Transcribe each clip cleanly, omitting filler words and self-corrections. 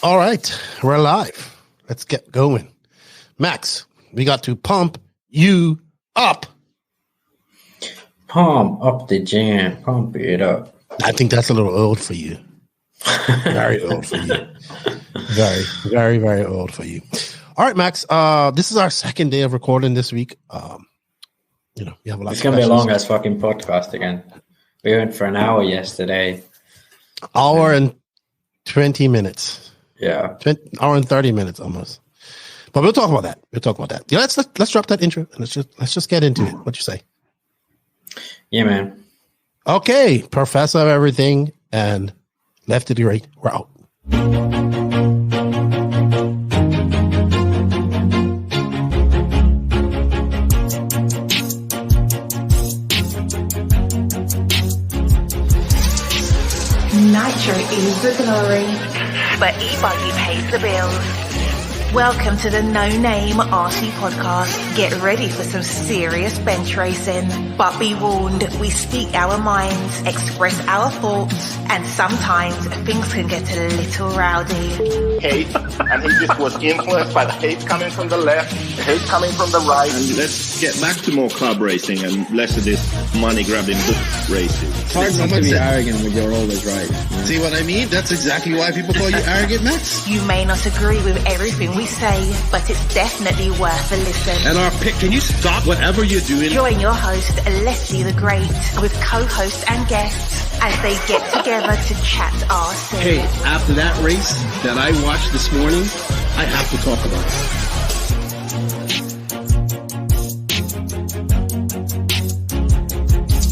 All right, we're live. Let's get going. Max, we got to pump you up. Pump up the jam. Pump it up. I think that's a little old for you. Very old for you. Very, very, very old for you. All right, Max. This is our second day of recording this week. We have a lot. It's gonna be a long ass fucking podcast again. We went for an hour yesterday. Hour and 20 minutes. Yeah, hour and 30 minutes almost. But we'll talk about that. Yeah, let's drop that intro and let's just get into it. What you say? Yeah, man. Okay, Professor of Everything and Lefty the Great. We're out. Nitro is the glory, but e-buggy pays the bills. Welcome to the No Name RC podcast. Get ready for some serious bench racing. But be warned, we speak our minds, express our thoughts, and sometimes things can get a little rowdy. Hate, and he just was influenced by the hate coming from the left, the hate coming from the right. And let's get back to more club racing and less of this money-grabbing book racing. It's hard not to be arrogant when you're always right. Yeah. See what I mean? That's exactly why people call you arrogant, Max. You may not agree with everything we say, but it's definitely worth a listen. And our pick, can you stop whatever you're doing? Join your host, Lefty the Great, with co-hosts and guests as they get together to chat RC. Hey, after that race that I watched this morning, I have to talk about it.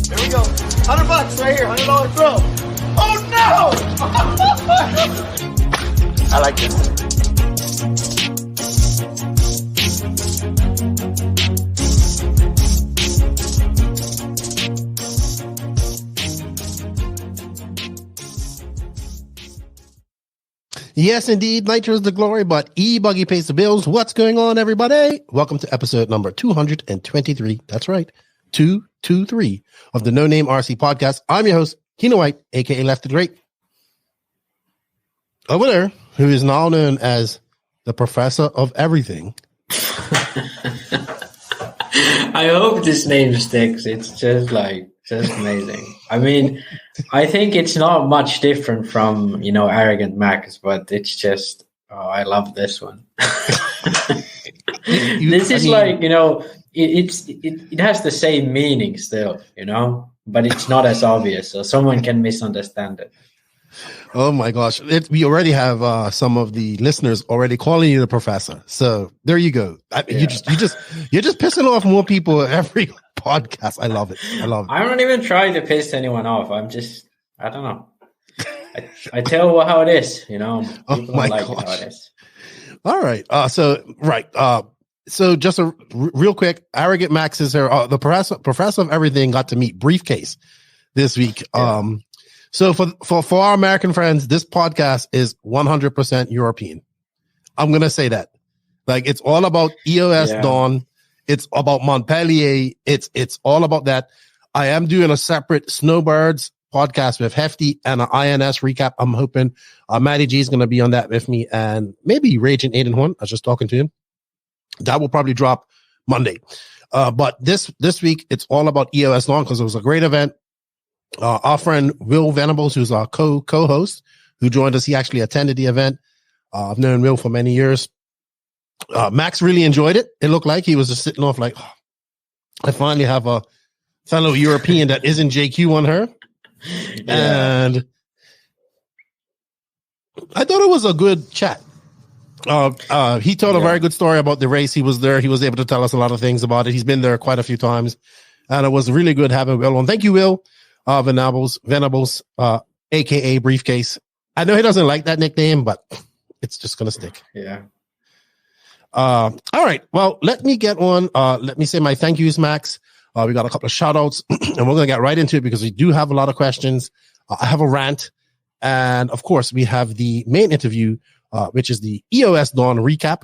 Here we go. $100 right here, $100 throw. Oh no! I like this. Yes, indeed. Nitro is the glory, but e-buggy pays the bills. What's going on, everybody? Welcome to episode number 223. That's right. 223 of the No Name RC podcast. I'm your host, Keno White, aka Lefty the Great. Over there, who is now known as the Professor of Everything. I hope this name sticks. It's just amazing. I mean, I think it's not much different from, Arrogant Max, but it's just, I love this one. It has the same meaning still, but it's not as obvious, so someone can misunderstand it. Oh my gosh. We already have some of the listeners already calling you the Professor. So there you go. You're just pissing off more people every podcast. I love it. I don't even try to piss anyone off. I don't know. I tell how it is, People don't like it how it is. All right. So just a real quick, Arrogant Max is here. The Professor of Everything got to meet Briefcase this week. Yeah. So for our American friends, this podcast is 100% European. I'm going to say that. Like, it's all about EOS Daun. It's about Montpellier. It's all about that. I am doing a separate Snowbirds podcast with Hefty and an INS recap. I'm hoping Matty G is going to be on that with me, and maybe Raging Aiden Horn. I was just talking to him. That will probably drop Monday. But this week, it's all about EOS Daun because it was a great event. Our friend Will Venables, who's our co-host, who joined us, he actually attended the event. I've known Will for many years. Max really enjoyed it. It looked like he was just sitting off like, I finally have a fellow European that isn't JQ on her. Yeah. And I thought it was a good chat. He told a very good story about the race. He was there. He was able to tell us a lot of things about it. He's been there quite a few times. And it was really good having Will on. Thank you, Will. Venables, aka Briefcase. I know he doesn't like that nickname, but it's just gonna stick. Yeah. All right. Well, let me get on. Let me say my thank yous, Max. We got a couple of shout outs, and we're gonna get right into it because we do have a lot of questions. I have a rant, and of course, we have the main interview, which is the EOS Daun recap.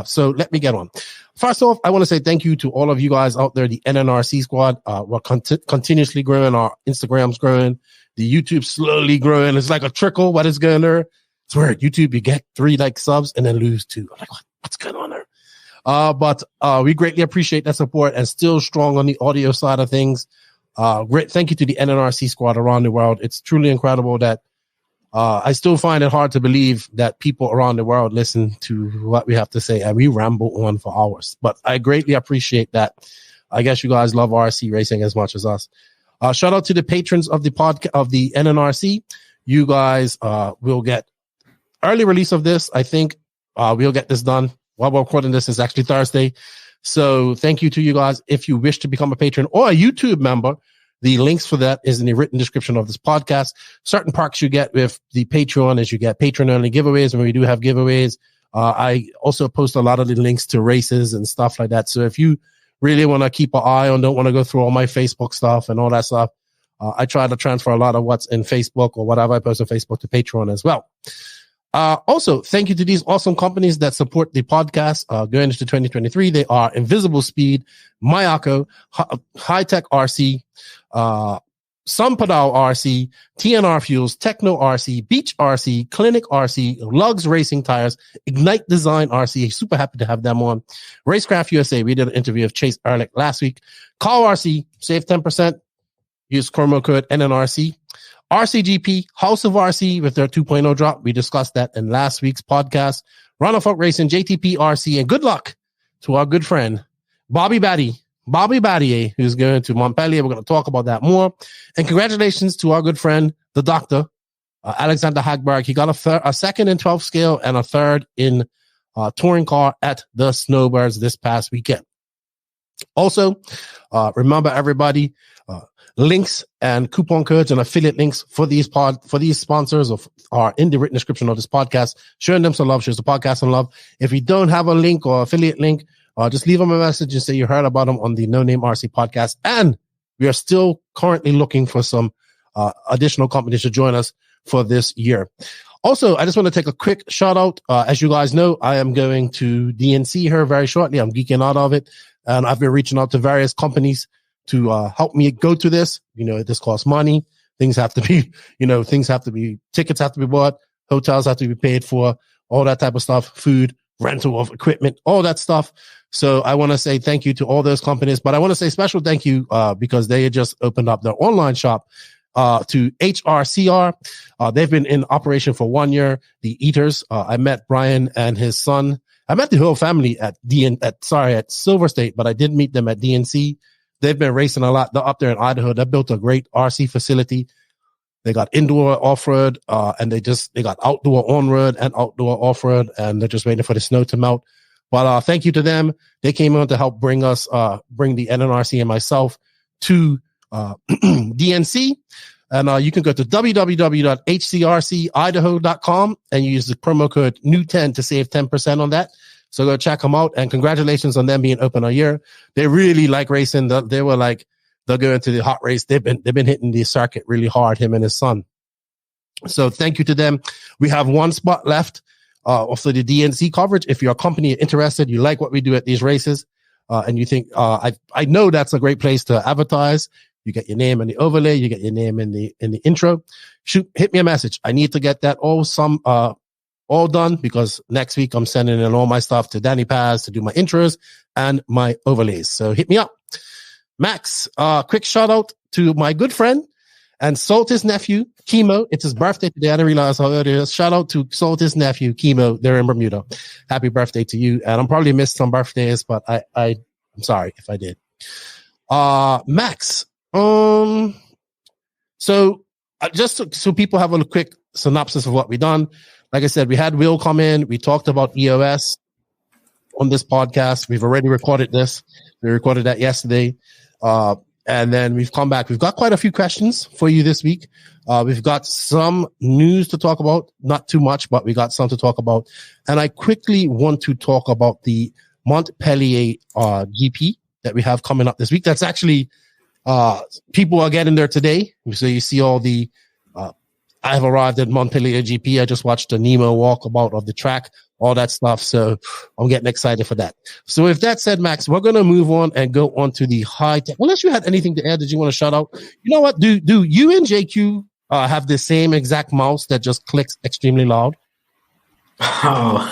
So let me get on. First off, I want to say thank you to all of you guys out there, the NNRC squad. We're continuously growing. Our Instagram's growing. The YouTube's slowly growing. It's like a trickle, what is going there. swear, YouTube, you get 3 like subs and then lose 2. I'm like, what's going on there? But we greatly appreciate that support and still strong on the audio side of things. Great. Thank you to the NNRC squad around the world. It's truly incredible that I still find it hard to believe that people around the world listen to what we have to say, and we ramble on for hours. But I greatly appreciate that. I guess you guys love RC racing as much as us. Shout out to the patrons of the podcast of the NNRC. You guys will get early release of this. I think we'll get this done while we're recording this. Is actually Thursday. So thank you to you guys. If you wish to become a patron or a YouTube member, the links for that is in the written description of this podcast. Certain perks you get with the Patreon is you get patron-only giveaways, and we do have giveaways. I also post a lot of the links to races and stuff like that. So if you really want to keep an eye on, don't want to go through all my Facebook stuff and all that stuff, I try to transfer a lot of what's in Facebook or whatever I post on Facebook to Patreon as well. Also, thank you to these awesome companies that support the podcast going into 2023. They are Invisible Speed, Mayako, Hitec RC, Sampadao RC, TNR Fuels, Techno RC, Beach RC, Clinic RC, Lugs Racing Tires, Ignite Design RC. Super happy to have them on. Racecraft USA. We did an interview of Chase Ehrlich last week. Call RC, save 10%. Use promo code NNRC. RCGP, House of RC with their 2.0 drop. We discussed that in last week's podcast. Run of Folk Racing, JTP RC, and good luck to our good friend, Bobby Battier, who's going to Montpellier. We're going to talk about that more. And congratulations to our good friend, the doctor, Alexander Hagberg. He got a second in 12 scale and a third in touring car at the Snowbirds this past weekend. Also, remember everybody, links and coupon codes and affiliate links for these sponsors are in the written description of this podcast. Showing them some love, shows the podcast some love. If you don't have a link or affiliate link, just leave them a message and say you heard about them on the No Name RC podcast. And we are still currently looking for some additional companies to join us for this year. Also, I just want to take a quick shout out. As you guys know, I am going to DNC here very shortly. I'm geeking out of it. And I've been reaching out to various companies to help me go to this. This costs money. Things have to be, tickets have to be bought, hotels have to be paid for, all that type of stuff, food, rental of equipment, all that stuff. So I want to say thank you to all those companies, but I want to say special thank you because they just opened up their online shop to HRCR. They've been in operation for 1 year. The Eaters, I met Brian and his son. I met the whole family at Silver State, but I did meet them at DNC. They've been racing a lot. They're up there in Idaho. They built a great RC facility. They got indoor off-road, and they got outdoor on-road and outdoor off-road, and they're just waiting for the snow to melt. But thank you to them. They came on to help bring the NNRC and myself to DNC. And you can go to www.hcrcidaho.com and use the promo code NEW10 to save 10% on that. So go check them out, and congratulations on them being open a year. They really like racing. They were like, they'll go into the hot race. They've been hitting the circuit really hard, him and his son. So thank you to them. We have one spot left for the DNC coverage. If you're a company interested, you like what we do at these races, and you think, I know that's a great place to advertise. You get your name in the overlay, you get your name in the intro. Hit me a message. I need to get that all done because next week I'm sending in all my stuff to Danny Paz to do my intros and my overlays. So hit me up. Max, quick shout out to my good friend and Saltis nephew, Chemo. It's his birthday today. I didn't realize how early it is. Shout out to Saltis nephew, Chemo. They're in Bermuda. Happy birthday to you. And I'm probably missed some birthdays, but I'm sorry if I did. Max, so just so people have a quick synopsis of what we've done. Like I said, we had Will come in. We talked about EOS on this podcast. We've already recorded this. We recorded that yesterday. And then we've come back. We've got quite a few questions for you this week. We've got some news to talk about. Not too much, but we got some to talk about. And I quickly want to talk about the Montpellier GP that we have coming up this week. That's actually, people are getting there today. So you see all the, I've arrived at Montpellier GP. I just watched the Nemo walkabout of the track, all that stuff. So I'm getting excited for that. So with that said, Max, we're going to move on and go on to the Hitec. Unless you had anything to add, did you want to shout out? You know what? Do you and JQ have the same exact mouse that just clicks extremely loud? Oh,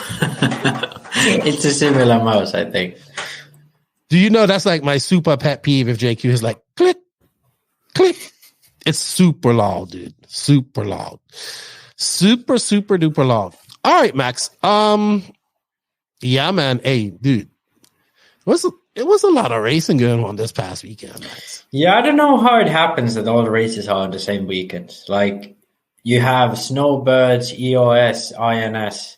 it's a similar mouse, I think. Do you know that's like my super pet peeve if JQ is like click, click. It's super loud, dude. Super loud. Super, super duper loud. All right, Max. Yeah, man. Hey, dude. It was a lot of racing going on this past weekend, Max. Yeah, I don't know how it happens that all the races are on the same weekend. Like, you have Snowbirds, EOS, INS,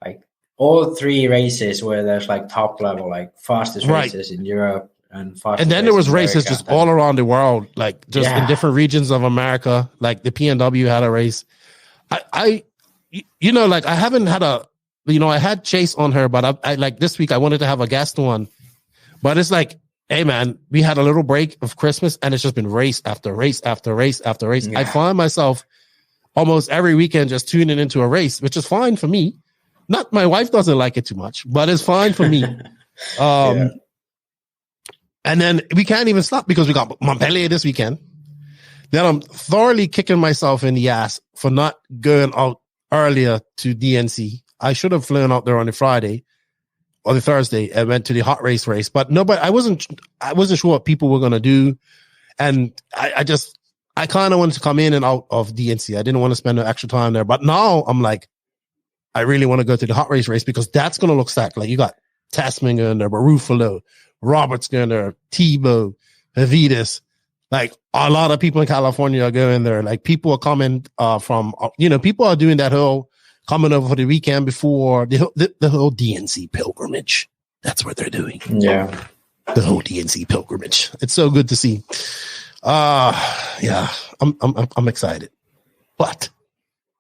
like all three races where there's like top level, like fastest races in Europe and fastest. And then there was races America, just all around the world, like just in different regions of America. Like the PNW had a race. I like I haven't had I had Chase on her, but I like this week I wanted to have a guest on. But it's like, hey, man, we had a little break of Christmas, and it's just been race after race after race after race. Yeah. I find myself almost every weekend just tuning into a race, which is fine for me. Not my wife doesn't like it too much, but it's fine for me. And then we can't even stop because we got Montpellier this weekend. Then I'm thoroughly kicking myself in the ass for not going out earlier to DNC. I should have flown out there on the Friday. Or the Thursday, I went to the hot race, but no, but I wasn't sure what people were going to do. And I kind of wanted to come in and out of DNC. I didn't want to spend the extra time there, but now I'm like, I really want to go to the hot race because that's going to look stacked. Like you got Tasman going there, Barufalo, Roberts going there, Tebow, Avidas. Like a lot of people in California are going there. Like people are coming from, people are doing that whole coming over for the weekend before the whole DNC pilgrimage. That's what they're doing. Yeah. The whole DNC pilgrimage. It's so good to see. Yeah, I'm excited. But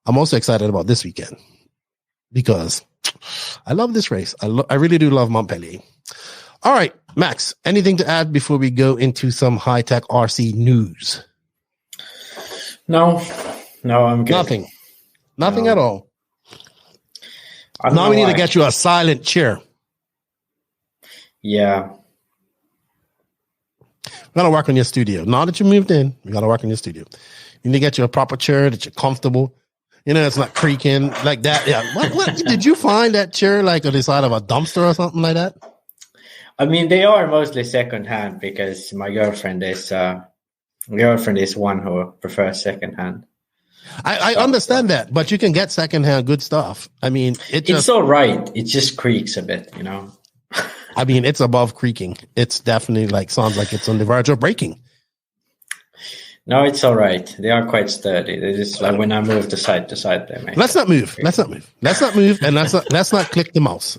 I'm also excited about this weekend because I love this race. I really do love Montpellier. All right, Max, anything to add before we go into some Hitec RC news? No, I'm good. Nothing at all. Now we need to get you a silent chair. Yeah. We got to work on your studio. Now that you moved in, we got to work on your studio. You need to get you a proper chair that you're comfortable. It's not creaking like that. Yeah. What did you find that chair like on the side of a dumpster or something like that? I mean, they are mostly secondhand because my girlfriend is one who prefers secondhand. I understand that, but you can get secondhand good stuff. I mean, it's all right. It just creaks a bit, I mean, it's above creaking. It's definitely sounds like it's on the verge of breaking. No, it's all right. They are quite sturdy. They just like when I move to side to side, they make. Let's not move. And let's not click the mouse.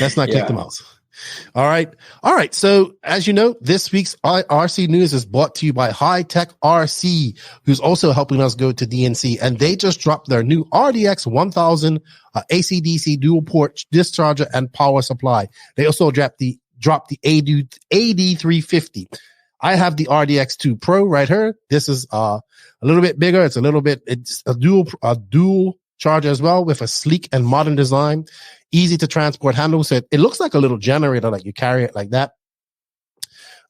Let's not click the mouse. All right. So as you know, this week's RC news is brought to you by Hitec RC, who's also helping us go to DNC. And they just dropped their new RDX 1000 AC/DC dual port discharger and power supply. They also dropped the AD350. I have the RDX 2 Pro right here. This is a little bit bigger. It's a dual charger as well with a sleek and modern design. Easy to transport handle. So it looks like a little generator, like you carry it like that.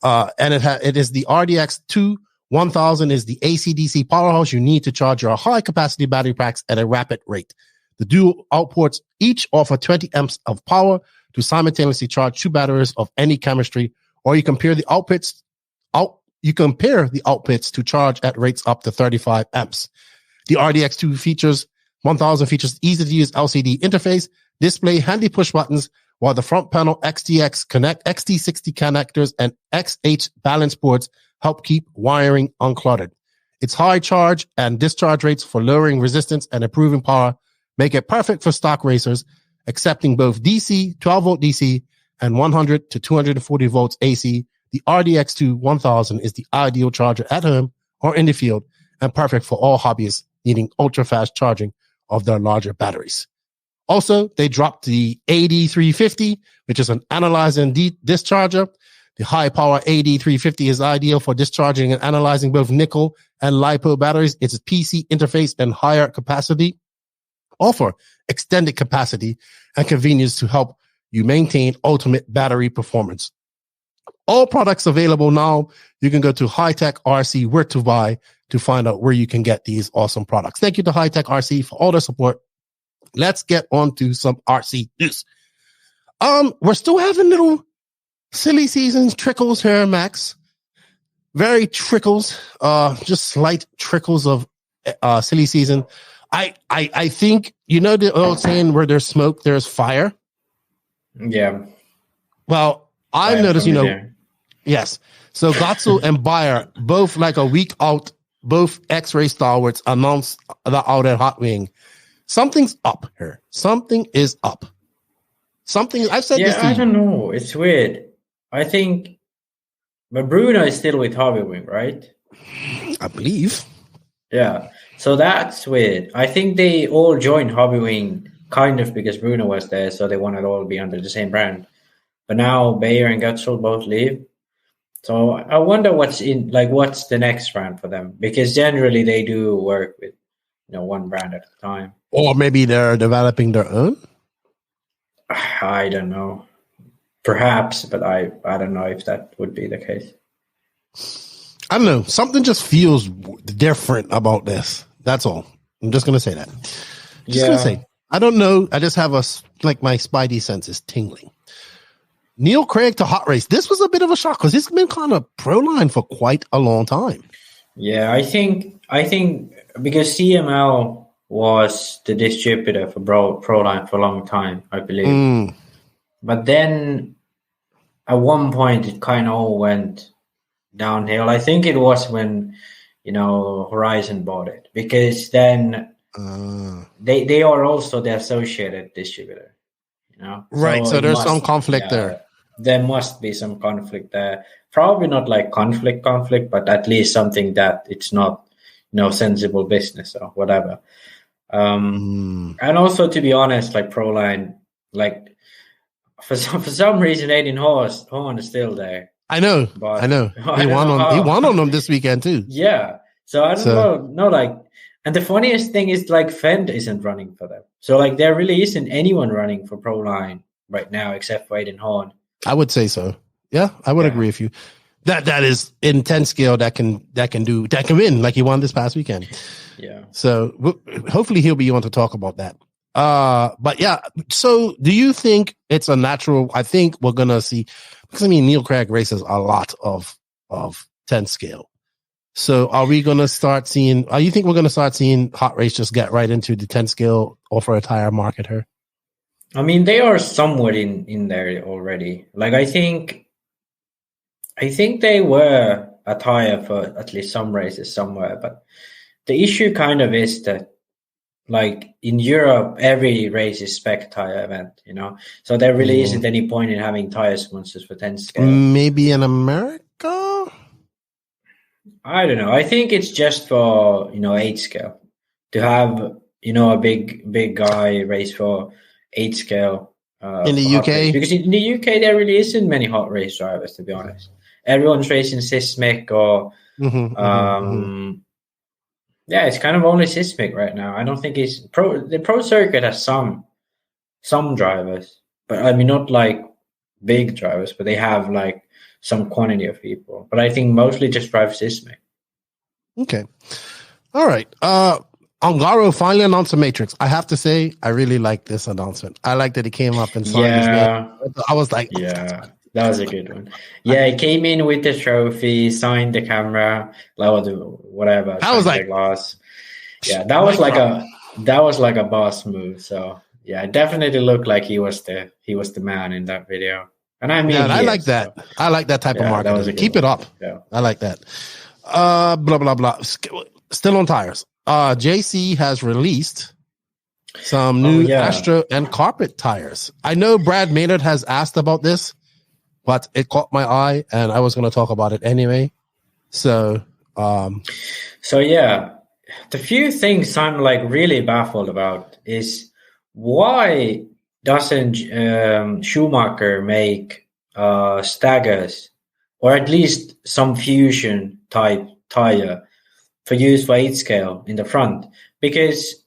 And it is the RDX 2 1000 is the AC/DC powerhouse you need to charge your high capacity battery packs at a rapid rate. The dual outputs each offer 20 amps of power to simultaneously charge two batteries of any chemistry, or you compare the outputs to charge at rates up to 35 amps. The RDX 2 1000 features easy to use LCD interface, display, handy push buttons, while the front panel XT60 connectors and XH balance boards help keep wiring uncluttered. Its high charge and discharge rates for lowering resistance and improving power make it perfect for stock racers, accepting both DC, 12-volt DC, and 100 to 240 volts AC. The RDX 1000 is the ideal charger at home or in the field and perfect for all hobbyists needing ultra-fast charging of their larger batteries. Also, they dropped the AD350, which is an analyzer and discharger. The high-power AD350 is ideal for discharging and analyzing both nickel and LiPo batteries. Its PC interface and higher capacity offer extended capacity and convenience to help you maintain ultimate battery performance. All products available now. You can go to Hitec RC where to buy to find out where you can get these awesome products. Thank you to Hitec RC for all their support let's get on to some RC news. We're still having little silly seasons trickles here, Max. Very trickles, just slight trickles of silly season. I think, you know the old saying, where there's smoke, there's fire? Yeah. Well, I've noticed, yes. So Gatsu and Bayer, both like a week out, both X-Ray stalwarts announced that out at Hot Wing. Something's up here. Something is up. Something, I've said this to you. I don't know. It's weird. I think, but Bruno is still with Hobby Wing, right? I believe. Yeah. So that's weird. I think they all joined Hobby Wing kind of because Bruno was there, so they wanted all to be under the same brand. But now Bayer and Gutschel both leave. So I wonder what's the next brand for them, because generally they do work with, one brand at a time. Or maybe they're developing their own. I don't know. Perhaps, but I don't know if that would be the case. I don't know. Something just feels different about this. That's all. I'm just gonna say that. Gonna say. I don't know. I just have my spidey senses tingling. Neil Craig to Hot Race. This was a bit of a shock because he's been kind of pro line for quite a long time. Yeah, I think because CML was the distributor for pro line for a long time, I believe. But then at one point it kind of all went downhill. I think it was when Horizon bought it, because then they are also the associated distributor. Right. So there's some conflict there. There must be some conflict there. Probably not like conflict, but at least something that it's not, sensible business or whatever. And also, to be honest, like Proline, like for some reason, Aiden Horn is still there. I know. He won on them this weekend too. Yeah. So I don't know. No, like, and the funniest thing is like Fend isn't running for them. So like there really isn't anyone running for Proline right now except for Aiden Horn. I would say so. Yeah, I would agree with you. That is in 10 scale that can win like he won this past weekend. Yeah. So hopefully he'll be on to talk about that. But yeah. So do you think it's a natural? I think we're gonna see, because Neil Craig races a lot of 10 scale. So are we gonna start seeing? You think we're gonna start seeing Hot Race just get right into the 10 scale offer a tire market here? I mean, they are somewhat in there already. Like I think they were a tire for at least some races somewhere, but the issue kind of is that, like in Europe, every race is spec tire event, so there really isn't any point in having tire sponsors for 10 scale. Maybe in America? I don't know. I think it's just for, 8 scale to have, a big guy race for 8 scale. In the UK? Race. Because in the UK, there really isn't many hot race drivers, to be honest. Everyone's racing Sismic or, yeah, it's kind of only Sismic right now. I don't think the pro circuit has some drivers, but I mean, not like big drivers, but they have like some quantity of people. But I think mostly just drive Sismic. Okay. All right. Ongaro finally announced a Matrix. I have to say, I really like this announcement. I like that he came up and signed his name. I was like, yeah, that was a good one. Yeah, he came in with the trophy, signed the camera, whatever. I was like, glass. Yeah, that was like a boss move. So yeah, it definitely looked like he was the man in that video. And I mean, I like that. So. I like that type of marketing. Keep it up. Yeah, I like that. Blah blah blah. Still on tires. JC has released some new Astro and carpet tires. I know Brad Maynard has asked about this, but it caught my eye and I was going to talk about it anyway. So yeah, the few things I'm like really baffled about is why doesn't Schumacher make staggers or at least some fusion type tire for use for 8 scale in the front, because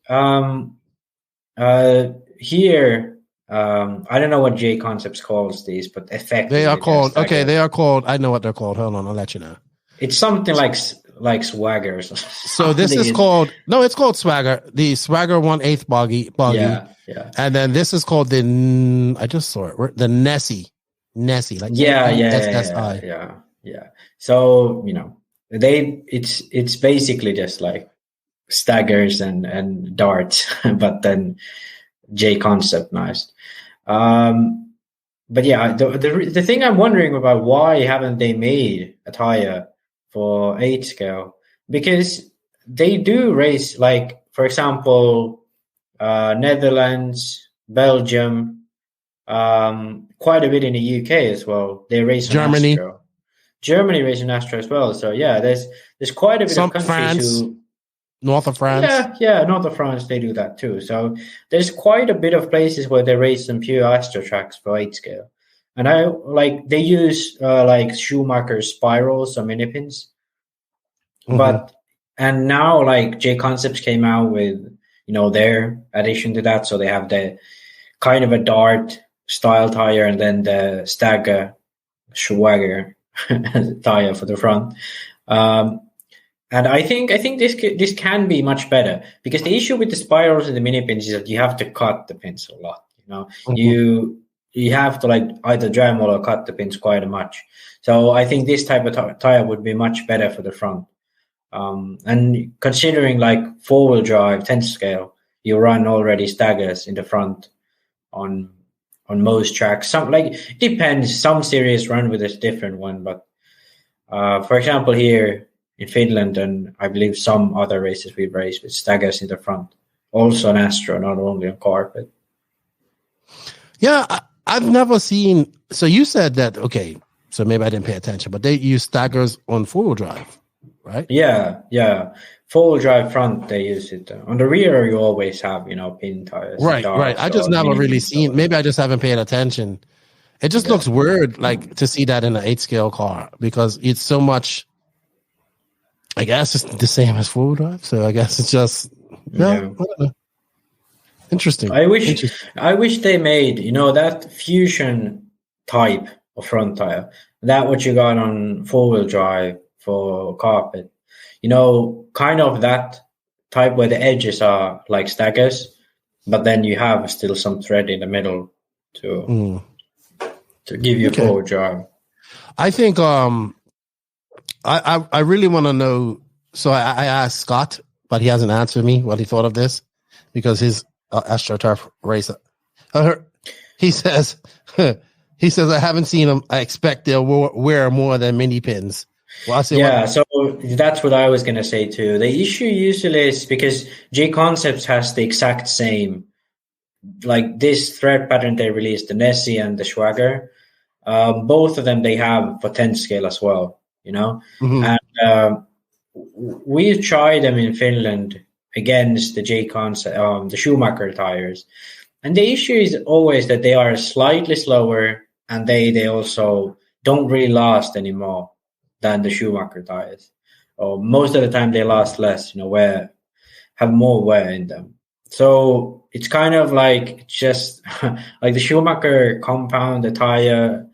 here I don't know what J Concepts calls these, but effectively they are called. Okay, they are called. I know what they're called. Hold on, I'll let you know. It's something like like Swaggers. So this is called it's called Swagger. The Swagger 1/8 buggy. Yeah. And then this is called I just saw it. The Nessie, like yeah. So it's basically just like staggers and darts, but then J concept nice. But yeah, the thing I'm wondering about, why haven't they made a tire for 8 scale? Because they do race, like, for example, Netherlands, Belgium, quite a bit in the UK as well. They race Germany. Astro. Germany racing Astro as well. So yeah, there's quite a bit of countries France. North of France. Yeah, north of France, they do that too. So there's quite a bit of places where they race some pure Astro tracks for 8 scale. And they use like Schumacher spirals or mini pins. And now like J Concepts came out with, their addition to that. So they have the kind of a dart style tire and then the stagger Swagger tire for the front. And I think this can be much better, because the issue with the spirals and the mini pins is that you have to cut the pins a lot. You have to like either dremel or cut the pins quite much. So I think this type of tire would be much better for the front. And considering like 4-wheel drive 10 scale, you run already staggers in the front on most tracks. Some it depends. Some series run with a different one, but for example here in Finland, and I believe some other races we've raced with staggers in the front, also on Astro, not only on carpet. Yeah, I've never seen. So you said that, okay, so maybe I didn't pay attention, but they use staggers on 4-wheel drive, right? Yeah. 4-wheel drive front, they use it. On the rear, you always have, pin tires. Right. I just never really seen. Maybe I just haven't paid attention. It just looks weird, like, to see that in an 8-scale car, because it's so much. I guess it's the same as 4-wheel drive, so I guess it's just I don't know. Interesting. I wish they made that fusion type of front tire, that what you got on 4-wheel drive for carpet. Kind of that type where the edges are like staggers, but then you have still some thread in the middle to give you a 4-wheel drive. I think I really want to know. So I asked Scott, but he hasn't answered me what he thought of this, because his AstroTurf race. He says I haven't seen them. I expect they'll wear more than mini pins. Well, so that's what I was going to say too. The issue usually is because J Concepts has the exact same, like this thread pattern they released, the Nessie and the Swagger. Both of them they have for 10 scale as well, and we've tried them in Finland against the J Concept, the Schumacher tires, and the issue is always that they are slightly slower, and they also don't really last anymore than the Schumacher tires. Or most of the time they last less, have more wear in them. So it's kind of like just like the Schumacher compound, the tire.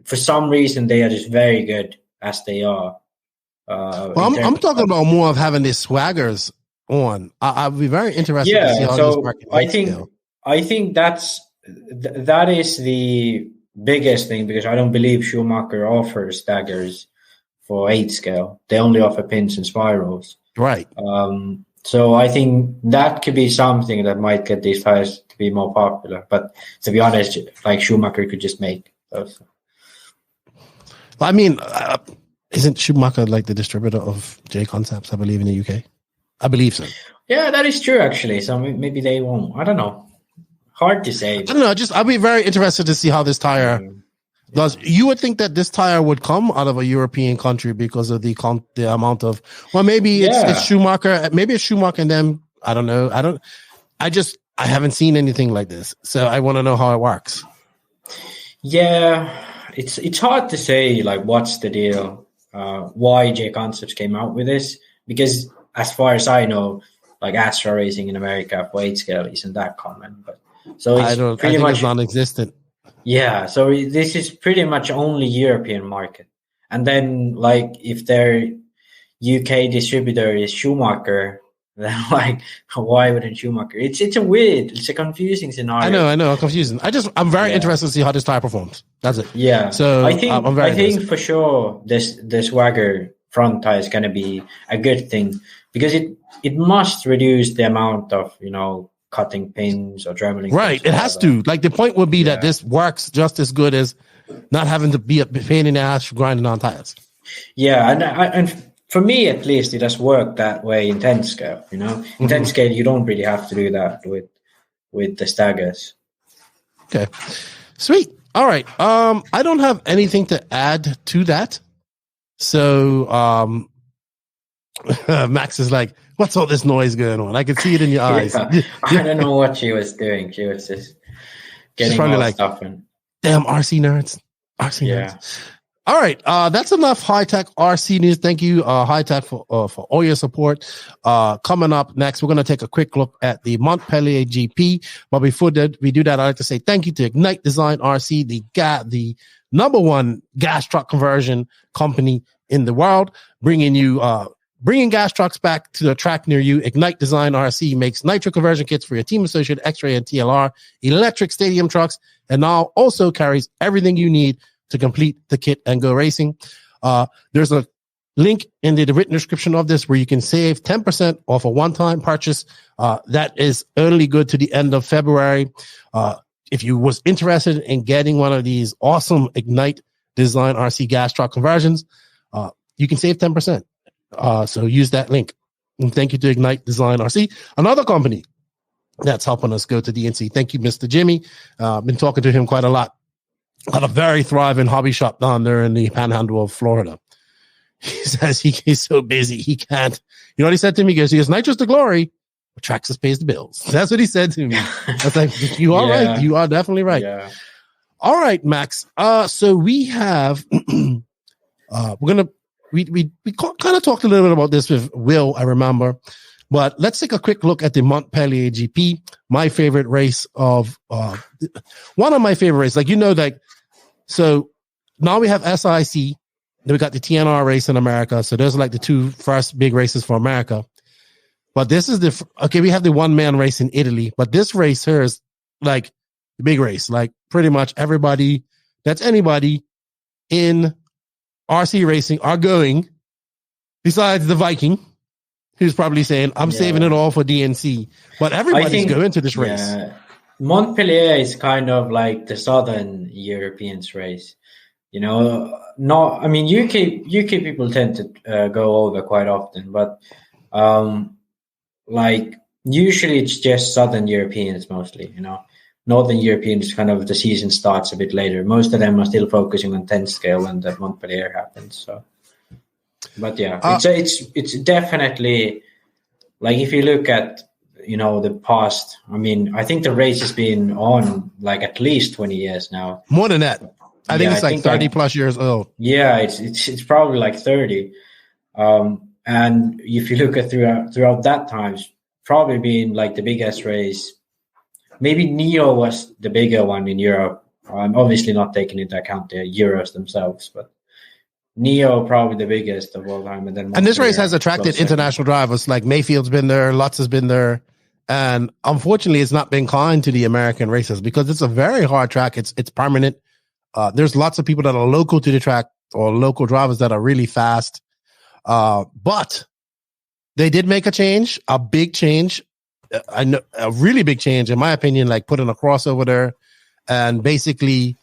For some reason, they are just very good as they are. I'm talking about more of having these swaggers on. I'd be very interested to see how this market I think that is the biggest thing, because I don't believe Schumacher offers staggers for 8 scale. They only offer pins and spirals. Right. So I think that could be something that might get these tires to be more popular. But to be honest, like Schumacher could just make those. I mean, isn't Schumacher like the distributor of J Concepts, I believe, in the UK? I believe so. Yeah, that is true, actually. So maybe they won't. I don't know. Hard to say. I don't know. I'll be very interested to see how this tire does. You would think that this tire would come out of a European country because of the amount of. Well, maybe it's Schumacher. Maybe it's Schumacher and them. I don't know. I haven't seen anything like this, so I want to know how it works. Yeah, it's hard to say. Like, what's the deal? Why J Concepts came out with this? Because as far as I know, like Astro racing in America for 8 scale isn't that common. But so it's I think it's non-existent. Yeah, so this is pretty much only European market. And then, like, if they're UK distributor is Schumacher, then like, why wouldn't Schumacher? It's a confusing scenario. I know, confusing. I'm very interested to see how this tire performs. That's it. Yeah. So I think for sure this Swagger front tire is going to be a good thing, because it must reduce the amount of, cutting pins or traveling. Right. It has to. Like, the point would be that this works just as good as not having to be a pain in the ass grinding on tires. Yeah. And for me, at least, it has worked that way in 10 scale. In 10 scale, you don't really have to do that with the staggers. Okay. Sweet. All right. I don't have anything to add to that. So, Max is like, what's all this noise going on? I can see it in your eyes. I don't know what she was doing. She was just getting all like, stuff in. Damn RC nerds. Nerds. All right. That's enough Hitec RC news. Thank you, Hitec, for all your support. Coming up next, we're going to take a quick look at the Montpellier GP. But before we do that, I'd like to say thank you to Ignite Design RC, the number one gas truck conversion company in the world, bringing gas trucks back to the track near you. Ignite Design RC makes nitro conversion kits for your team associated X-Ray and TLR electric stadium trucks, and now also carries everything you need to complete the kit and go racing. There's a link in the written description of this where you can save 10% off a one-time purchase. That is only good to the end of February. If you was interested in getting one of these awesome Ignite Design RC gas truck conversions, you can save 10%. So use that link. And thank you to Ignite Design RC, another company that's helping us go to DNC. Thank you, Mr. Jimmy. Been talking to him quite a lot. Got a very thriving hobby shop down there in the panhandle of Florida. He says he's so busy he can't. You know what he said to me? He goes, nitrous to glory, but Traxxas pays the bills. That's what he said to me. I was like, you are right. You are definitely right. Yeah. All right, Max. So we have we kind of talked a little bit about this with Will, I remember. But let's take a quick look at the Montpellier GP, my favorite race of one of my favorite races. So now we have SIC, then we got the TNR race in America. So those are like the two first big races for America. But this is we have the one-man race in Italy, but this race here is like the big race. Like pretty much everybody, that's anybody in RC racing are going, besides the Viking, who's probably saying, I'm saving it all for DNC. But everybody's going to this race. Yeah. Montpellier is kind of like the Southern Europeans race. UK people tend to go over quite often, but usually it's just Southern Europeans mostly, Northern Europeans, kind of the season starts a bit later. Most of them are still focusing on 10 scale when the Montpellier happens. So, but yeah, it's definitely like if you look at the past. I mean, I think the race has been on like at least 20 years now. More than that, I think it's like 30 plus years old. Yeah, it's probably like 30. And if you look at throughout that time, it's probably been like the biggest race. Maybe Neo was the bigger one in Europe. I'm obviously not taking into account the Euros themselves, but Neo probably the biggest of all time. And this race has attracted international drivers. Like Mayfield's been there, Lutz has been there. And unfortunately, it's not been kind to the American racers because it's a very hard track. It's permanent. There's lots of people that are local to the track or local drivers that are really fast. But they did make a big change. I know a really big change, in my opinion, like putting a crossover there, and basically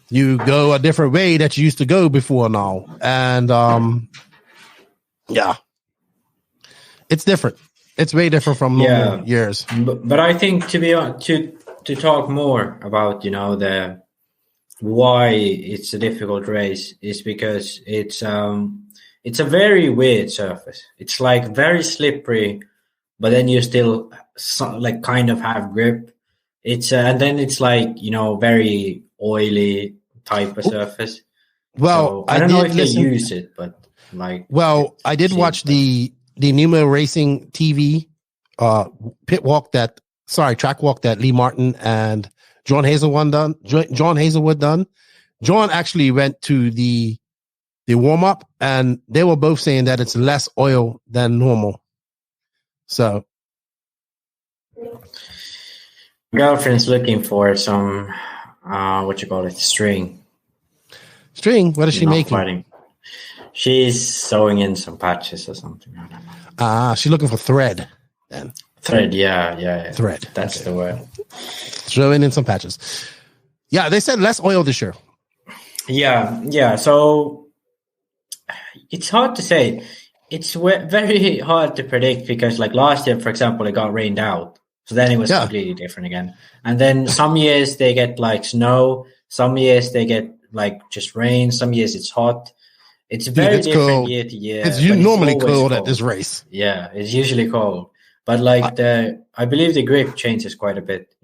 you go a different way that you used to go before now. And it's different. It's way different from normal years. But I think to talk more about the why it's a difficult race is because it's a very weird surface. It's like very slippery, but then you still like kind of have grip. It's and then it's like very oily type of surface. Well, so, I don't know if they use it, but like. Well, I did watch the Nemo Racing TV track walk that Lee Martin and John Hazelwood done. John actually went to the the warm up, and they were both saying that it's less oil than normal. So, girlfriend's looking for some string. String? What is she making? Fighting. She's sewing in some patches or something. I don't know. She's looking for thread then. Thread, yeah. Thread. That's the word. Throwing in some patches. Yeah, they said less oil this year. Yeah. So it's hard to say. It's very hard to predict because, like last year, for example, it got rained out. So then it was completely different again. And then some years they get like snow. Some years they get like just rain. Some years it's hot. It's very different cold. Year to year. It's normally cold at this race. Yeah, it's usually cold. But like I believe the grip changes quite a bit,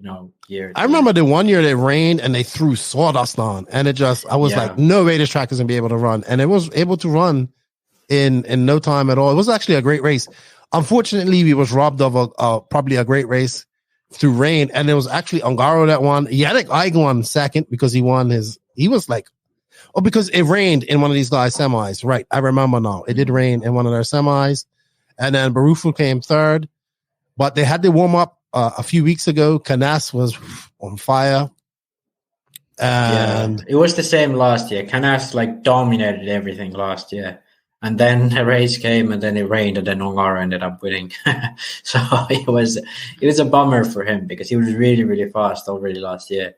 year. I remember the one year it rained and they threw sawdust on, and I was like, no way this track is gonna be able to run, and it was able to run in no time at all. It was actually a great race. Unfortunately, we was robbed of probably a great race through rain, and it was actually Ongaro that won. Yannick Eigen won second because he was like, because it rained in one of these guys' semis. Right, I remember now. It did rain in one of their semis, and then Barufu came third. But they had the warm up a few weeks ago. Canas was on fire, and it was the same last year. Canas like dominated everything last year, and then the race came, and then it rained, and then Ongaro ended up winning. So it was a bummer for him because he was really, really fast already last year,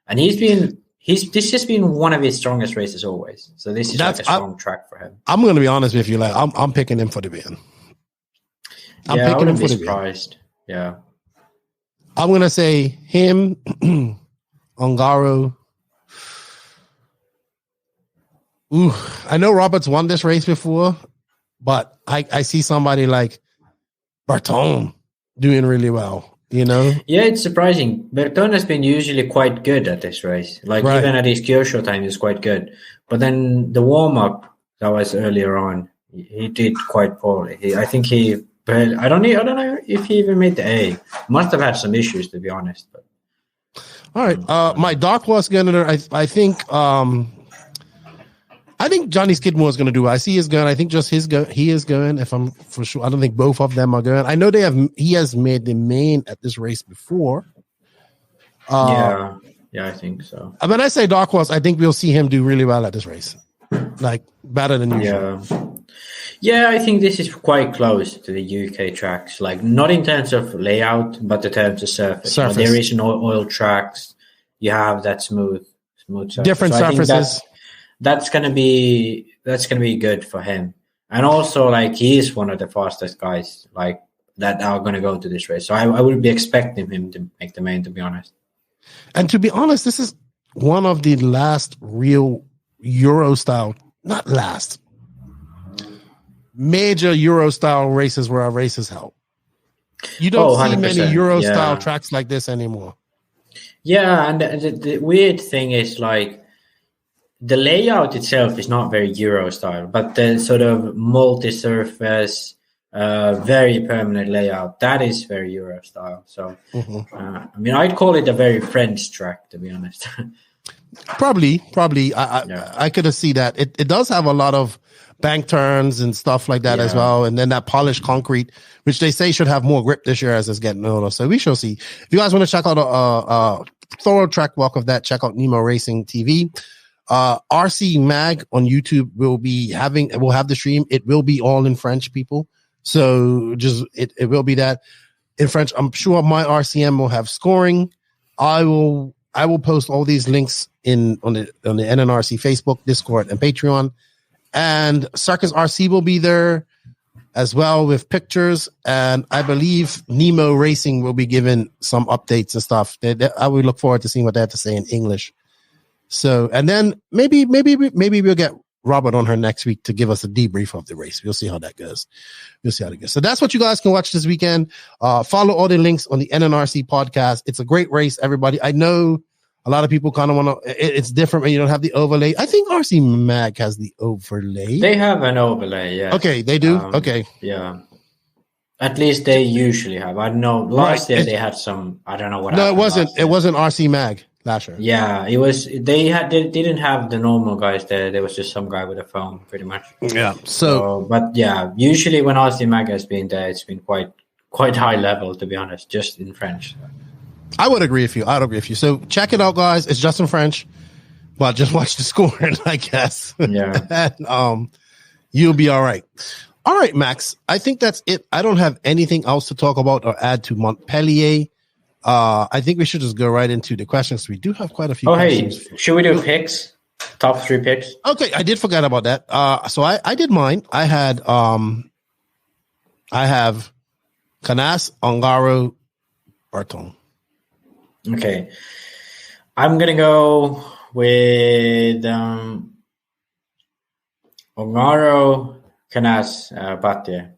and this has been one of his strongest races always. So this is like a strong track for him. I'm going to be honest with you, like I'm picking him for the win. I wouldn't be surprised. Yeah. I'm going to say him, Ongaro. Ooh, I know Roberts won this race before, but I see somebody like Berton doing really well, Yeah, it's surprising. Berton has been usually quite good at this race. Like even at his Kyosho time, he was quite good. But then the warm-up that was earlier on, he did quite poorly. I think I don't know if he even made the A. Must have had some issues, to be honest. But all right, my dark horse gunner. I think Johnny Skidmore is going to do it. I see his gun. I think just he is going. If I'm for sure, I don't think both of them are going. I know he has made the main at this race before. Yeah, I think so. When I say dark horse, I think we'll see him do really well at this race, like better than usual. Yeah, I think this is quite close to the UK tracks. Like not in terms of layout, but in terms of surface. There is no oil tracks. You have that smooth surface. Different surfaces. That's gonna be good for him. And also, like he is one of the fastest guys like that are gonna go to this race. So I would be expecting him to make the main, to be honest. And to be honest, this is one of the last real Euro style, not last. Major Euro style races where our races held. You don't see many Euro style tracks like this anymore. Yeah, and the weird thing is like the layout itself is not very Euro style, but the sort of multi-surface, very permanent layout, that is very Euro style. So, I'd call it a very French track, to be honest. Probably. I could have seen that. It does have a lot of bank turns and stuff like that as well, and then that polished concrete, which they say should have more grip this year as it's getting older. So we shall see. If you guys want to check out a thorough track walk of that, check out Nemo Racing TV. RC Mag on YouTube will have the stream. It will be all in French, people. So just it will be that in French. I'm sure my RCM will have scoring. I will post all these links on the NNRC Facebook, Discord, and Patreon. And Circus RC will be there as well with pictures. And I believe Nemo Racing will be given some updates and stuff. I would look forward to seeing what they have to say in English. So, and then maybe we'll get Robert on her next week to give us a debrief of the race. We'll see how that goes. So that's what you guys can watch this weekend. Follow all the links on the NNRC podcast. It's a great race, everybody. I know a lot of people kind of want to, it's different when you don't have the overlay. I think RC Mag has the overlay. They have an overlay, yeah. Okay, they do? Okay. Yeah. At least they usually have. I don't know. Last year they had some, I don't know what happened. No, it wasn't RC Mag Last year. Yeah, it was. They didn't have the normal guys there. There was just some guy with a phone, pretty much. Yeah. So but yeah, usually when RC Mag has been there, it's been quite high level, to be honest, just in French. I would agree with you. So check it out, guys. It's just in French, but just watch the scoring, I guess. Yeah. And, you'll be all right. All right, Max. I think that's it. I don't have anything else to talk about or add to Montpellier. I think we should just go right into the questions. We do have quite a few questions. Hey, should we do picks? Top 3 picks? Okay, I did forget about that. So I did mine. I have Canas, Ongaro, Barton. Okay. I'm going to go with Ongaro, Canas, Battier.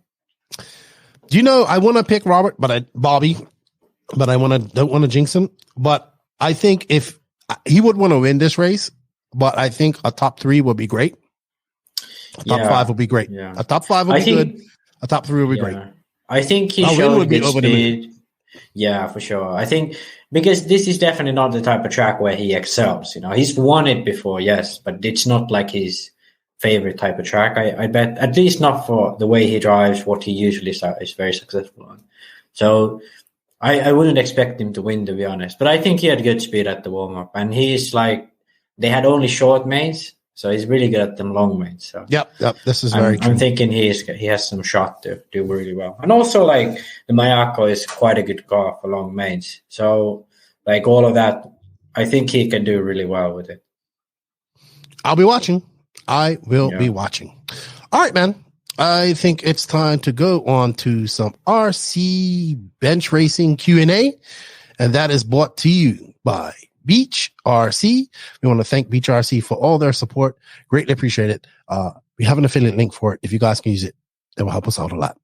Do you know, I want to pick Bobby, but I don't want to jinx him. But I think if he would want to win this race, but I think a top 3 would be great. A top 5 would be great. Yeah. A top 5 would be good. A top 3 would be great. I think he showed good speed. Yeah, for sure. I think because this is definitely not the type of track where he excels. You know, he's won it before, yes, but it's not like his favorite type of track. I bet, at least not for the way he drives, what he usually is very successful on. So I wouldn't expect him to win, to be honest. But I think he had good speed at the warm-up. And he's like, they had only short mains, so he's really good at them long mains. So Yep. This is very true. I'm thinking he has some shot to do really well. And also, like, the Mayako is quite a good car for long mains. So, like, all of that, I think he can do really well with it. I'll be watching. I will be watching. All right, man. I think it's time to go on to some RC bench racing Q&A, and that is brought to you by Beach RC. We want to thank Beach RC for all their support. Greatly appreciate it. We have an affiliate link for it. If you guys can use it, it will help us out a lot.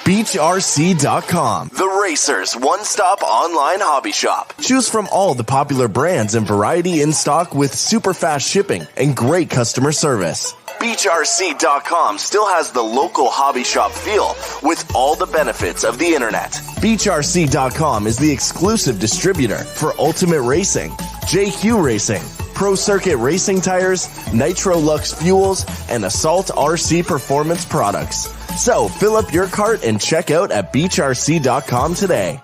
BeachRC.com, the racers' one-stop online hobby shop. Choose from all the popular brands and variety in stock with super fast shipping and great customer service. BeachRC.com still has the local hobby shop feel with all the benefits of the internet. BeachRC.com is the exclusive distributor for Ultimate Racing, JQ Racing, Pro Circuit Racing Tires, Nitro Lux Fuels, and Assault RC Performance products. So fill up your cart and check out at BeachRC.com today.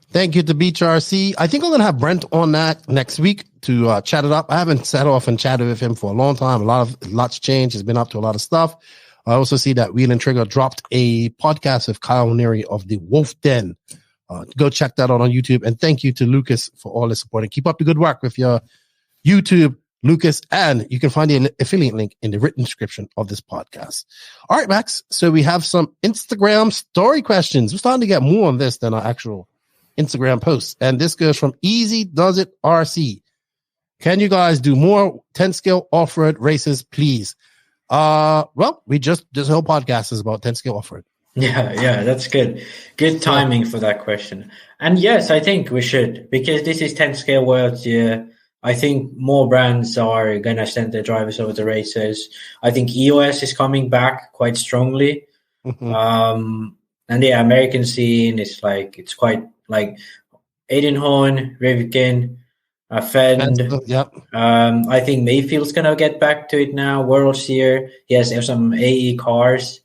Thank you to Beach RC. I think I'm going to have Brent on that next week to chat it up. I haven't sat off and chatted with him for a long time. Lots changed. He's been up to a lot of stuff. I also see that Wheel and Trigger dropped a podcast with Kyle Neary of the Wolf Den. Go check that out on YouTube. And thank you to Lucas for all his support. And keep up the good work with your YouTube, Lucas. And you can find the affiliate link in the written description of this podcast. All right, Max. So we have some Instagram story questions. We're starting to get more on this than our actual Instagram posts. And this goes from Easy Does It RC. Can you guys do more 10 scale off-road races, please? Well, this whole podcast is about 10 scale off-road. Yeah, that's good. Good timing for that question. And yes, I think we should, because this is 10 scale World Year. I think more brands are going to send their drivers over the races. I think EOS is coming back quite strongly. Mm-hmm. And the American scene is like, it's quite like Aiden Horn, Rivkin, Fend. Yep. I think Mayfield's going to get back to it now. World's here. He has some AE cars.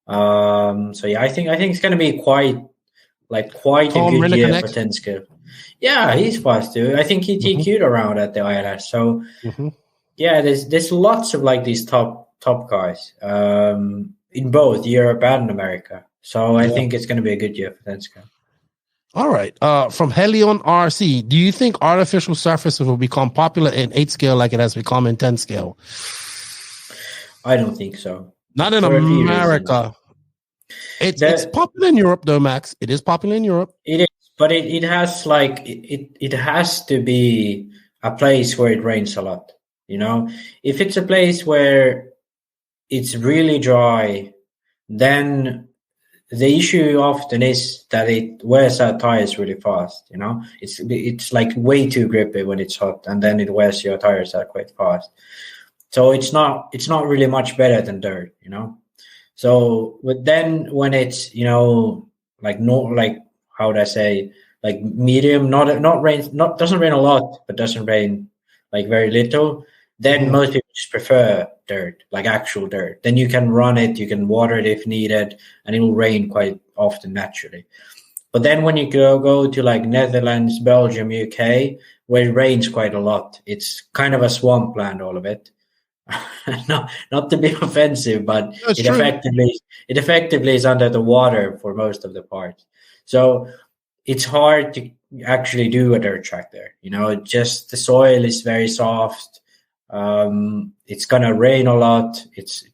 So yeah, I think it's going to be quite Tom, a good year for 10 scale. Yeah, he's fast too. I think he TQ'd around at the ILS. So yeah, there's lots of like these top guys in both Europe and America. So I think it's going to be a good year for 10 scale. All right. From Helion RC, do you think artificial surfaces will become popular in 8 scale like it has become in 10 scale? I don't think so. Not in America. It's popular in Europe, though, Max. It is popular in Europe. It is, but it has like it has to be a place where it rains a lot. You know, if it's a place where it's really dry, then the issue often is that it wears out tires really fast. You know, it's like way too grippy when it's hot, and then it wears your tires out quite fast. So it's not really much better than dirt. You know, so but then when it's like how would I say, like medium, doesn't rain a lot, but doesn't rain like very little, then most people just prefer dirt, like actual dirt. Then you can run it, you can water it if needed, and it will rain quite often naturally. But then when you go to like Netherlands, Belgium, UK, where it rains quite a lot, it's kind of a swampland, all of it. not to be offensive, but it effectively is under the water for most of the part. So it's hard to actually do a dirt track there. Just the soil is very soft. It's gonna rain a lot. It's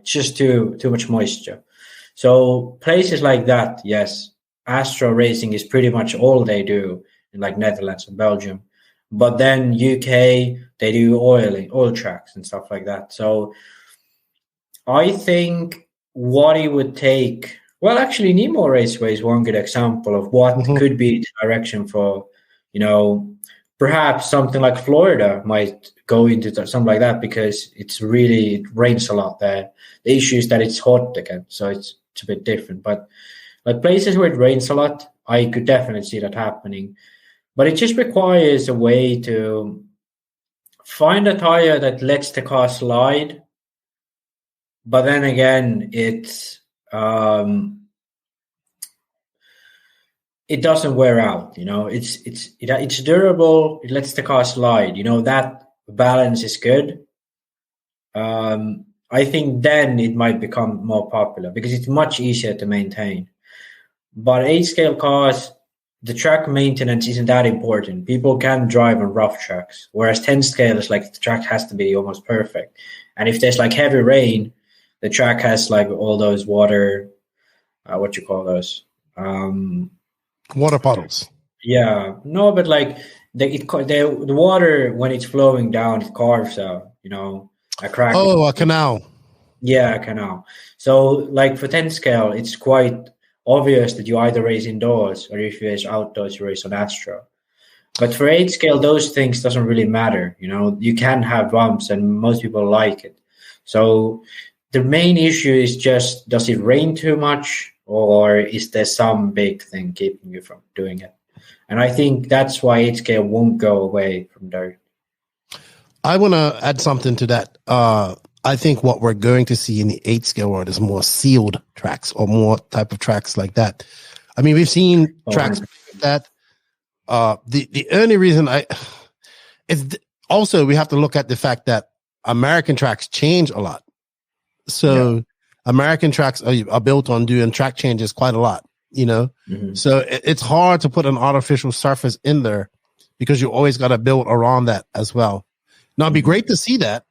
just too much moisture. So places like that, yes, Astro racing is pretty much all they do in like Netherlands and Belgium. But then UK, they do oil tracks and stuff like that. So I think what it would take, well, actually Nemo Raceway is one good example of what could be the direction for, perhaps something like Florida might go into something like that, because it rains a lot there. The issue is that it's hot again, so it's a bit different. But like places where it rains a lot, I could definitely see that happening. But it just requires a way to find a tire that lets the car slide, but then again, it doesn't wear out. It's durable. It lets the car slide. That balance is good. I think then it might become more popular because it's much easier to maintain. But 8-scale cars, the track maintenance isn't that important. People can drive on rough tracks, whereas 10-scale is like the track has to be almost perfect. And if there's like heavy rain, the track has like all those water, what you call those? Water puddles. Yeah, no, but like the water when it's flowing down, it carves out, a crack. Oh, a canal. Yeah, a canal. So like for 10-scale, it's quite obvious that you either race indoors or if you race outdoors, you race on Astro. But for 8-scale, those things doesn't really matter. You can have bumps and most people like it. So the main issue is just, does it rain too much or is there some big thing keeping you from doing it? And I think that's why 8-scale won't go away from dirt. I want to add something to that. I think what we're going to see in the 8-scale world is more sealed tracks or more type of tracks like that. I mean, we've seen tracks like that. The only reason also we have to look at the fact that American tracks change a lot. So American tracks are built on doing track changes quite a lot, So it's hard to put an artificial surface in there because you always got to build around that as well. Now, it'd be great to see that,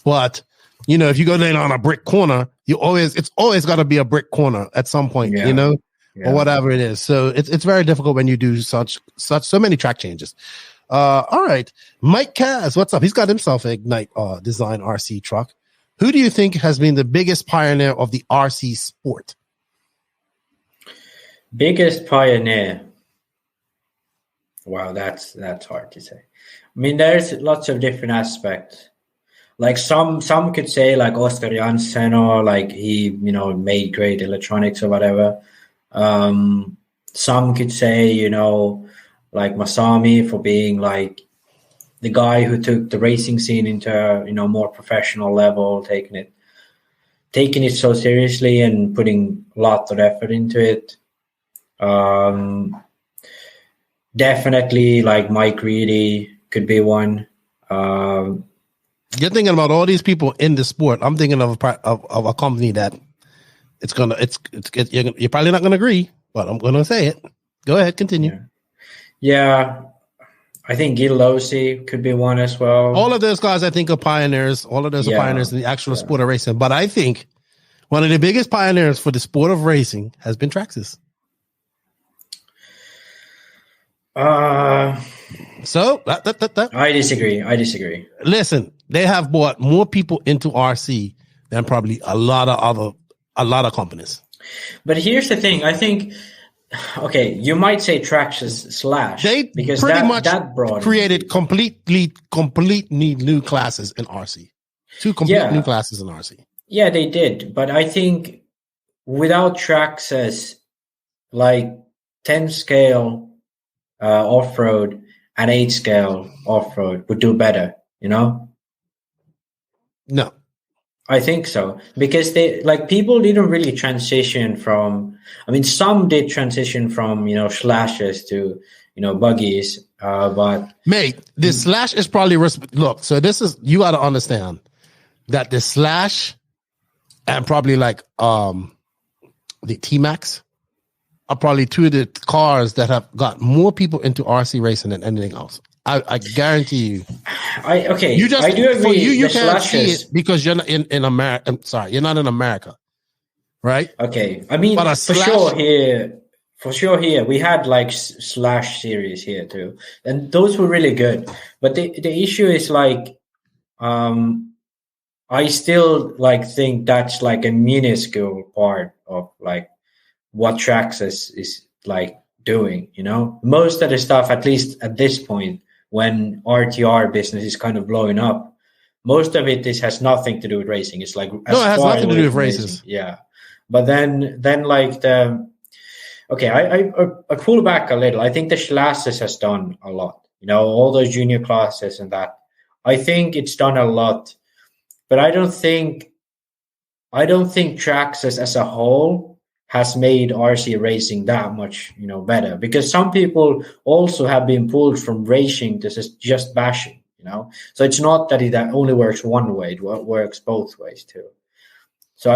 but if you go down on a brick corner, it's always got to be a brick corner at some point, or whatever it is. So it's very difficult when you do so many track changes. All right, Mike Kaz, what's up? He's got himself an Ignite Design RC truck. Who do you think has been the biggest pioneer of the RC sport? Biggest pioneer? Wow, that's hard to say. I mean, there's lots of different aspects. Like some could say like Oscar Janssen, or like he, made great electronics or whatever. Some could say, like Masami for being like the guy who took the racing scene into, more professional level, taking it so seriously and putting lots of effort into it. Definitely like Mike Reedy could be one. You're thinking about all these people in the sport. I'm thinking of a company that you're probably not going to agree, but I'm going to say it. Go ahead, continue. Yeah. I think Gil Losey could be one as well. All of those guys, I think, are pioneers. All of those are pioneers in the actual sport of racing. But I think one of the biggest pioneers for the sport of racing has been Traxxas. So I disagree. Listen, they have brought more people into RC than probably a lot of companies. But here's the thing. I think, okay, you might say Traxxas / they because pretty much that created completely new classes in RC. Two complete new classes in RC. Yeah, they did. But I think without Traxxas, like 10 scale off-road and 8 scale off-road would do better, you know? No. I think so, because people didn't really transition from, some did transition from, slashes to, buggies, but mate, the slash is probably, look, so this is, you got to understand that the slash and probably like the T-Max are probably two of the cars that have got more people into RC racing than anything else. I guarantee you. I do agree. You can't see it because you're not in America. I'm sorry, you're not in America, right? Okay, but for sure here we had like slash series here too, and those were really good. But the issue is like, I still like think that's like a minuscule part of like what Traxxas is like doing. Most of the stuff, at least at this point, when RTR business is kind of blowing up, most of it has nothing to do with racing. It's like it has nothing to do with races. Racing. Yeah, but then like I pull back a little. I think the classes has done a lot. All those junior classes and that. I think it's done a lot, but I don't think Traxxas as a whole has made RC racing that much, better, because some people also have been pulled from racing to just bashing, So it's not that it only works one way; it works both ways too. So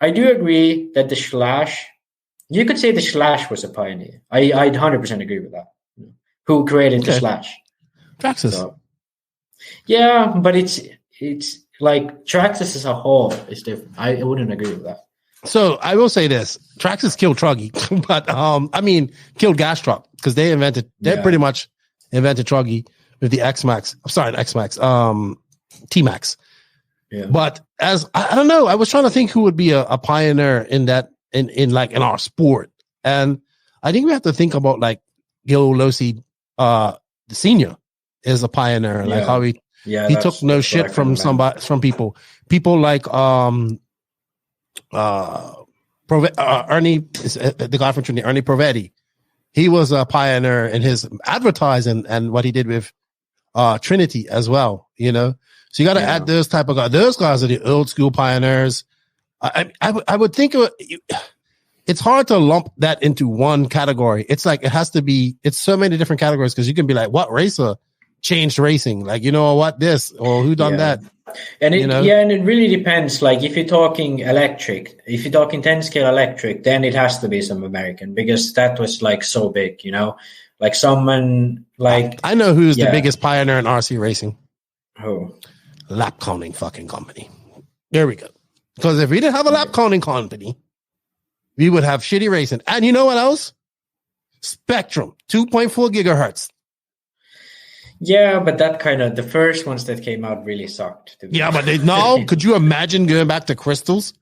I do agree that the slash, you could say the slash was a pioneer. I'd 100% agree with that. Who created the slash? Traxxas. So, yeah, but it's like Traxxas as a whole is different. I wouldn't agree with that. So I will say this: Traxxas killed Truggy, but killed Gas Truck, because they pretty much invented Truggy with the X-Max. I'm sorry, X-Max, T-Max. Yeah. But as I don't know, I was trying to think who would be a pioneer in that in our sport, and I think we have to think about like Gil Losi, the senior, is a pioneer, like how he took no shit from people like Ernie, the guy from Trinity, Ernie Provetti. He was a pioneer in his advertising and what he did with Trinity as well, So you got to add those type of guys. Those guys are the old school pioneers. I would think it's hard to lump that into one category. It's like it's so many different categories, because you can be like, what racer changed racing? Like, what this or who done that? And it really depends. Like if you're talking electric, if you're talking 10 scale electric, then it has to be some American, because that was like so big, like someone like, I know who's the biggest pioneer in RC racing. Who? Lap counting fucking company. There we go. Because if we didn't have a lap counting company, we would have shitty racing. And you know what else? Spectrum, 2.4 gigahertz. Yeah, but that kind of, the first ones that came out really sucked. Yeah, but could you imagine going back to crystals?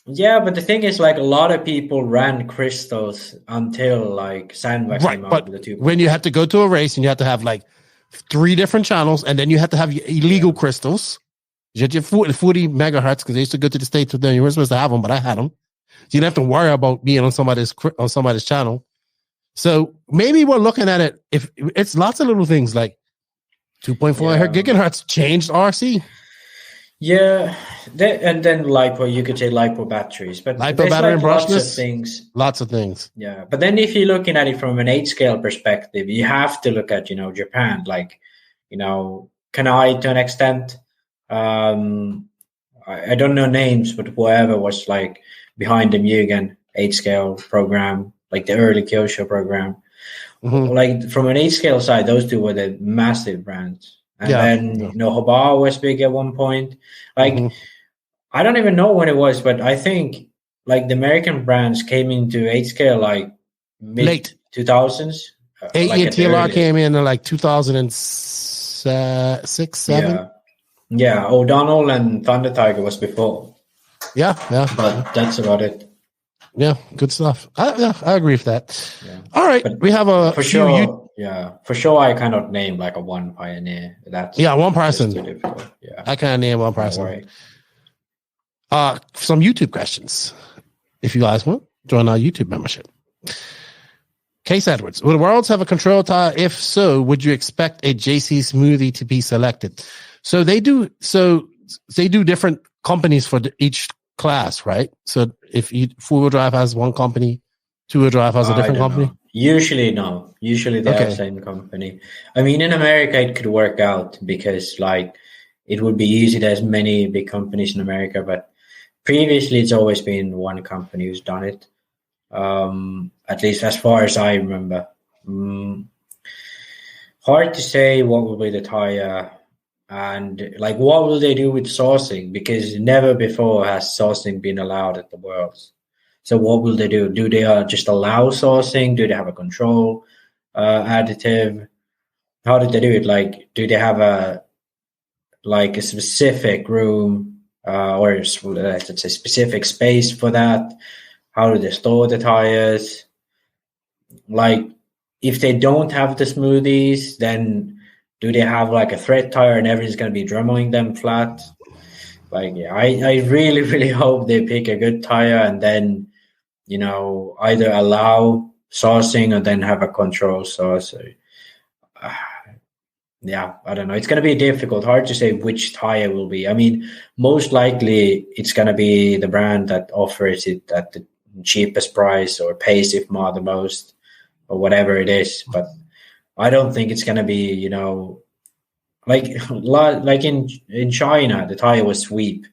Yeah, but the thing is, like, a lot of people ran crystals until like Sandbach came out with the 2. When you had to go to a race and you had to have like 3 different channels, and then you had to have illegal crystals. You had your 40 megahertz, because they used to go to the States with them. You weren't supposed to have them, but I had them. So you didn't have to worry about being on somebody's channel. So maybe we're looking at it, if it's lots of little things like 2.4 gigahertz changed RC. Yeah, and then LiPo, you could say LiPo batteries, but LiPo battery and brushless, lots of things. Yeah, but then if you're looking at it from an 8 scale perspective, you have to look at Japan, like Kanai to an extent. I don't know names, but whoever was like behind the Mugen 8 scale program, like the early Kyosho program. Mm-hmm. Like from an 8 scale side, those two were the massive brands. And then, Hoba was big at one point. Like, I don't even know when it was, but I think like the American brands came into 8 scale like mid 2000s. 8 like TLR came in like 2006, 7. Yeah, O'Donnell and Thunder Tiger was before. Yeah. But that's about it. Yeah, good stuff. I agree with that. Yeah. All right, but we have a for sure. For sure. I cannot name like a one pioneer. That's one person. Too difficult. Yeah, I can't name one person. Some YouTube questions, if you guys want. join our YouTube membership. Case Edwards, will Worlds have a control tire? If so, would you expect a JC Smoothie to be selected? So they do different companies for each class, right? So if four-wheel drive has one company, two-wheel drive has a different company? Usually, no. Usually they have the same company. I mean, in America, it could work out because, like, it would be easy. There's many big companies in America, but previously it's always been one company who's done it. At least as far as I remember. Hard to say what will be the tire and like what will they do with sourcing, because never before has sourcing been allowed at the Worlds. So what will they do? Do they just allow sourcing? Do they have a control additive? How did they do it? Like, do they have a specific room or let's say specific space for that? How do they store the tires? Like, if they don't have the smoothies, then do they have like a thread tire and everything's going to be drummeling them flat? Like, yeah, I really, really hope they pick a good tire and then, you know, either allow sourcing or then have a control source. Yeah, I don't know. It's going to be difficult. Hard to say which tire will be. I mean, most likely it's going to be the brand that offers it at the cheapest price or pays it more the most or whatever it is. But I don't think it's going to be, you know, like in China, the tire was Sweep.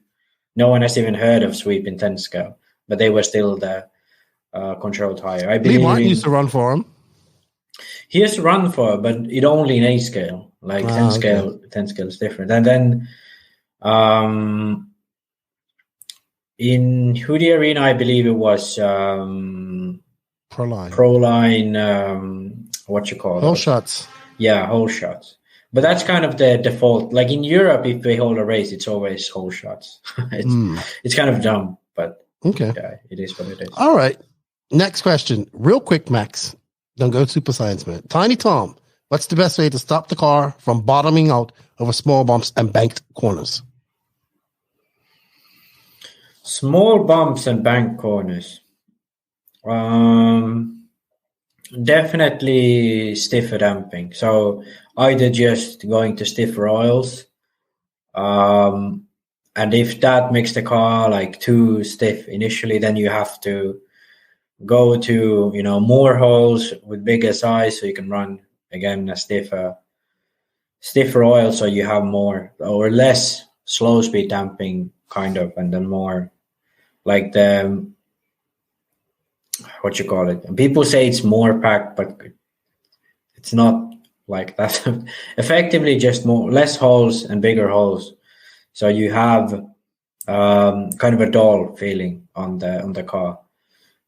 No one has even heard of Sweep in 10 scale, but they were still the control tire. I believe Martin used to run for him. He used to run for it, but it only in 8 scale. Like 10 scale, 10 scale is different. And then in Hoodie Arena, I believe it was Proline. What you call it? Whole shots. Yeah, whole shots. But that's kind of the default. Like in Europe, if they hold a race, it's always whole shots. It's kind of dumb, but yeah, it is what it is. All right. Next question. Real quick, Max. Don't go super science, man. Tiny Tom, what's the best way to stop the car from bottoming out over small bumps and banked corners? Small bumps and banked corners. Definitely stiffer damping. So either just going to stiffer oils, and if that makes the car like too stiff initially, then you have to go to, you know, more holes with bigger size so you can run again a stiffer oil, so you have more or less slow speed damping kind of, and then more like the what you call it. People say it's more packed, but it's not like that. Effectively just less holes and bigger holes, so you have kind of a dull feeling on the car.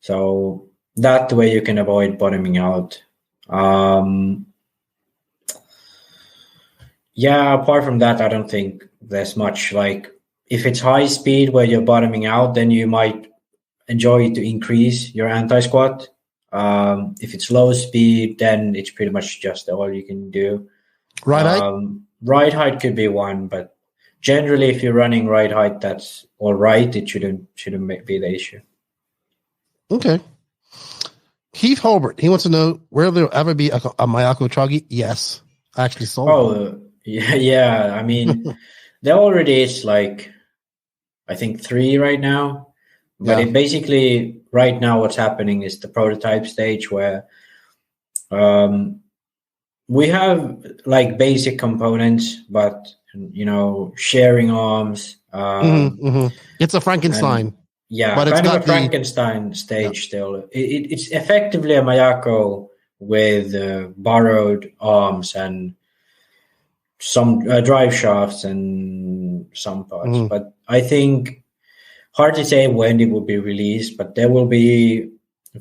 So that way you can avoid bottoming out. Yeah, apart from that, I don't think there's much. Like, if it's high speed where you're bottoming out, then you might enjoy to increase your anti-squat. If it's low speed, then it's pretty much just all you can do. Ride height? Ride height could be one, but generally if you're running ride height, that's all right. It shouldn't be the issue. Okay. Keith Holbert, he wants to know, will there ever be a Mayako Truggy? Yes. I actually saw one. Yeah. I mean, there already is like, I think 3 right now. But it basically, right now what's happening is the prototype stage where we have like basic components, but, you know, sharing arms. It's a Frankenstein. Yeah, but kind of a Frankenstein stage still. It's effectively a Mayako with borrowed arms and some drive shafts and some parts. But I think hard to say when it will be released, but there will be,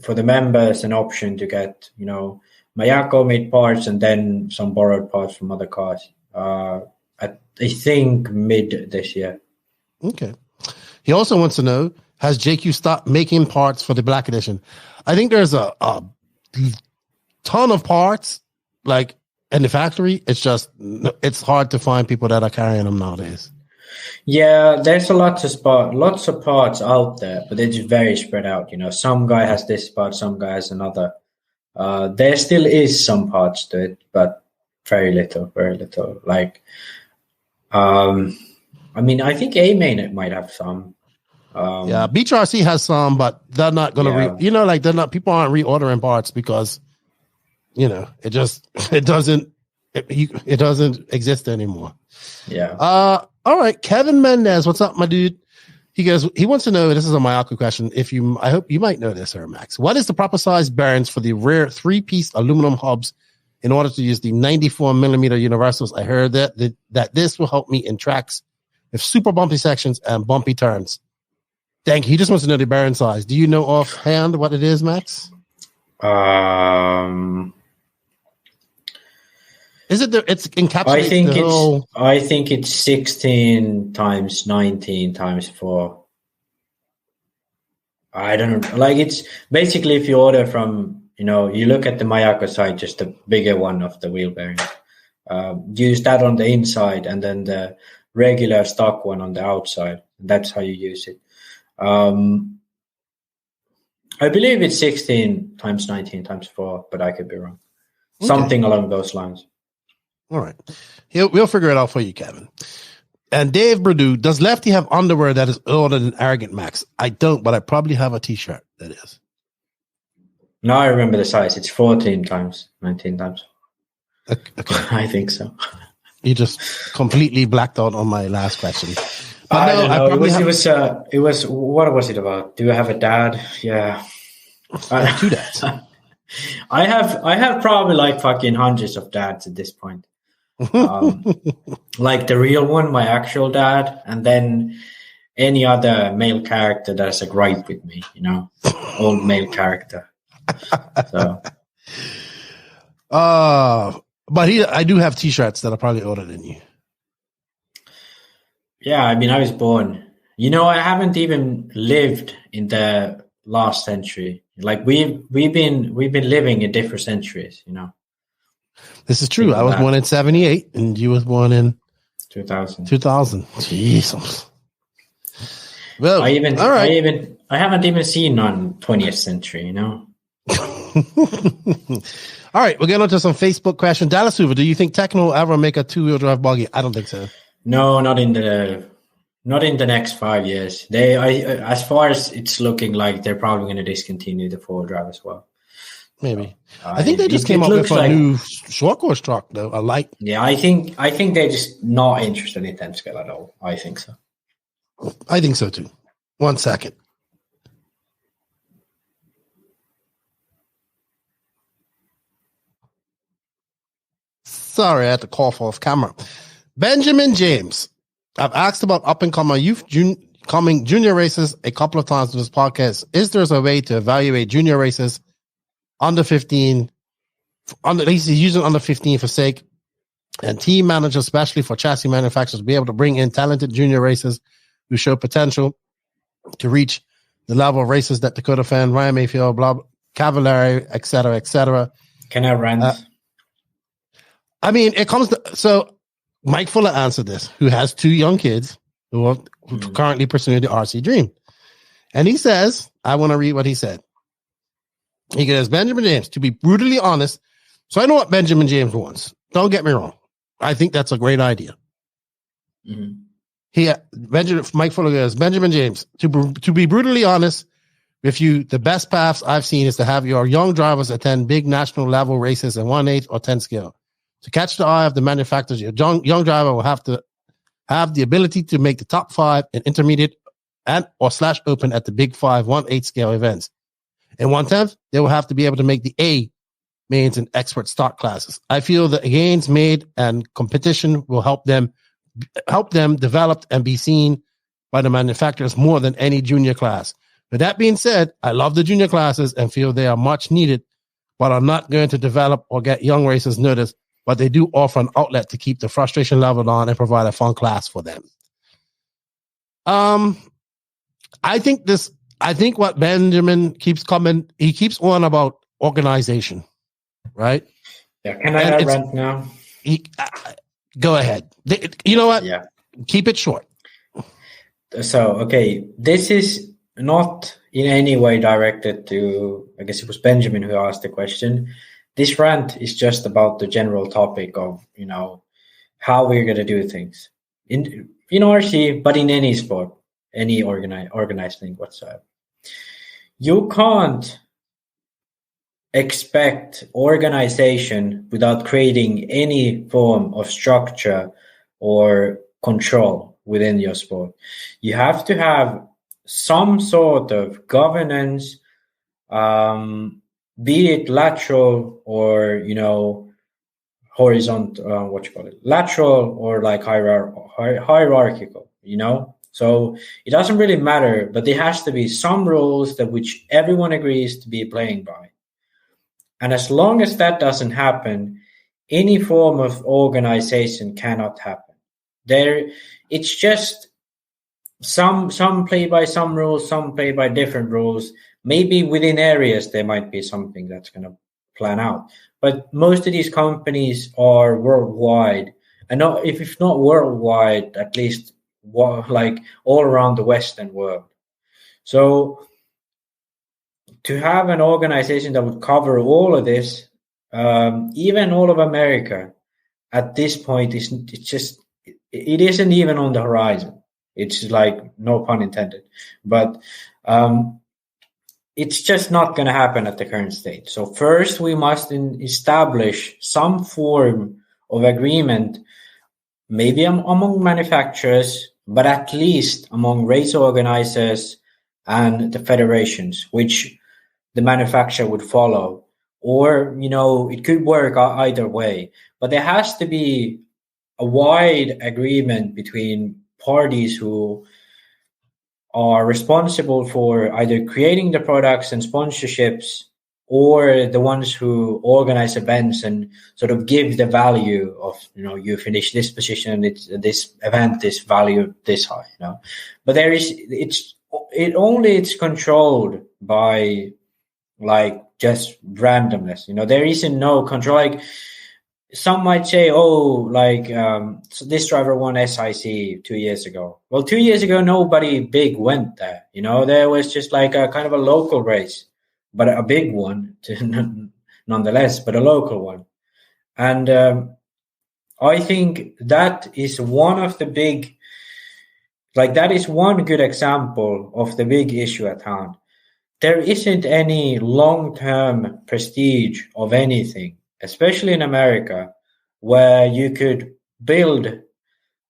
for the members, an option to get, you know, Mayako made parts and then some borrowed parts from other cars. I think mid this year. Okay. He also wants to know, has JQ stopped making parts for the Black Edition? I think there's a ton of parts like in the factory. It's just, it's hard to find people that are carrying them nowadays. Yeah, there's lots of parts out there, but they're just very spread out. Some guy has this part, some guy has another. There still is some parts to it, but very little. Like, I think A-Main might have some. BenchRC has some, but they're not going to people aren't reordering parts because, it doesn't exist anymore. Yeah. All right. Kevin Mendez, what's up, my dude? He goes, he wants to know, this is a Mayako question. I hope you might know this, Sir Max. What is the proper size bearings for the rear 3-piece aluminum hubs in order to use the 94 millimeter universals? I heard that this will help me in tracks with super bumpy sections and bumpy turns. Thank you. He just wants to know the bearing size. Do you know offhand what it is, Max? Is it it's encapsulated? I think it's 16 times 19 times 4. I don't know. Like, it's basically, if you order from, you look at the Mayako side, just the bigger one of the wheel bearing. Use that on the inside, and then the regular stock one on the outside. That's how you use it. I believe it's 16 times 19 times 4, but I could be wrong. Okay. Something along those lines. All right. We'll figure it out for you, Kevin. And Dave Berdu, does Lefty have underwear that is older than Arrogant Max? I don't, but I probably have a t-shirt that is. No, I remember the size. It's 14 times 19 times. Okay. I think so. You just completely blacked out on my last question. I don't know. It was. What was it about? Do you have a dad? Yeah. 2 dads. I have probably like fucking hundreds of dads at this point. Like the real one, my actual dad, and then any other male character that has a gripe with me, old male character. So, but I do have t-shirts that are probably older than you. Yeah, I was born. I haven't even lived in the last century. Like, we've been living in different centuries. This is true. I was born in 78, and you was born in 2000. Jesus. Well, I haven't even seen on 20th century. All right, we're getting on to some Facebook questions. Dallas Hoover, do you think Tekno will ever make a 2-wheel drive buggy? I don't think so. No, not in the next 5 years. As far as it's looking like, they're probably going to discontinue the 4-wheel drive as well. Maybe. I think they just came up with a new short course truck, though. A light. Yeah, I think they're just not interested in 10 scale at all. I think so. I think so too. 1 second. Sorry, I had to cough off camera. Benjamin James. I've asked about up-and-coming junior races a couple of times in this podcast. Is there a way to evaluate junior races under 15, at least he's using under 15 for sake, and team managers, especially for chassis manufacturers, be able to bring in talented junior racers who show potential to reach the level of races that Dakota Fan, Ryan Mayfield, Cavallari, et cetera, et cetera. Can I rant? It comes to, so Mike Fuller answered this, who has 2 young kids who are currently pursuing the RC dream. And he says, I want to read what he said. He goes, Benjamin James, to be brutally honest, so I know what Benjamin James wants. Don't get me wrong. I think that's a great idea. Mm-hmm. Mike Fuller goes, Benjamin James, to be brutally honest with you, the best paths I've seen is to have your young drivers attend big national level races in 1/8 or 10 scale. To catch the eye of the manufacturers, your young driver will have to have the ability to make the top 5 in intermediate and or / open at the big 5 1/8 scale events. In 1/10, they will have to be able to make the A mains and expert stock classes. I feel the gains made and competition will help them develop and be seen by the manufacturers more than any junior class. With that being said, I love the junior classes and feel they are much needed, but are not going to develop or get young racers noticed, but they do offer an outlet to keep the frustration level on and provide a fun class for them. I think what Benjamin keeps coming, he keeps on about organization, right? Yeah. Can I rant now? Go ahead. You know what? Yeah. Keep it short. So, okay, this is not in any way directed to, I guess it was Benjamin who asked the question. This rant is just about the general topic of, how we're going to do things in RC, but in any sport, any organized thing whatsoever. You can't expect organization without creating any form of structure or control within your sport. You have to have some sort of governance, be it lateral or, horizontal, lateral or like hierarchical, So it doesn't really matter, but there has to be some rules that which everyone agrees to be playing by. And as long as that doesn't happen, any form of organization cannot happen. It's just some play by some rules, some play by different rules. Maybe within areas there might be something that's going to plan out. But most of these companies are worldwide, and not, if not worldwide, at least like all around the Western world. So to have an organization that would cover all of this, even all of America, at this point, it isn't even on the horizon. It's like, no pun intended, but it's just not going to happen at the current stage. So first, we must establish some form of agreement, maybe among manufacturers, but at least among race organizers and the federations, which the manufacturer would follow. Or, it could work either way. But there has to be a wide agreement between parties who are responsible for either creating the products and sponsorships, or the ones who organize events and sort of give the value of, you finish this position, this event is valued this high, But it's controlled by like just randomness, there isn't no control. Like some might say, so this driver won SIC 2 years ago. Well, 2 years ago, nobody big went there. There was just like a kind of a local race, but a big one nonetheless, but a local one. And I think that is one of the big, that is one good example of the big issue at hand. There isn't any long-term prestige of anything, especially in America, where you could build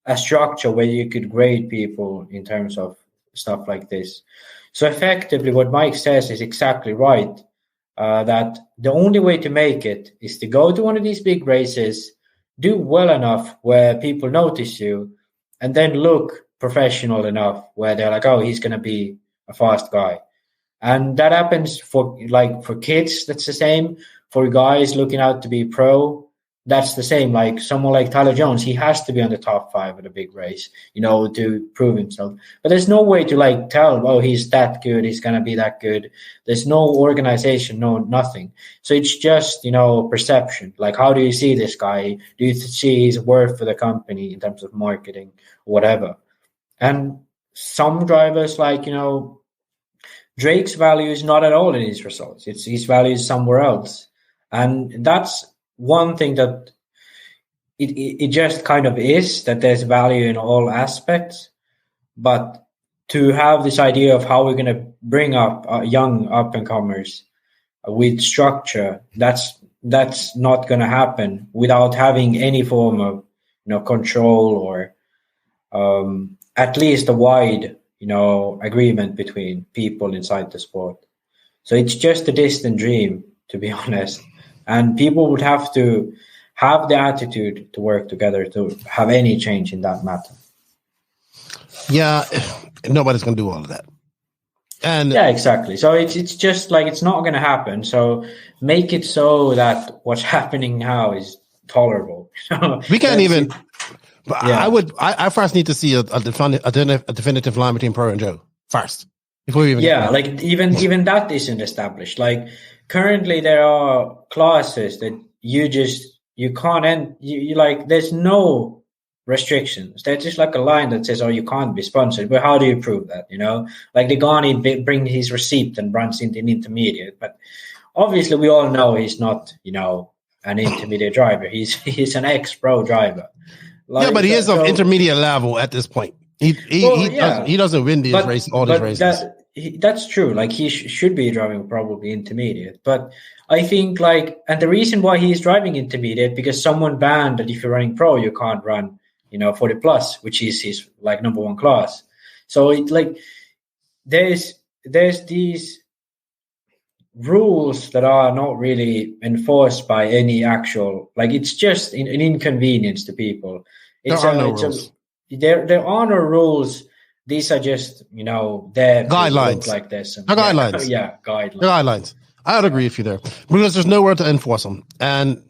a structure where you could grade people in terms of stuff like this. So effectively, what Mike says is exactly right, that the only way to make it is to go to one of these big races, do well enough where people notice you, and then look professional enough where they're like, oh, he's going to be a fast guy. And that happens for kids, that's the same. For guys looking out to be pro, that's the same. Like someone like Tyler Jones, he has to be on the top 5 of the big race, to prove himself. But there's no way to tell, oh, he's that good, he's going to be that good. There's no organization, nothing. So it's just, perception. Like, how do you see this guy? Do you see his worth for the company in terms of marketing, whatever? And some drivers Drake's value is not at all in his results. It's his value is somewhere else. And that's one thing that it just kind of is, that there's value in all aspects. But to have this idea of how we're going to bring up young up-and-comers with structure, that's not going to happen without having any form of control or at least a wide agreement between people inside the sport. So it's just a distant dream, to be honest. And people would have to have the attitude to work together to have any change in that matter. Yeah, nobody's going to do all of that. And yeah, exactly. So it's just it's not going to happen. So make it so that what's happening now is tolerable. We can't even. But yeah. I first need to see a definitive line between Pro and Joe first before we even. Yeah, even that isn't established. Currently there are classes that you can't end. There's no restrictions. There's just like a line that says, "Oh, you can't be sponsored." But how do you prove that? Like Degani brings his receipt and runs into an intermediate, but obviously we all know he's not, an intermediate driver. He's an ex-pro driver. But he is of intermediate level at this point. He doesn't win these races, all these races. That's true. Like he should be driving probably intermediate, but I think and the reason why he's driving intermediate because someone banned that if you're running pro, you can't run, 40 plus, which is his number one class. So there's these rules that are not really enforced by any actual, it's just an inconvenience to people. There are no rules. There are no rules. These are just, their guidelines like this. They're guidelines. Yeah, guidelines. They're guidelines. I would agree with you there because there's nowhere to enforce them. And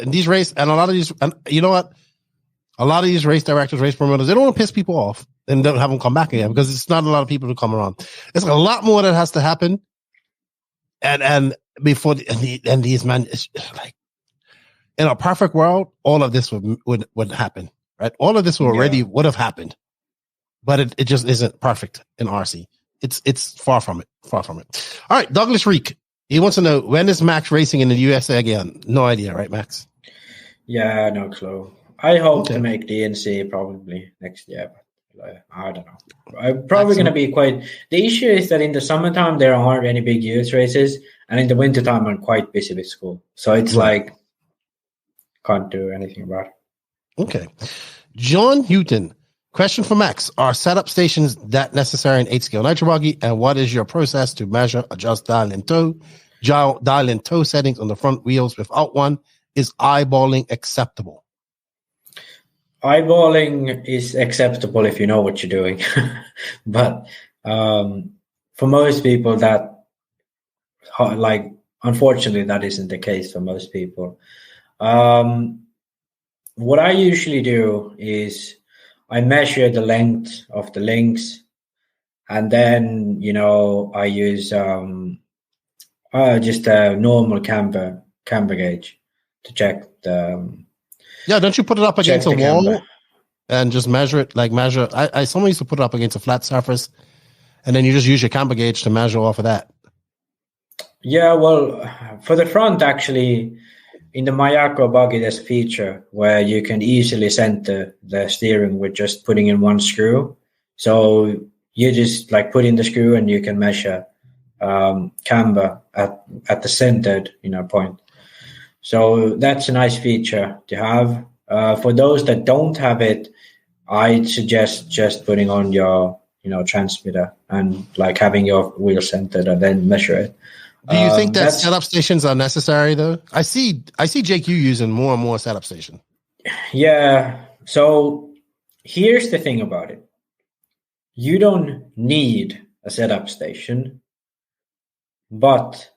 these race and a lot of these, and you know what? A lot of these race directors, race promoters, they don't want to piss people off and don't have them come back again because it's not a lot of people to come around. It's a lot more that has to happen. And before these men, it's in a perfect world, all of this would happen, right? All of this would have happened, but it just isn't perfect in RC. It's far from it. Far from it. All right, Douglas Reek. He wants to know, when is Max racing in the USA again? No idea, right, Max? Yeah, no clue. I hope to make DNC probably next year, but I don't know. I'm probably going to be quite... The issue is that in the summertime, there aren't any big US races, and in the wintertime, I'm quite busy with school. So it's can't do anything about it. Okay. John Houghton. Question for Max. Are setup stations that necessary in 8-scale nitro buggy? And what is your process to measure, adjust dial and toe settings on the front wheels without one? Is eyeballing acceptable? Eyeballing is acceptable if you know what you're doing. But for most people, unfortunately, that isn't the case for most people. What I usually do is I measure the length of the links, and then, I use just a normal camber gauge to check the... Yeah, don't you put it up against a wall and just measure it? Someone used to put it up against a flat surface, and then you just use your camber gauge to measure off of that. Yeah, well, for the front, actually... In the Mayako buggy, there's a feature where you can easily center the steering with just putting in one screw. So you just put in the screw and you can measure camber at the centered point. So that's a nice feature to have. For those that don't have it, I'd suggest just putting on your transmitter and having your wheel centered and then measure it. Do you think that setup stations are necessary, though? I see JQ using more and more setup station. Yeah. So here's the thing about it. You don't need a setup station, but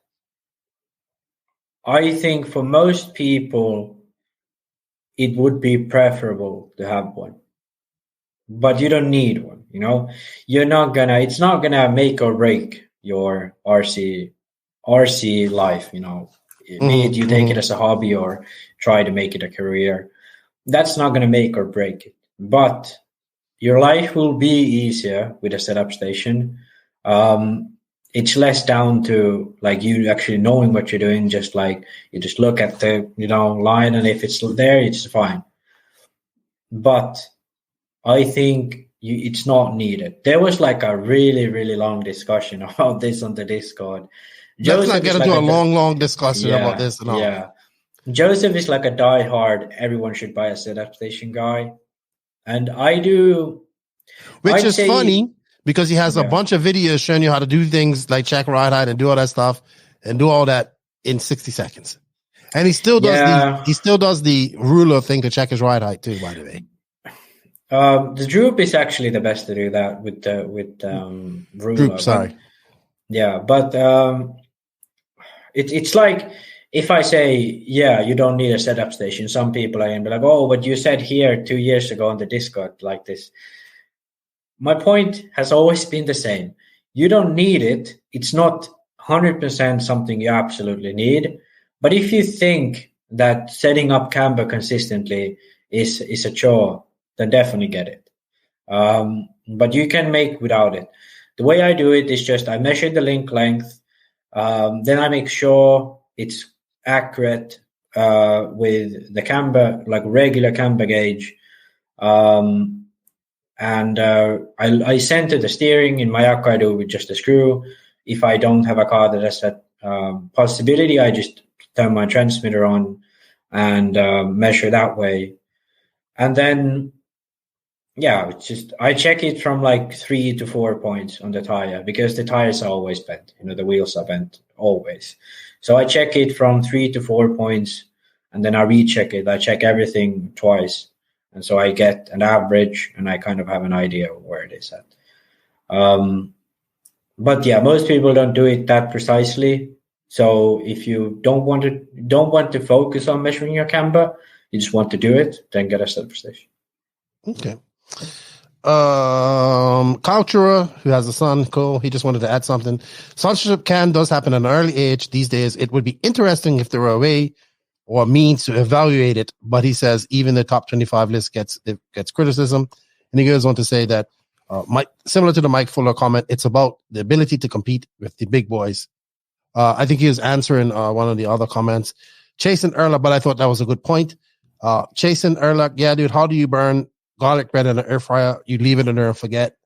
I think for most people, it would be preferable to have one. But you don't need one, it's not gonna make or break your RC life, be it you take it as a hobby or try to make it a career. That's not going to make or break it. But your life will be easier with a setup station. It's less down to you actually knowing what you're doing, just you just look at the line, and if it's there, it's fine. But I think it's not needed. There was a really, really long discussion about this on the Discord. Let's not get into a long discussion about this and all. Yeah. Joseph is a die-hard, everyone should buy a setup station guy. And I do. Which is funny because he has a bunch of videos showing you how to do things like check ride height and do all that stuff and do all that in 60 seconds. And he still does the ruler thing to check his ride height too, by the way. The droop is actually the best to do that with ruler. Droop, sorry. Yeah, but it's like if I say, you don't need a setup station, some people are going to be like, oh, but you said here 2 years ago on the Discord like this. My point has always been the same. You don't need it. It's not 100% something you absolutely need. But if you think that setting up camber consistently is a chore, then definitely get it. But you can make without it. The way I do it is just I measure the link length. Then I make sure it's accurate with the camber, like regular camber gauge. And I center the steering. In my car, I do with just a screw. If I don't have a car that has that possibility, I just turn my transmitter on and measure that way. And then, it's just I check it from like 3 to 4 points on the tire, because the tires are always bent. The wheels are bent always. So I check it from 3 to 4 points, and then I recheck it. I check everything twice. And so I get an average, and I kind of have an idea of where it is at. But most people don't do it that precisely. So if you don't want to focus on measuring your camber, you just want to do it, then get a stepper station. Okay. Cultura, who has a son, Cole, he just wanted to add something. Sponsorship does happen at an early age these days. It would be interesting if there were a way or means to evaluate it, but he says even the top 25 list gets criticism. And he goes on to say that, similar to the Mike Fuller comment, it's about the ability to compete with the big boys. I think he was answering one of the other comments. Chasen Erla, but I thought that was a good point. Chasen Erla, yeah, dude, how do you burn garlic bread in an air fryer? You leave it in there and forget.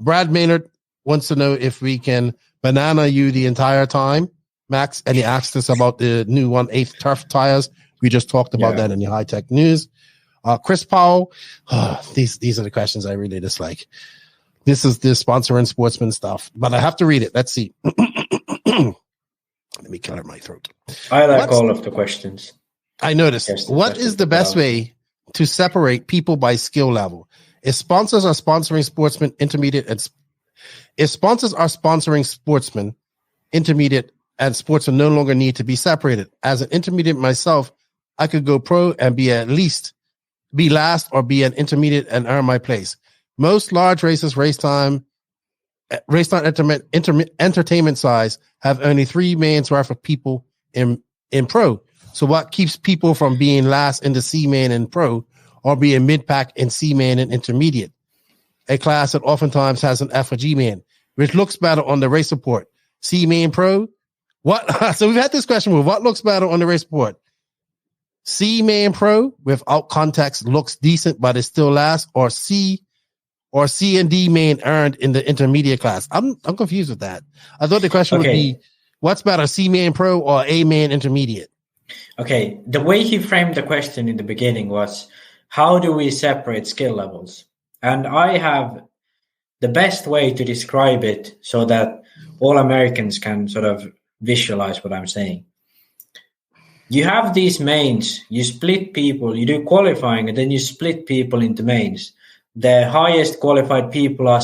Brad Maynard wants to know if we can banana you the entire time, Max, and he asked us about the new 1/8 turf tires. We just talked about that in the high-tech news. Chris Powell, these are the questions I really dislike. This is the sponsor and sportsman stuff, but I have to read it. Let's see. Let me clear my throat. I like all of the questions. I noticed. Yes, what is the best way to separate people by skill level? If sponsors are sponsoring sportsmen, intermediate, and if sponsors are sponsoring sportsmen, intermediate, and sportsmen no longer need to be separated. As an intermediate myself, I could go pro and be last, or be an intermediate and earn my place. Most large races, race time entertainment size have only 3 mains worth of people in pro. So what keeps people from being last in the C main and pro, or being mid-pack in C main and intermediate? A class that oftentimes has an F or G main, which looks better on the race report. C main pro? What? So we've had this question with what looks better on the race report? C main pro without context looks decent, but it's still last, or C and D main earned in the intermediate class. I'm confused with that. I thought the question would be, what's better, C main pro or A main intermediate? Okay, the way he framed the question in the beginning was, how do we separate skill levels? And I have the best way to describe it so that all Americans can sort of visualize what I'm saying. You have these mains, you split people, you do qualifying, and then you split people into mains. The highest qualified people are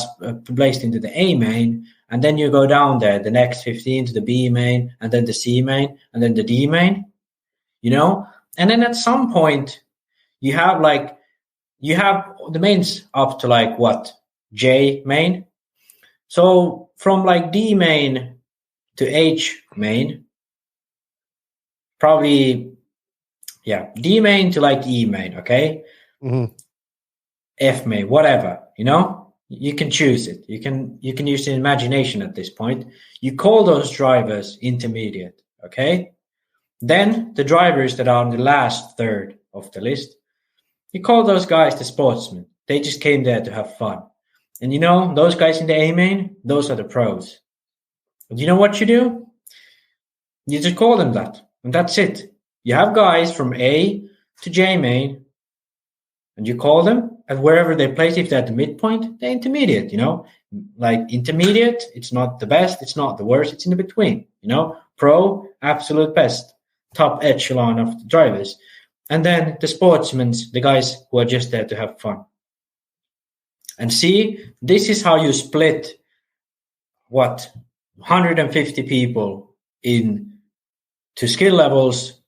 placed into the A main, and then you go down there, the next 15 to the B main, and then the C main, and then the D main, And then at some point, you have the mains up to J main. So from D main to H main, probably, D main to E main, okay? Mm-hmm. F main, whatever, you can choose it. You can use the imagination at this point. You call those drivers intermediate, okay? Then the drivers that are on the last third of the list, you call those guys the sportsmen. They just came there to have fun. And those guys in the A main, those are the pros. But you know what you do? You just call them that, and that's it. You have guys from A to J main, and you call them, and wherever they place, if they're at the midpoint, they're intermediate, intermediate, it's not the best, it's not the worst, it's in the between, Pro, absolute best, top echelon of the drivers. And then the sportsmen, the guys who are just there to have fun. And see, this is how you split 150 people in to skill levels,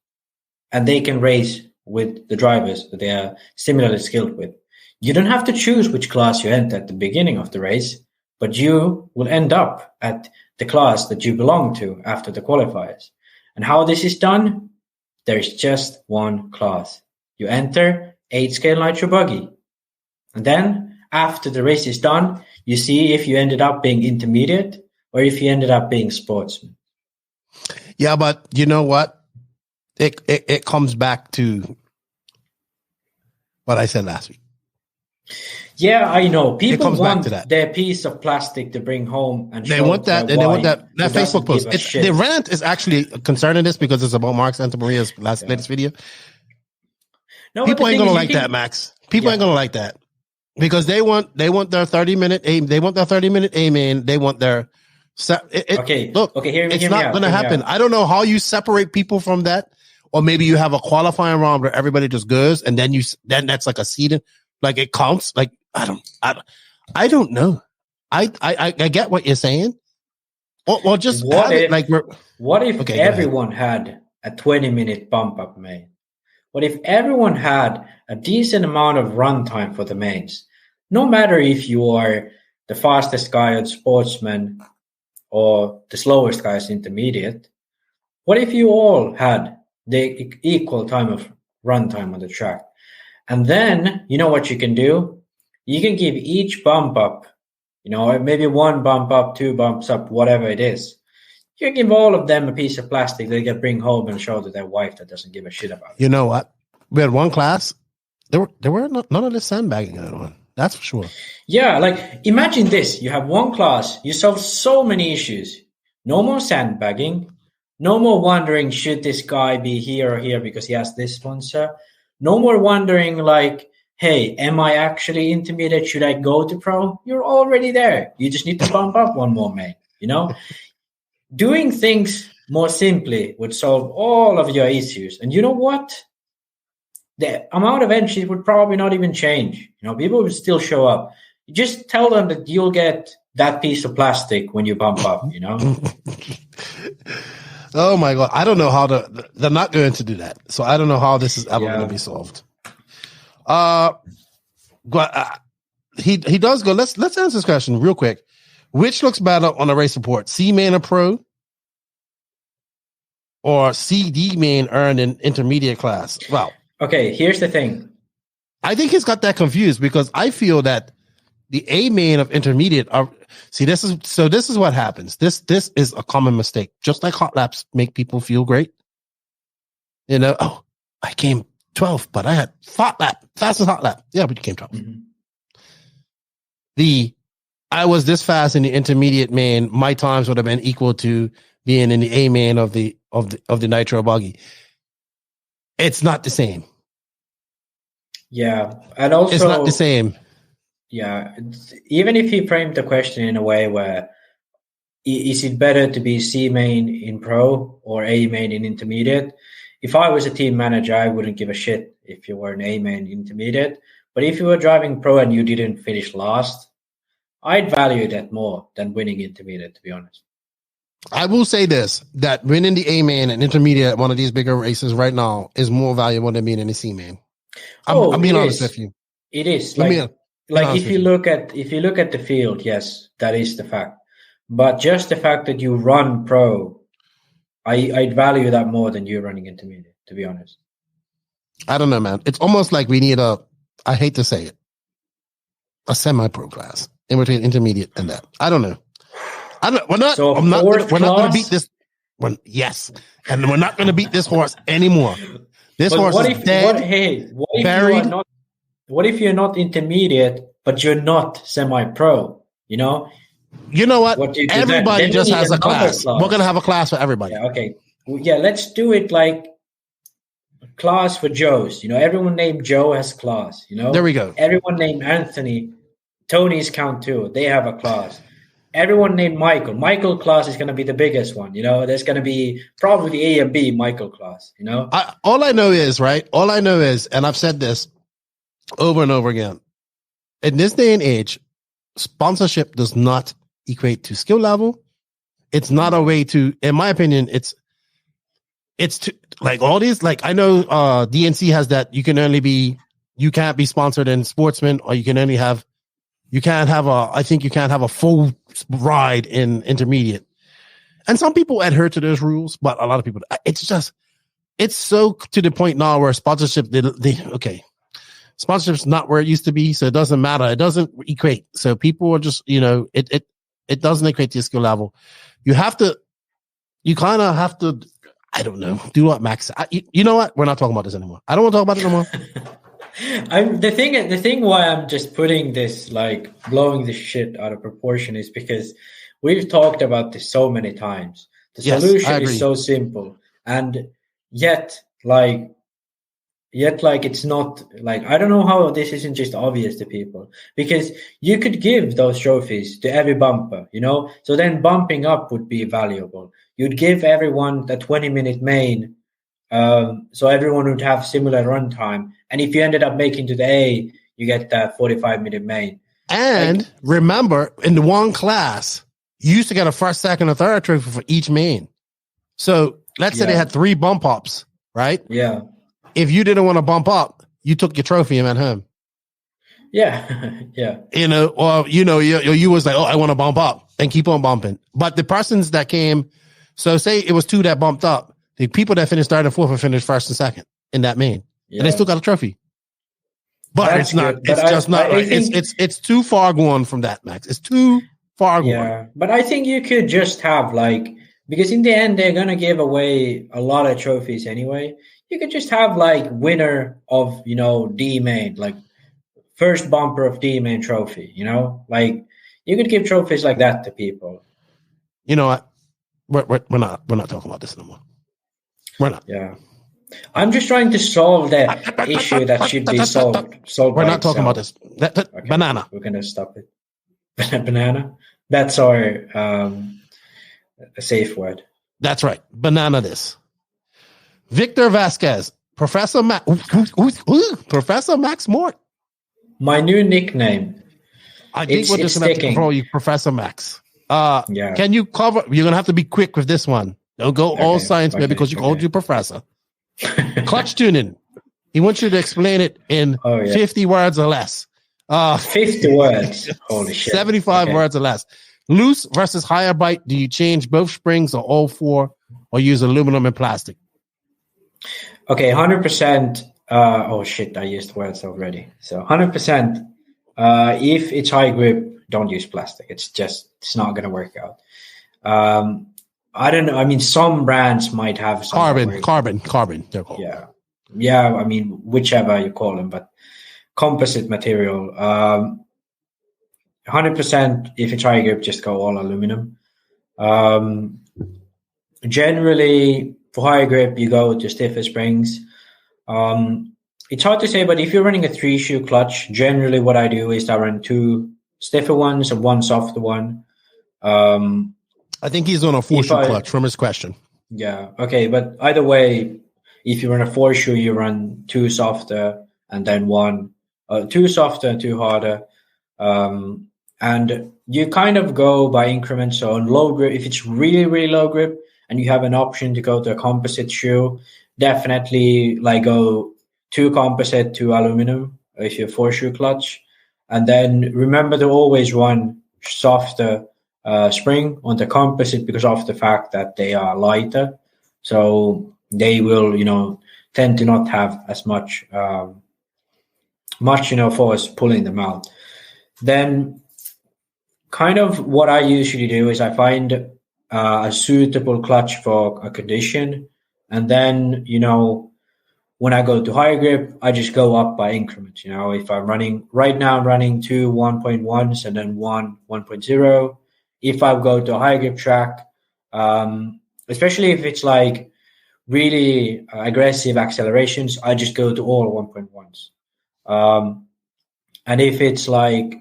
and they can race with the drivers that they are similarly skilled with. You don't have to choose which class you enter at the beginning of the race, but you will end up at the class that you belong to after the qualifiers. And how this is done? There is just one class. You enter 8-scale nitro buggy. And then after the race is done, you see if you ended up being intermediate or if you ended up being sportsman. Yeah, but you know what? It comes back to what I said last week. Yeah, I know. People want that. their piece of plastic to bring home, and they want that, and they want that Facebook post. The rant is actually concerning this because it's about Mark Santamaria's latest video. No, people ain't gonna like that, Max. People ain't gonna like that because they want their 30-minute aim. They want their 30-minute aim in. They want their it's not gonna happen. I don't know how you separate people from that, or maybe you have a qualifying round where everybody just goes, and then that's like a seeding, like it counts. Like I don't know. I get what you're saying. Well, just what if okay, everyone had a 20-minute bump up main? What if everyone had a decent amount of runtime for the mains? No matter if you are the fastest guy at sportsman or the slowest guy as intermediate. What if you all had the equal time of runtime on the track? And then, you know what you can do? You can give each bump up, maybe one bump up, 2 bumps up, whatever it is. You give all of them a piece of plastic they can bring home and show to their wife that doesn't give a shit about it. You know what? We had one class. There were none of this sandbagging going on. That's for sure. Yeah, like imagine this. You have one class. You solve so many issues. No more sandbagging. No more wondering, should this guy be here or here because he has this sponsor? No more wondering like, hey, am I actually intermediate? Should I go to pro? You're already there. You just need to bump up one more, mate. Doing things more simply would solve all of your issues. And you know what? The amount of entries would probably not even change. People would still show up. You just tell them that you'll get that piece of plastic when you bump up, Oh my God. I don't know how they're not going to do that. So I don't know how this is ever going to be solved. He does go. Let's answer this question real quick. Which looks better on a race report? C main or pro? Or CD main earned in intermediate class? Well, okay, here's the thing. I think he's got that confused because I feel that the A main of intermediate are this is what happens. This is a common mistake. Just like hot laps make people feel great. I came 12th, but I had fastest hot lap. Yeah, but you came 12th. Mm-hmm. I was this fast in the intermediate main. My times would have been equal to being in the A main of the nitro buggy. It's not the same. Yeah, and also it's not the same. Yeah, even if he framed the question in a way where is it better to be C main in pro or A main in intermediate? If I was a team manager, I wouldn't give a shit if you were an A main intermediate. But if you were driving pro and you didn't finish last, I'd value that more than winning intermediate, to be honest. I will say this, that winning the A main and intermediate at one of these bigger races right now is more valuable than being in the C main. I'm being honest with you. It is. If you look at the field, yes, that is the fact. But just the fact that you run pro, I'd value that more than you running intermediate, to be honest. I don't know, man. It's almost like we need I hate to say it, a semi-pro class in between intermediate and that. I don't know. We're not going to beat this one. Yes. And we're not going to beat this horse anymore. This horse is dead. What if you're not intermediate, but you're not semi-pro? You know what? Everybody just has a class. We're going to have a class for everybody. Yeah, okay. Yeah, let's do it like a class for Joes. Everyone named Joe has class. There we go. Everyone named Anthony, Tony's count too. They have a class. Everyone named Michael class is going to be the biggest one. There's going to be probably the A and B Michael class. All I know is, and I've said this over and over again, in this day and age, sponsorship does not equate to skill level. It's not a way to, in my opinion, it's to, like all these, like I know DNC has that you can't be sponsored in sportsman, or you can't have a full ride in intermediate. And some people adhere to those rules, but a lot of people, it's so to the point now where sponsorship, okay. Sponsorship's not where it used to be, so it doesn't matter. It doesn't equate. So people are just, it doesn't equate to your skill level. You kind of have to, I don't know, do what Max. You know what? We're not talking about this anymore. I don't want to talk about it anymore. The thing why I'm just putting this, like, blowing this shit out of proportion is because we've talked about this so many times. The solution is so simple, and yet it's not, like, I don't know how this isn't just obvious to people, because you could give those trophies to every bumper, so then bumping up would be valuable. You'd give everyone the 20-minute main, so everyone would have similar runtime, and if you ended up making to the A, you get that 45-minute main. And remember, in the one class, you used to get a first, second, or third trophy for each main. So let's say they had 3 bump ups, right? Yeah. If you didn't want to bump up, you took your trophy and went home. Yeah, yeah. You was like, oh, I want to bump up, and keep on bumping. But the persons that came, so say it was 2 that bumped up, the people that finished 3rd and 4th will finish 1st and 2nd in that main, and they still got a trophy. But that's it's not. Good. It's but just not. Right. It's too far gone from that, Max. It's too far gone. Yeah, but I think you could just have, like, because in the end they're gonna give away a lot of trophies anyway. You could just have, like, winner of, D main, like first bumper of D main trophy, like you could give trophies like that to people. You know what? We're not talking about this anymore. We're not. Yeah. I'm just trying to solve the issue that should be solved. We're not talking about this. Okay. Banana. We're gonna stop it. Banana. That's our a safe word. That's right. Banana this. Victor Vasquez, Professor Max Mort. My new nickname. I think we're just going to have to control you, Professor Max. Can you cover? You're going to have to be quick with this one. Don't go all science, man, because you called you Professor. Clutch tuning. He wants you to explain it in 50 words or less. 50 words. Holy shit. 75 words or less. Loose versus higher bite. Do you change both springs or all 4, or use aluminum and plastic? Okay, 100%. Oh shit, I used words already. So 100%. If it's high grip, don't use plastic. It's not going to work out. I don't know. I mean, some brands might have some carbon. They're called. Yeah. I mean, whichever you call them, but composite material. 100%. If it's high grip, just go all aluminum. Generally, for higher grip, you go to stiffer springs. It's hard to say, but if you're running a 3-shoe clutch, generally what I do is I run 2 stiffer ones and 1 softer one. I think he's on a 4-shoe clutch from his question. Yeah. Okay. But either way, if you run a 4-shoe, you run 2 softer and then 2 softer and 2 harder. And you kind of go by increments. So on low grip, if it's really, really low grip and you have an option to go to a composite shoe, definitely like go 2 composite, 2 aluminum if you're 4-shoe clutch. And then remember to always run softer spring on the composite because of the fact that they are lighter. So they will, tend to not have as much force pulling them out. Then kind of what I usually do is I find a suitable clutch for a condition. And then, when I go to higher grip, I just go up by increments. If I'm running, right now I'm running 2 1.1s and then 1 1.0. If I go to a high grip track, especially if it's like really aggressive accelerations, I just go to all 1.1s. And if it's like,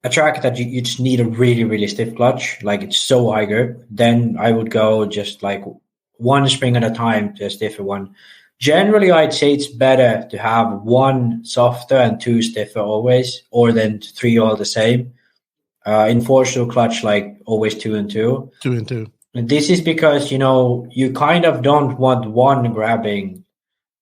a track that you just need a really, really stiff clutch, like it's so high grip, then I would go just like 1 spring at a time to a stiffer one. Generally, I'd say it's better to have 1 softer and 2 stiffer always, or then 3 all the same. In 4-shoe clutch, like always 2 and 2. 2 and 2. And this is because, you kind of don't want one grabbing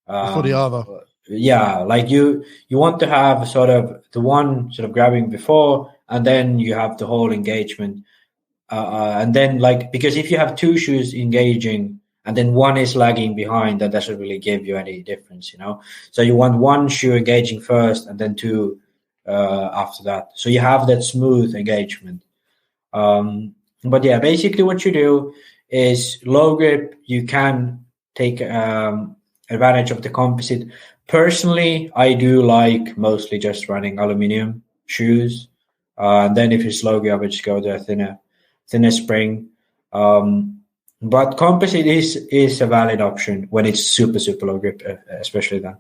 for the other. Yeah, like you want to have sort of the one sort of grabbing before, and then you have the whole engagement. And then because if you have 2 shoes engaging and then one is lagging behind, that doesn't really give you any difference, you know. So you want one shoe engaging first and then two after that. So you have that smooth engagement. But yeah, basically what you do is low grip, you can take advantage of the composite. Personally, I do like mostly just running aluminum shoes. And then if it's low grip, I would just go to a thinner spring. But composite is a valid option when it's super, super low grip, especially then.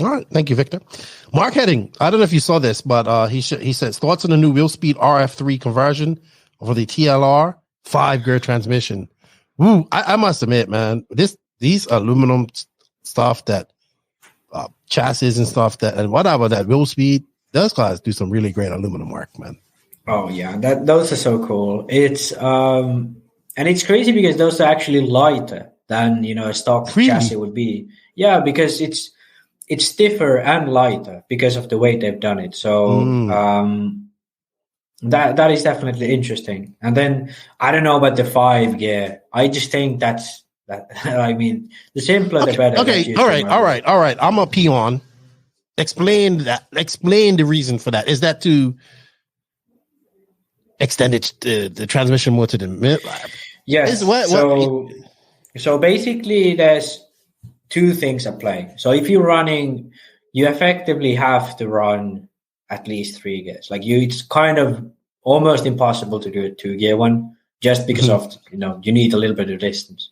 All right. Thank you, Victor. Mark Heading, I don't know if you saw this, but he says, thoughts on the new wheel speed RF3 conversion for the TLR 5-gear transmission. Woo, I must admit, man, these aluminum stuff that chassis and stuff and whatever, that wheel speed, those guys do some really great aluminum work, man. Oh, yeah. Those are so cool. It's and it's crazy because those are actually lighter than, you know, a stock chassis would be. Yeah, because it's stiffer and lighter because of the way they've done it. So that is definitely interesting. And then I don't know about the 5-gear. I just think that I mean, the simpler the better. Okay, all right. I'm a peon. Explain the reason for that. Is that to extend the transmission more to the mid? Yes. So basically, there's two things at play. So if you're running, you effectively have to run at least 3 gears. Like it's kind of almost impossible to do a 2-gear one just because of, you know, you need a little bit of distance.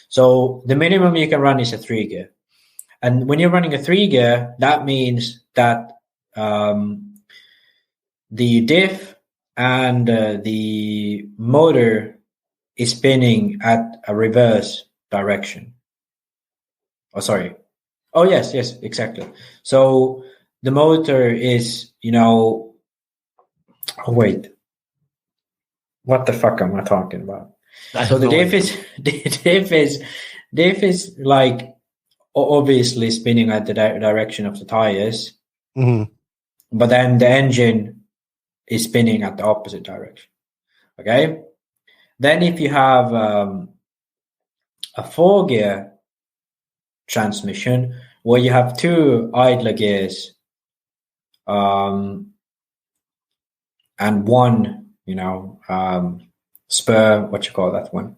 So the minimum you can run is a 3-gear. And when you're running a 3-gear, that means that the diff and the motor is spinning at a reverse direction. Oh, sorry. Oh, yes, exactly. So the motor is, you know, oh, wait. What the fuck am I talking about? So the diff is like obviously spinning at the direction of the tires, but then the engine is spinning at the opposite direction. Okay. Then if you have a 4-gear transmission where you have 2 idler gears and 1, you know, spur, what you call that one?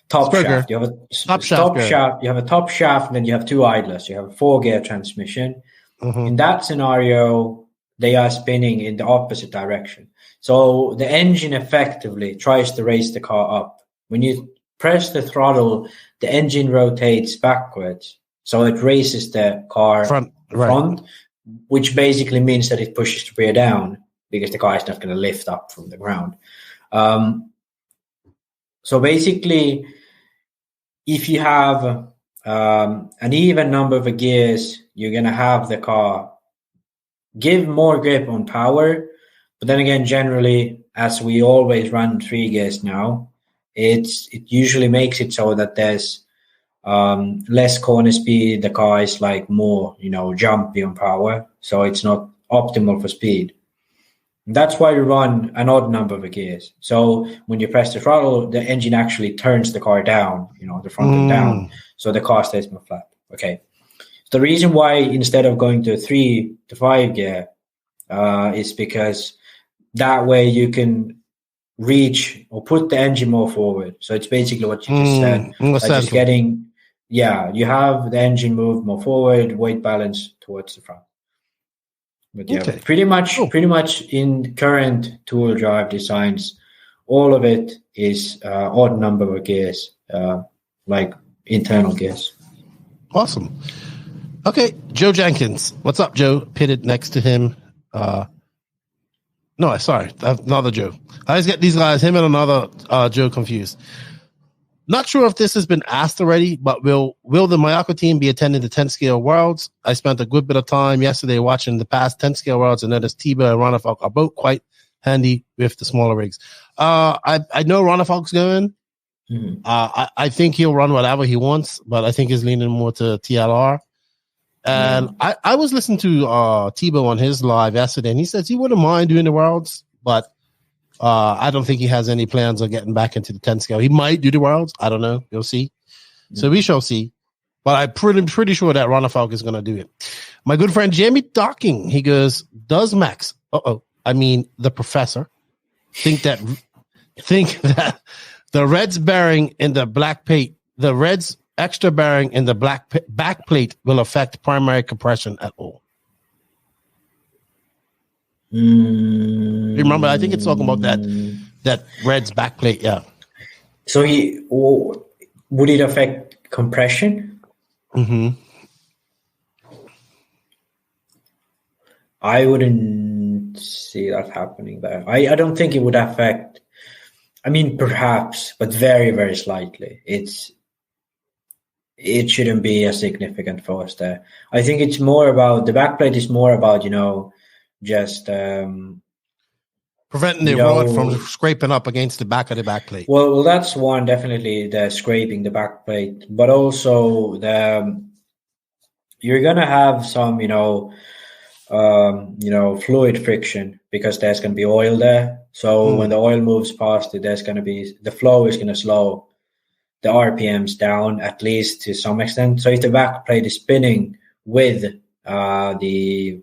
Top shaft. You have a top shaft. You have a top shaft, and then you have 2 idlers. You have a 4-gear transmission. In that scenario, they are spinning in the opposite direction. So the engine effectively tries to raise the car up. When you press the throttle, the engine rotates backwards. So it raises the car front, which basically means that it pushes the rear down because the car is not going to lift up from the ground. So basically, if you have an even number of gears, you're going to have the car give more grip on power. But then again, generally, as we always run 3 gears now, it usually makes it so that there's less corner speed. The car is like more, you know, jumpy on power. So it's not optimal for speed. That's why you run an odd number of gears. So when you press the throttle, the engine actually turns the car down, you know, the front end down. So the car stays more flat. Okay. So the reason why instead of going to 3 to 5 gear is because that way you can reach or put the engine more forward. So it's basically what you just said. Just getting, you have the engine move more forward, weight balance towards the front. But yeah, pretty much in current two-wheel drive designs, all of it is odd number of gears, like internal gears. Awesome. Okay, Joe Jenkins. What's up, Joe? Pitted next to him. No, sorry, another Joe. I always get these guys, him and another Joe, confused. Not sure if this has been asked already, but will the Mayako team be attending the 10-scale Worlds? I spent a good bit of time yesterday watching the past 10-scale Worlds, and noticed Tiba and Ronafalk are both quite handy with the smaller rigs. I know Ronafalk's going. I think he'll run whatever he wants, but I think he's leaning more to TLR. And I was listening to Tiba on his live yesterday, and he says he wouldn't mind doing the Worlds, but I don't think he has any plans of getting back into the 10 scale. He might do the Worlds. I don't know. You'll see. So we shall see. But I'm pretty sure that Ron Falk is going to do it. My good friend Jamie Docking, he goes, does Max, the professor, think that the Reds bearing in the black plate, the Reds extra bearing in the back plate will affect primary compression at all? Remember, I think it's talking about that Reds back plate, yeah. So would it affect compression? Mm-hmm. I wouldn't see that happening there. I don't think it would affect. I mean, perhaps, but very, very slightly. It shouldn't be a significant force there. I think it's more about the backplate is more about, just preventing the rod from scraping up against the back of the backplate. Well, that's one, definitely the scraping the backplate, but also you're gonna have some, fluid friction because there's gonna be oil there. So when the oil moves past it, the flow is gonna slow the RPMs down, at least to some extent. So if the backplate is spinning with the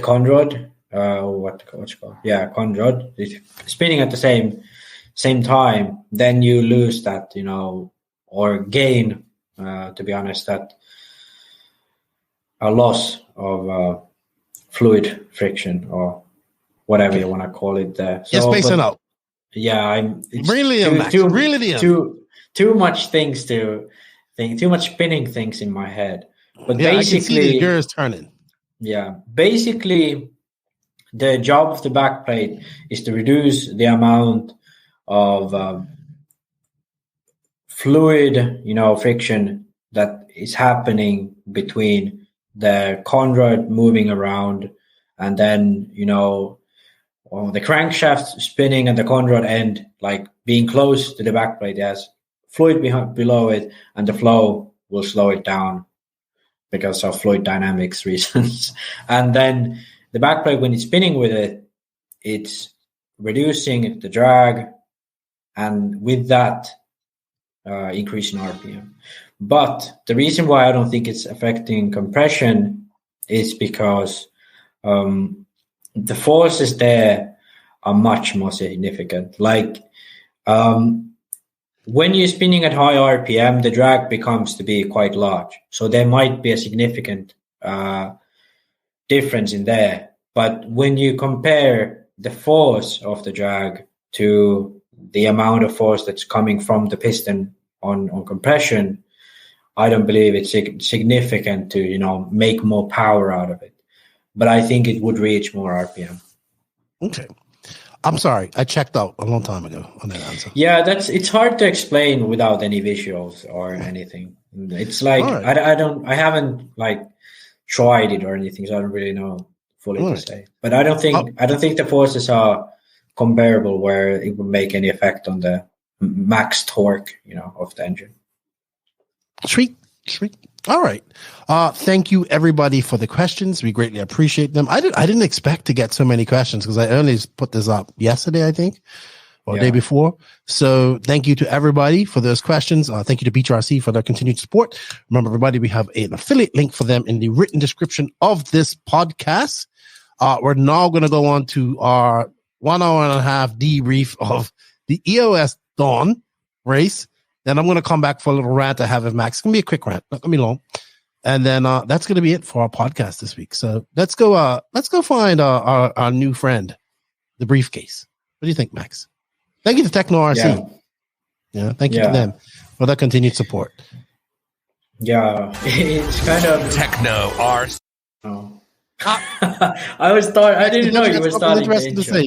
conrod, what's it called? Yeah, conrod. It's spinning at the same time, then you lose that, or gain, to be honest, that a loss of fluid friction or whatever you want to call it there. So, just spacing out. Yeah, too much things to think, too much spinning things in my head. But yeah, basically, I can see the gears turning. Yeah, basically, the job of the backplate is to reduce the amount of fluid, friction that is happening between the conrod moving around and then, the crankshaft spinning and the conrod end, like being close to the backplate. There's fluid below it, and the flow will slow it down because of fluid dynamics reasons. And then the backplate, when it's spinning with it, it's reducing the drag, and with that, increasing RPM. But the reason why I don't think it's affecting compression is because the forces there are much more significant. Like when you're spinning at high RPM, the drag becomes to be quite large. So there might be a significant difference in there. But when you compare the force of the drag to the amount of force that's coming from the piston on compression, I don't believe it's significant to, make more power out of it. But I think it would reach more RPM. Okay. I'm sorry. I checked out a long time ago on that answer. Yeah, it's hard to explain without any visuals or anything. It's like, right. I haven't tried it or anything, so I don't really know fully to say. But I don't think the forces are comparable where it would make any effect on the max torque, of the engine. Sweet. All right. Thank you everybody for the questions. We greatly appreciate them. I didn't expect to get so many questions because I only put this up yesterday, I think, or the day before. So thank you to everybody for those questions. Thank you to BenchRC for their continued support. Remember, everybody, we have an affiliate link for them in the written description of this podcast. We're now going to go on to our 1 hour and a half debrief of the EOS Daun race. Then I'm going to come back for a little rant I have with Max. It's going to be a quick rant, not going to be long. And then that's going to be it for our podcast this week. So let's go find our new friend, the Briefcase. What do you think, Max? Thank you to Techno RC. Yeah, thank you to them for their continued support. Yeah, it's kind of Techno RC. Oh. I didn't know you were starting the intro.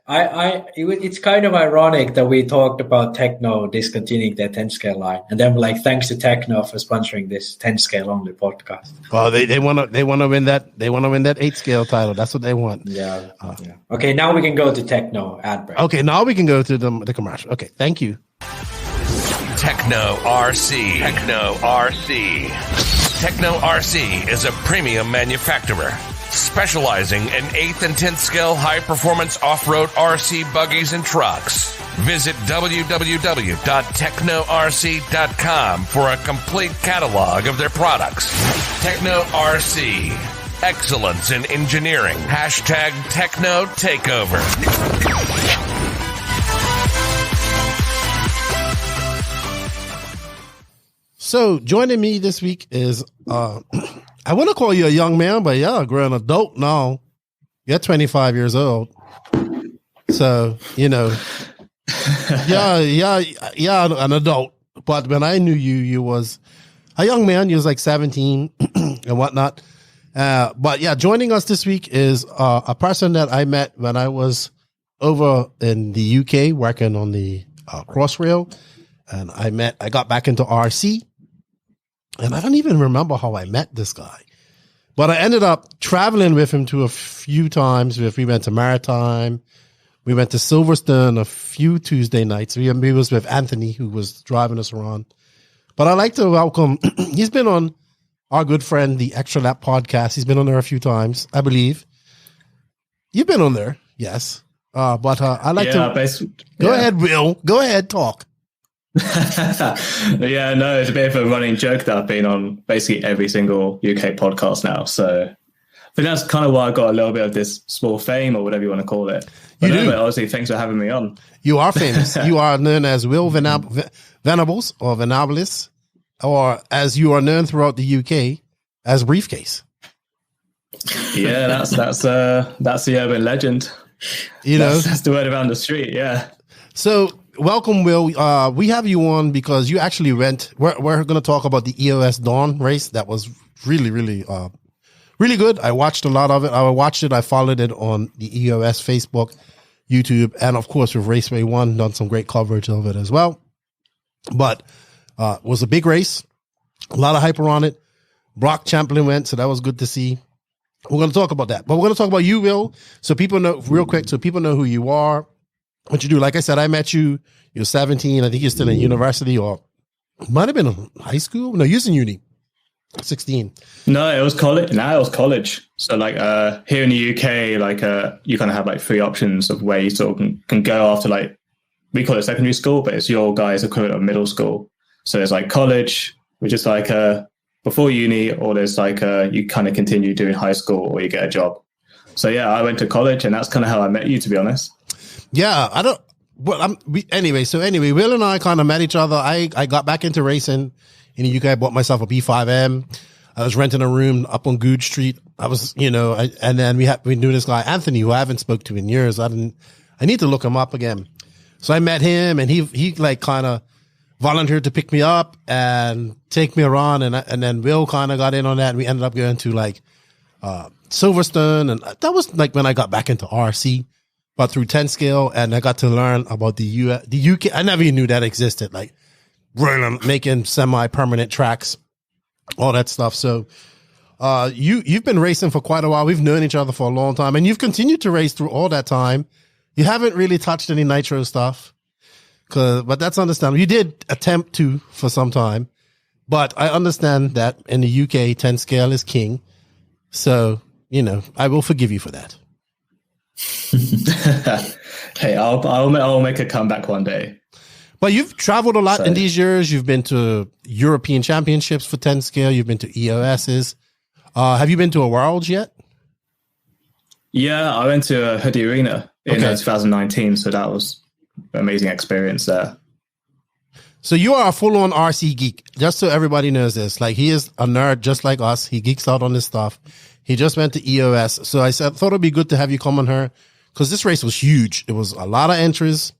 It's kind of ironic that we talked about Techno discontinuing their 10 scale line, and then we're like, thanks to Techno for sponsoring this 10 scale only podcast. Well, they want to win that 8 scale title. That's what they want. Yeah. Okay, now we can go to Techno ad break. Okay, now we can go to the commercial. Okay, thank you. Techno RC. Techno RC is a premium manufacturer specializing in 8th and 10th scale high-performance off-road RC buggies and trucks. Visit www.technorc.com for a complete catalog of their products. Techno RC. Excellence in engineering. #Techno Takeover. So joining me this week is, I want to call you a young man, but you're a grown adult now. You're 25 years old. So, you know, yeah, an adult. But when I knew you, you was a young man. You was like 17 and whatnot. But yeah, joining us this week is a person that I met when I was over in the UK working on the Crossrail. And I got back into RC. And I don't even remember how I met this guy. But I ended up traveling with him to a few times. We went to Maritime. We went to Silverstone a few Tuesday nights. We was with Anthony, who was driving us around. But I'd like to welcome, he's been on our good friend, the Extra Lap podcast. He's been on there a few times, I believe. You've been on there, yes. But I'd like to... Go ahead, Will. Go ahead, talk. Yeah, no, it's a bit of a running joke that I've been on basically every single UK podcast now. So I think that's kind of why I got a little bit of this small fame or whatever you want to call it. But anyway, obviously, thanks for having me on. You are famous. You are known as Will Venables or Venables, or as you are known throughout the UK as Briefcase. Yeah, that's the urban legend. You know, that's the word around the street. Yeah. So welcome, Will. We have you on because you actually went. We're going to talk about the EOS Daun race. That was really, really, really good. I watched a lot of it. I followed it on the EOS Facebook, YouTube, and of course with Raceway One, done some great coverage of it as well. But it was a big race, a lot of hype around it. Brock Champlin went, so that was good to see. We're going to talk about that, but we're going to talk about you, Will, so people know real quick, so people know who you are, what you do. Like I said, I met you. You're 17. I think you're still in university, or might have been in high school. No, you're in uni. 16. No, it was college. No, it was college. So like here in the UK, like you kind of have like three options of where you sort of can go after, like, we call it secondary school, but it's your guys' equivalent of middle school. So there's like college, which is like before uni, or there's like you kind of continue doing high school or you get a job. So yeah, I went to college, and that's kind of how I met you, to be honest. Yeah, I don't. Well, anyway, Will and I kind of met each other. I got back into racing in the UK. I bought myself a B5M. I was renting a room up on Good Street. I was, and then we knew this guy Anthony, who I haven't spoke to in years. I need to look him up again. So I met him, and he like kind of volunteered to pick me up and take me around, and then Will kind of got in on that, and we ended up going to like Silverstone, and that was like when I got back into RC. But through 10 scale, and I got to learn about the UK. I never even knew that existed, like rolling, making semi-permanent tracks, all that stuff. So you've been racing for quite a while. We've known each other for a long time, and you've continued to race through all that time. You haven't really touched any nitro stuff, but that's understandable. You did attempt to for some time, but I understand that in the UK, 10 scale is king. So, I will forgive you for that. Hey, I'll make a comeback one day. But you've traveled a lot in these years. You've been to European Championships for 10 scale. You've been to EOSs. Have you been to a Worlds yet? Yeah, I went to Hoodie Arena in 2019, so that was an amazing experience there. So you are a full-on RC geek, just so everybody knows this. Like, he is a nerd just like us. He geeks out on this stuff. He just went to EOS. So I thought it'd be good to have you come on here, because this race was huge. It was a lot of entries.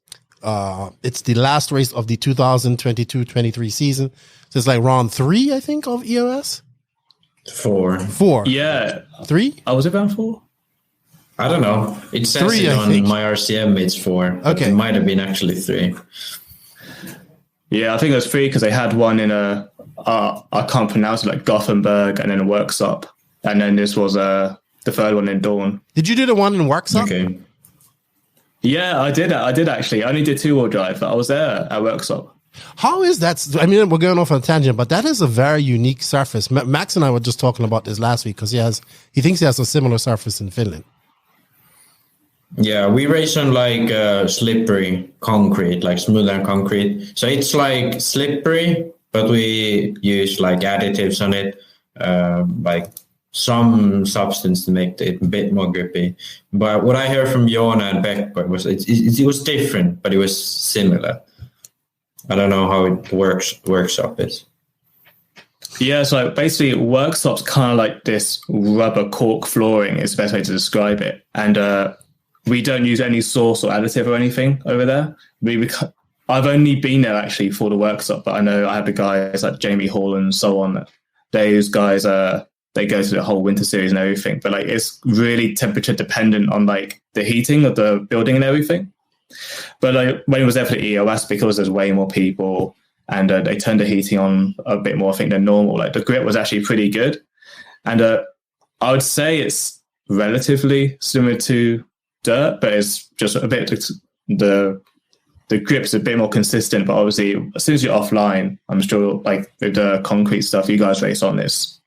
It's the last race of the 2022-23 season. So it's like round 3, I think, of EOS. 4. Yeah. 3? Oh, was it round 4? I don't know. It says 3, it on my RCM, it's 4. Okay. It might have been actually 3. Yeah, I think it was 3 because they had one in I can't pronounce it, like Gothenburg, and then a Workshop. And then this was the third one in Daun. Did you do the one in Workshop? Okay. Yeah, I did actually. I only did 2-wheel drive, but I was there at Workshop. How is that? I mean, we're going off on a tangent, but that is a very unique surface. Max and I were just talking about this last week because he thinks he has a similar surface in Finland. Yeah, we race on like slippery concrete, like smoother concrete. So it's like slippery, but we use like additives on it, like some substance to make it a bit more grippy. But what I heard from Jona and Beck was it was different, but it was similar. I don't know how it workshop is. Yeah, so basically workshop's kind of like this rubber cork flooring is the best way to describe it. And we don't use any sauce or additive or anything over there. I've only been there actually for the workshop, but I know I have the guys like Jamie Hall and so on. Those guys, they go through the whole winter series and everything. But like it's really temperature dependent on like the heating of the building and everything. But like when it was there for the EOS, because there's way more people and they turned the heating on a bit more, I think, than normal. Like the grip was actually pretty good. And I would say it's relatively similar to dirt, but it's just a bit, the grip's a bit more consistent. But obviously, as soon as you're offline, I'm sure like with the concrete stuff you guys race on this,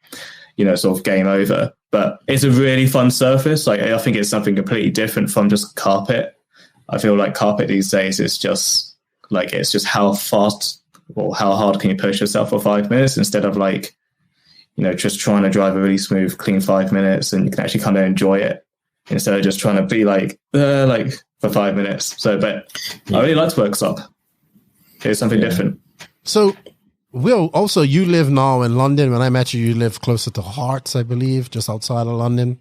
sort of game over. But it's a really fun surface. Like I think it's something completely different from just carpet. I feel like carpet these days is just like, it's just how fast or how hard can you push yourself for 5 minutes instead of like, just trying to drive a really smooth, clean 5 minutes, and you can actually kind of enjoy it instead of just trying to be like for 5 minutes. So, but I really like to workshop. It's something different. So, Will, also you live now in London. When I met you, you live closer to Hearts, I believe, just outside of London.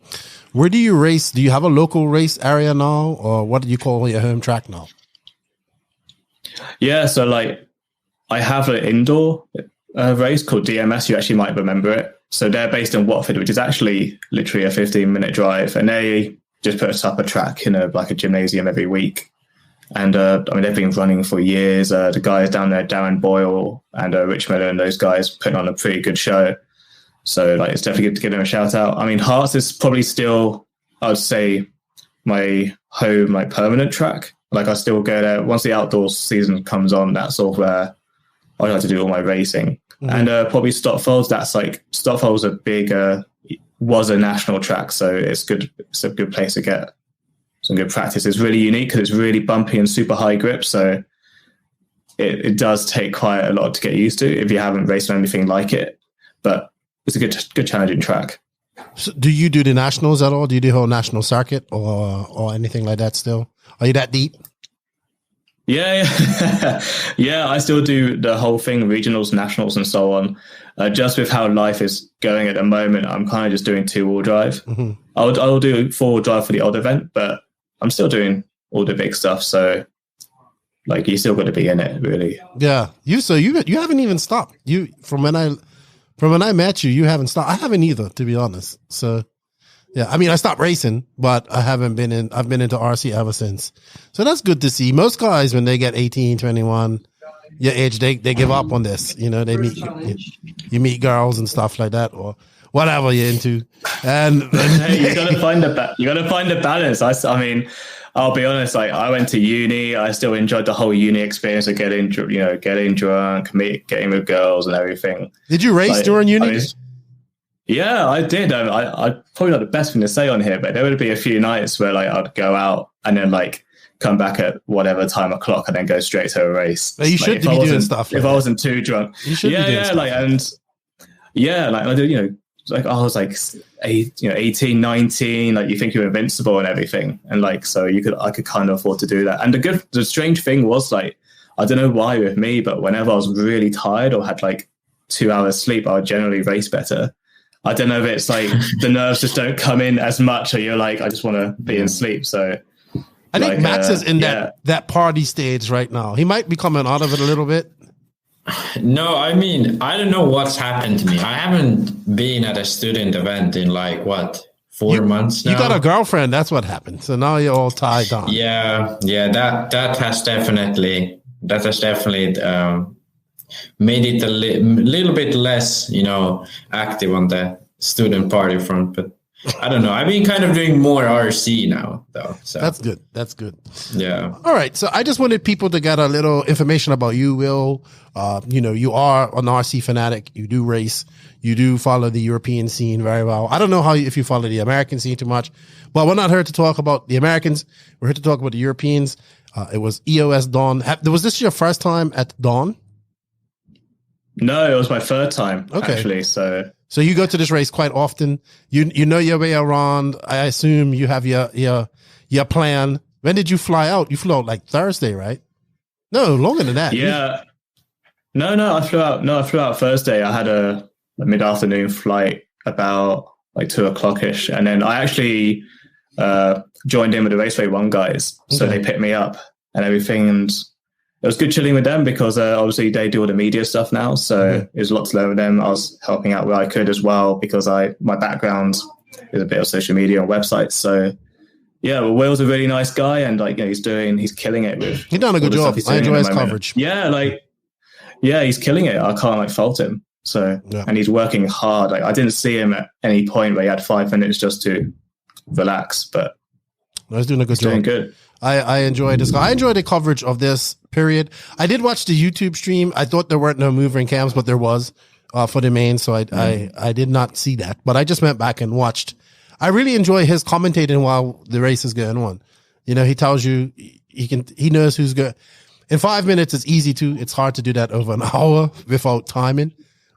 Where do you race? Do you have a local race area now, or what do you call your home track now? Yeah, so like I have an indoor race called DMS. You actually might remember it. So they're based in Watford, which is actually literally a 15-minute drive, and they just put us up a track in a gymnasium every week. And I mean, they've been running for years. The guys down there, Darren Boyle and Rich Miller, and those guys putting on a pretty good show. So like, it's definitely good to give them a shout out. I mean, Hearts is probably still, I would say, my home, like permanent track. Like I still go there once the outdoor season comes on. That's sort of where I like to do all my racing. Mm-hmm. And probably Stotfolds. That's like Stotfolds a big was a national track, so it's good. It's a good place to get some good practice. It's really unique because it's really bumpy and super high grip. So it does take quite a lot to get used to if you haven't raced on anything like it. But it's a good challenging track. So do you do the nationals at all? Do you do the whole national circuit or anything like that still? Are you that deep? Yeah. Yeah, I still do the whole thing, regionals, nationals, and so on. Just with how life is going at the moment, I'm kind of just doing 2-wheel drive. Mm-hmm. I'll do 4-wheel drive for the odd event, but I'm still doing all the big stuff. So, like, you still got to be in it, really. Yeah, you haven't even stopped. You from when I met you, you haven't stopped. I haven't either, to be honest. So, yeah, I mean, I stopped racing, but I've been into RC ever since. So that's good to see. Most guys, when they get 18, 21, your age, they give up on this. They you meet girls and stuff like that, or whatever you're into. And hey, you gotta find the balance. I mean, I'll be honest. Like, I went to uni. I still enjoyed the whole uni experience of getting drunk, getting with girls and everything. Did you race during uni? Yeah, I did. I probably not the best thing to say on here, but there would be a few nights where like I'd go out and then like come back at whatever time o'clock and then go straight to a race. But you should be doing stuff. If I wasn't too drunk, you should be doing stuff. Like I did. Like I was like 18, 19. Like you think you're invincible and everything, and like so I could kind of afford to do that. And the strange thing was like I don't know why with me, but whenever I was really tired or had like 2 hours sleep, I would generally race better. I don't know if it's like the nerves just don't come in as much, or you're like, I just want to be in sleep. So I think Max is in that party stage right now. He might be coming out of it a little bit. No, I mean, I don't know what's happened to me. I haven't been at a student event in like 4 months now. You got a girlfriend. That's what happened. So now you're all tied on. Yeah. That has definitely made it a little bit less, active on the student party front. But I don't know. I've been kind of doing more RC now, though. So That's good. That's good. Yeah. All right. So I just wanted people to get a little information about you, Will. You are an RC fanatic. You do race. You do follow the European scene very well. I don't know if you follow the American scene too much, but we're not here to talk about the Americans. We're here to talk about the Europeans. It was EOS Daun. Was this your first time at Daun? No, it was my third time, actually. So you go to this race quite often. You know your way around. I assume you have your plan. When did you fly out? You flew out like Thursday, right? No, longer than that. Yeah. No, I flew out Thursday. I had a mid-afternoon flight about like 2:00-ish. And then I actually joined in with the Raceway 1 guys. So they picked me up and everything. And it was good chilling with them because obviously they do all the media stuff now. So it was a lot to learn with them. I was helping out where I could as well because my background is a bit of social media and websites. So yeah, well, Will's a really nice guy and he's killing it with. He's done a good job. I enjoy his coverage. Yeah, he's killing it. I can't fault him. So and he's working hard. I didn't see him at any point where he had 5 minutes just to relax, but he's doing a good job. Doing good. I enjoyed this. I enjoyed the coverage of this period. I did watch the YouTube stream. I thought there weren't no moving cams, but there was for the main. So I did not see that, but I just went back and watched. I really enjoy his commentating while the race is going on. He tells you he knows who's good. In 5 minutes, it's easy to. It's hard to do that over an hour without timing.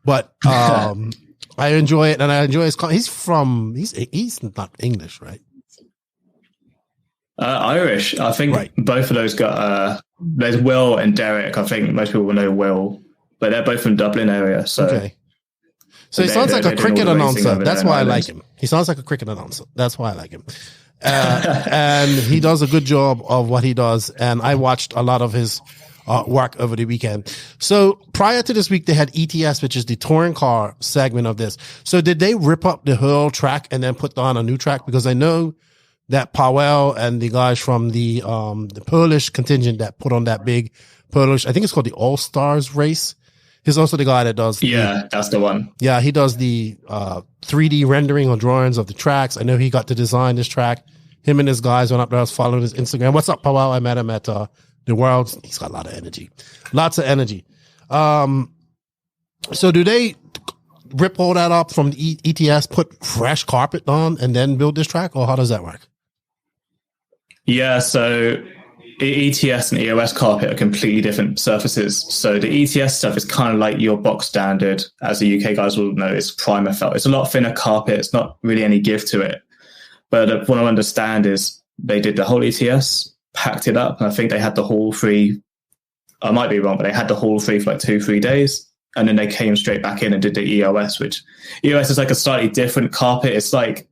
But I enjoy it, and I enjoy his. He's not English, right? Irish. I think both of those got. There's Will and Derek. I think most people will know Will, but they're both from Dublin area. So, so he sounds like a cricket announcer. That's why I like him. He sounds like a cricket announcer. That's why I like him. And he does a good job of what he does. And I watched a lot of his work over the weekend. So prior to this week, they had ETS, which is the touring car segment of this. So did they rip up the whole track and then put on a new track? Because I know that Powell and the guys from the Polish contingent that put on that big Polish, I think it's called the All-Stars race. He's also the guy that does that's the one. Yeah, he does the 3D rendering or drawings of the tracks. I know he got to design this track. Him and his guys went up there. I was following his Instagram. What's up, Powell? I met him at the Worlds. He's got a lot of energy. Lots of energy. So do they rip all that up from the ETS, put fresh carpet on, and then build this track? Or how does that work? Yeah, so ETS and EOS carpet are completely different surfaces. So the ETS stuff is kind of like your box standard, as the UK guys will know, it's primer felt. It's a lot thinner carpet. It's not really any give to it. But what I understand is they did the whole ETS, packed it up, and I think they had the haul free. I might be wrong, but they had the haul free for like 2-3 days. And then they came straight back in and did the EOS, which EOS is like a slightly different carpet. It's like,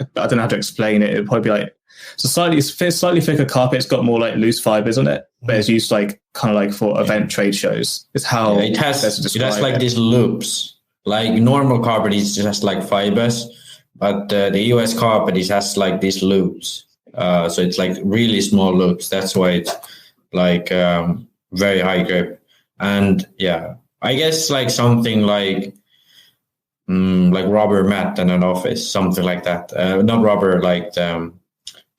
I don't know how to explain it. It would probably be like, it's a slightly thicker carpet. It's got more like loose fibers on it, but it's used like kind of like for event trade shows. It's how it has like these loops. Like normal carpet is just like fibers, but the EOS carpet has like these loops. So it's like really small loops. That's why it's like very high grip. And yeah, I guess like something like rubber mat in an office, something like that. Not rubber, like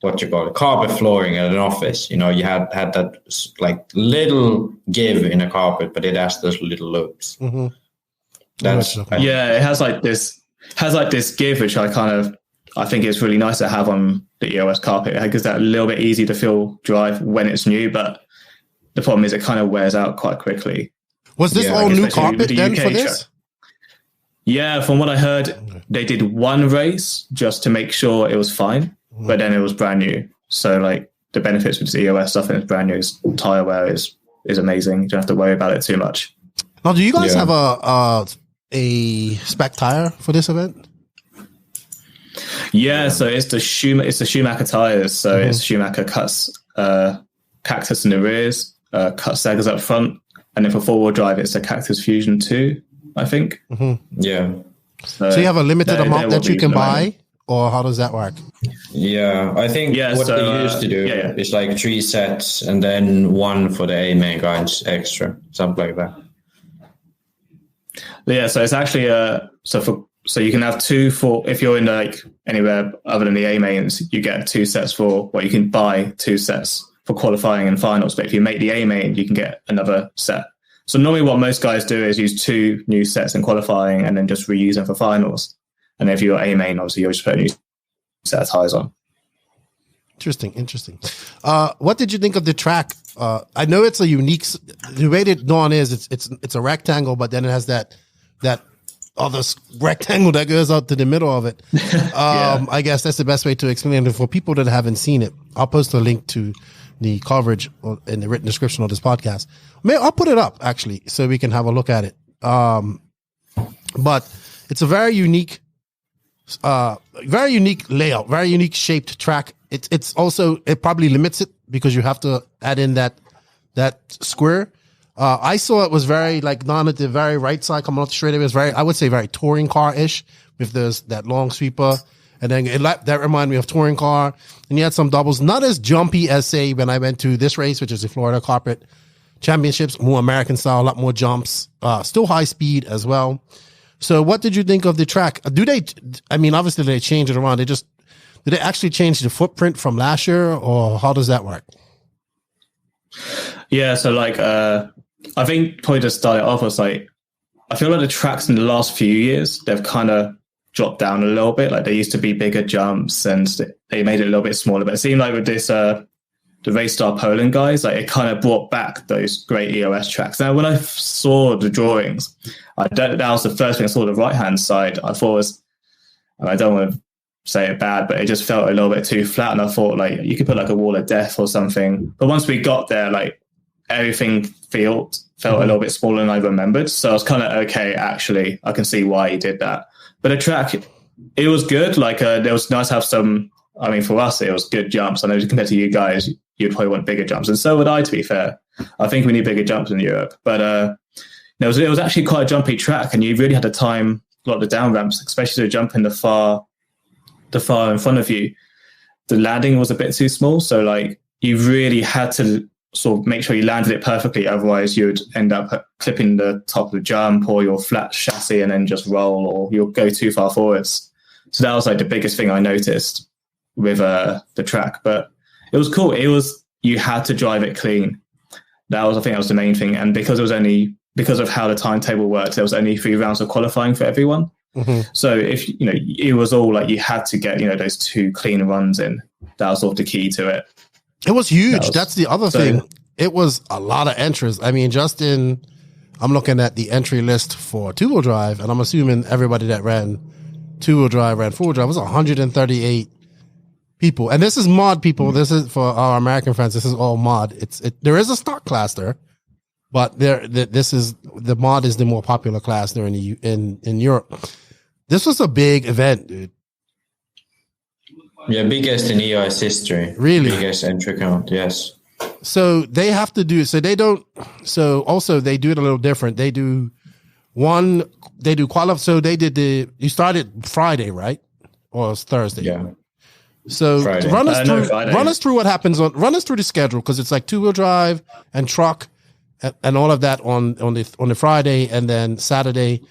what you call it, carpet flooring at an office. You had that like little give in a carpet, but it has those little loops. Mm-hmm. It has like this give, which I think it's really nice to have on the EOS carpet. It gives that a little bit easy to feel dry when it's new, but the problem is it kind of wears out quite quickly. Was this all new carpet then for this? Yeah, from what I heard, they did one race just to make sure it was fine, but then it was brand new. So like the benefits with the EOS stuff and it's brand new is tire wear is amazing. You don't have to worry about it too much. Now, do you guys have a spec tire for this event? Yeah, so it's the Schumacher tires. So it's Schumacher cuts Cactus in the rears, cuts Seggers up front, and then for four-wheel drive, it's a Cactus Fusion 2, I think. Mm-hmm. Yeah. So you have a limited amount that you can buy, or how does that work? Yeah, I think what they used to do is like 3 sets and then 1 for the A-main guys extra, something like that. Yeah, so it's actually so for So you can have two for, if you're in like anywhere other than the A mains, you get 2 sets for, well, you can buy 2 sets for qualifying and finals. But if you make the A main, you can get another set. So normally what most guys do is use 2 new sets in qualifying and then just reuse them for finals. And if you're A main, obviously you'll just put a new set of tires on. Interesting. What did you think of the track? I know it's a unique, the way that Daun is, it's a rectangle, but then it has that other rectangle that goes out to the middle of it. I guess that's the best way to explain it. For people that haven't seen it, I'll post a link to the coverage in the written description of this podcast. I'll put it up actually, so we can have a look at it. But it's a very unique layout, very unique shaped track. It's also, it probably limits it because you have to add in that square. I saw it was very like not at the very right side coming off the straightaway. It was very, I would say, very touring car ish with that long sweeper, and then that reminded me of touring car. And you had some doubles, not as jumpy as say when I went to this race, which is the Florida Carpet Championships, more American style, a lot more jumps, still high speed as well. So, what did you think of the track? Obviously they changed it around. Did they actually change the footprint from last year, or how does that work? Yeah, so like I think probably to start it off was like, I feel like the tracks in the last few years, they've kind of dropped down a little bit. Like there used to be bigger jumps and they made it a little bit smaller. But it seemed like with this, the Race Star Poland guys, like it kind of brought back those great EOS tracks. Now, when I saw the drawings, that was the first thing I saw, the right-hand side. I thought was, and I don't want to say it bad, but it just felt a little bit too flat. And I thought like you could put like a wall of death or something. But once we got there, like everything felt a little bit smaller than I remembered. So I was kind of, okay, actually, I can see why he did that. But the track, it was good. Like it was nice to have some, I mean, for us, it was good jumps. I know compared to you guys, you'd probably want bigger jumps. And so would I, to be fair. I think we need bigger jumps in Europe. But it was actually quite a jumpy track, and you really had to time a lot of the down ramps, especially to jump in the far in front of you. The landing was a bit too small. So like you really had to sort of make sure you landed it perfectly. Otherwise you'd end up clipping the top of the jump or your flat chassis and then just roll, or you'll go too far forwards. So that was like the biggest thing I noticed with the track. But it was cool. You had to drive it clean. I think that was the main thing. And because of how the timetable worked, there was only 3 rounds of qualifying for everyone. Mm-hmm. So if it was all like you had to get those 2 clean runs in. That was sort of the key to it. It was huge. That's the other thing. It was a lot of entries. I mean, I'm looking at the entry list for 2-wheel drive, and I'm assuming everybody that ran 2-wheel drive ran 4-wheel drive. It was 138 people, and this is mod people. This is for our American friends. This is all mod. There is a stock class there, but the mod is the more popular class there in Europe. This was a big event, dude. Yeah, biggest in EOS history. Really? Biggest entry count, yes. So they have to do, also they do it a little different. They do qualify. So you started Friday, right? Or it was Thursday? Yeah. So run us through what happens run us through the schedule, because it's like 2-wheel drive and truck and all of that on the Friday, and then Saturday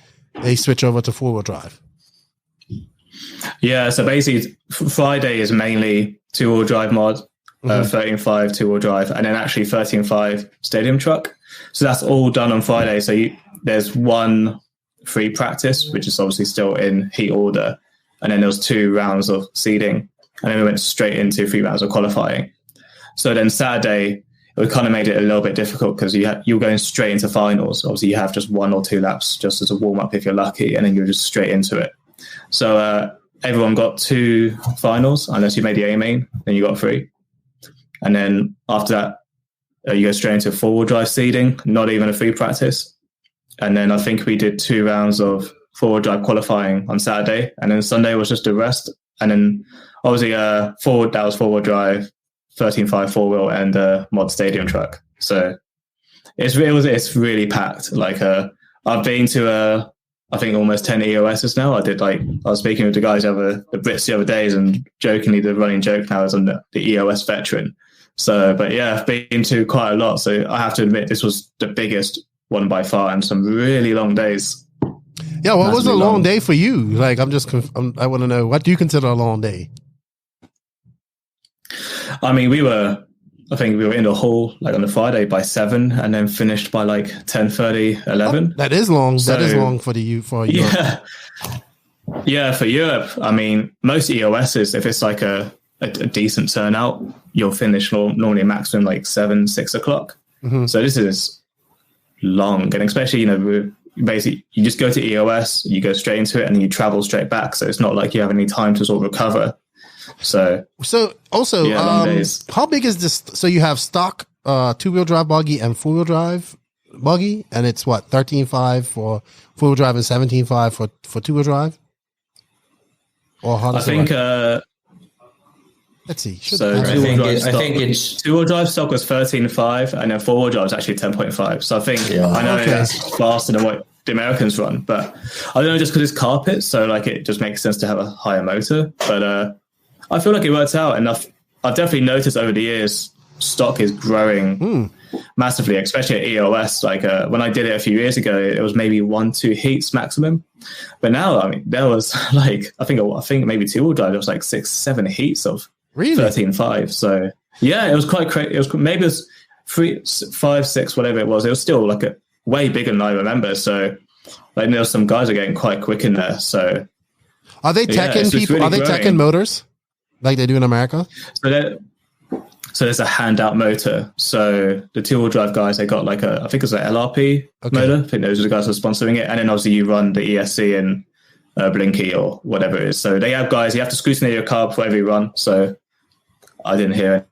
they switch over to 4-wheel drive. Yeah, so basically Friday is mainly 2-wheel drive mod, 13.5 2-wheel drive, and then actually 13.5 stadium truck. So that's all done on Friday. So there's 1 free practice, which is obviously still in heat order, and then there was 2 rounds of seeding, and then we went straight into 3 rounds of qualifying. So then Saturday, it kind of made it a little bit difficult because you're going straight into finals. Obviously, you have just 1 or 2 laps just as a warm-up if you're lucky, and then you're just straight into it. So everyone got 2 finals, unless you made the A main, then you got 3. And then after that, you go straight into 4-wheel drive seeding, not even a free practice. And then I think we did 2 rounds of 4-wheel drive qualifying on Saturday, and then Sunday was just a rest. And then obviously that was 4-wheel drive, 13.5 4-wheel, and mod stadium truck. So it's really packed. Like I've been to I think almost 10 EOSs now. I was speaking with the guys the Brits the other days, and jokingly the running joke now is I'm the EOS veteran. So, but yeah, I've been to quite a lot. So I have to admit this was the biggest one by far, and some really long days. Yeah, what was a long day for you? Like, I want to know, what do you consider a long day? I mean, I think we were in the hall like on the Friday by 7 and then finished by like 10:30, 11. Oh, that is long. So, that is long for Europe. Yeah, for Europe, I mean, most EOSs, if it's like a decent turnout, you'll finish normally a maximum like 7, 6 o'clock. Mm-hmm. So this is long. And especially, basically you just go to EOS, you go straight into it, and you travel straight back. So it's not like you have any time to sort of recover. So also, how big is this? So you have stock 2-wheel drive buggy and 4-wheel drive buggy, and it's what, 13.5 for 4-wheel drive and 17.5 for 2-wheel drive? Or how does I think let's see. I think it's 2-wheel drive stock was 13.5, and then 4-wheel drive is actually 10.5. So I think I know that's faster than what the Americans run, but I don't know, just because it's carpet, so like it just makes sense to have a higher motor. But I feel like it works out enough. I've definitely noticed over the years stock is growing massively, especially at EOS. Like when I did it a few years ago, it was maybe 1-2 heats maximum. But now, I mean, there was like I think maybe 2-wheel drive. There was like 6-7 heats of 13.5. So yeah, it was quite crazy. It was 3, 5, 6, whatever it was. It was still like a way bigger than I remember. So like there was some guys are getting quite quick in there. So are they teching people? Really are they teching motors like they do in America? So there's a handout motor. So the 2-wheel drive guys, they got like I think it's an LRP motor. I think those are the guys who are sponsoring it. And then obviously you run the ESC and Blinky or whatever it is. So they have guys, you have to scrutinize your car before every run. So I didn't hear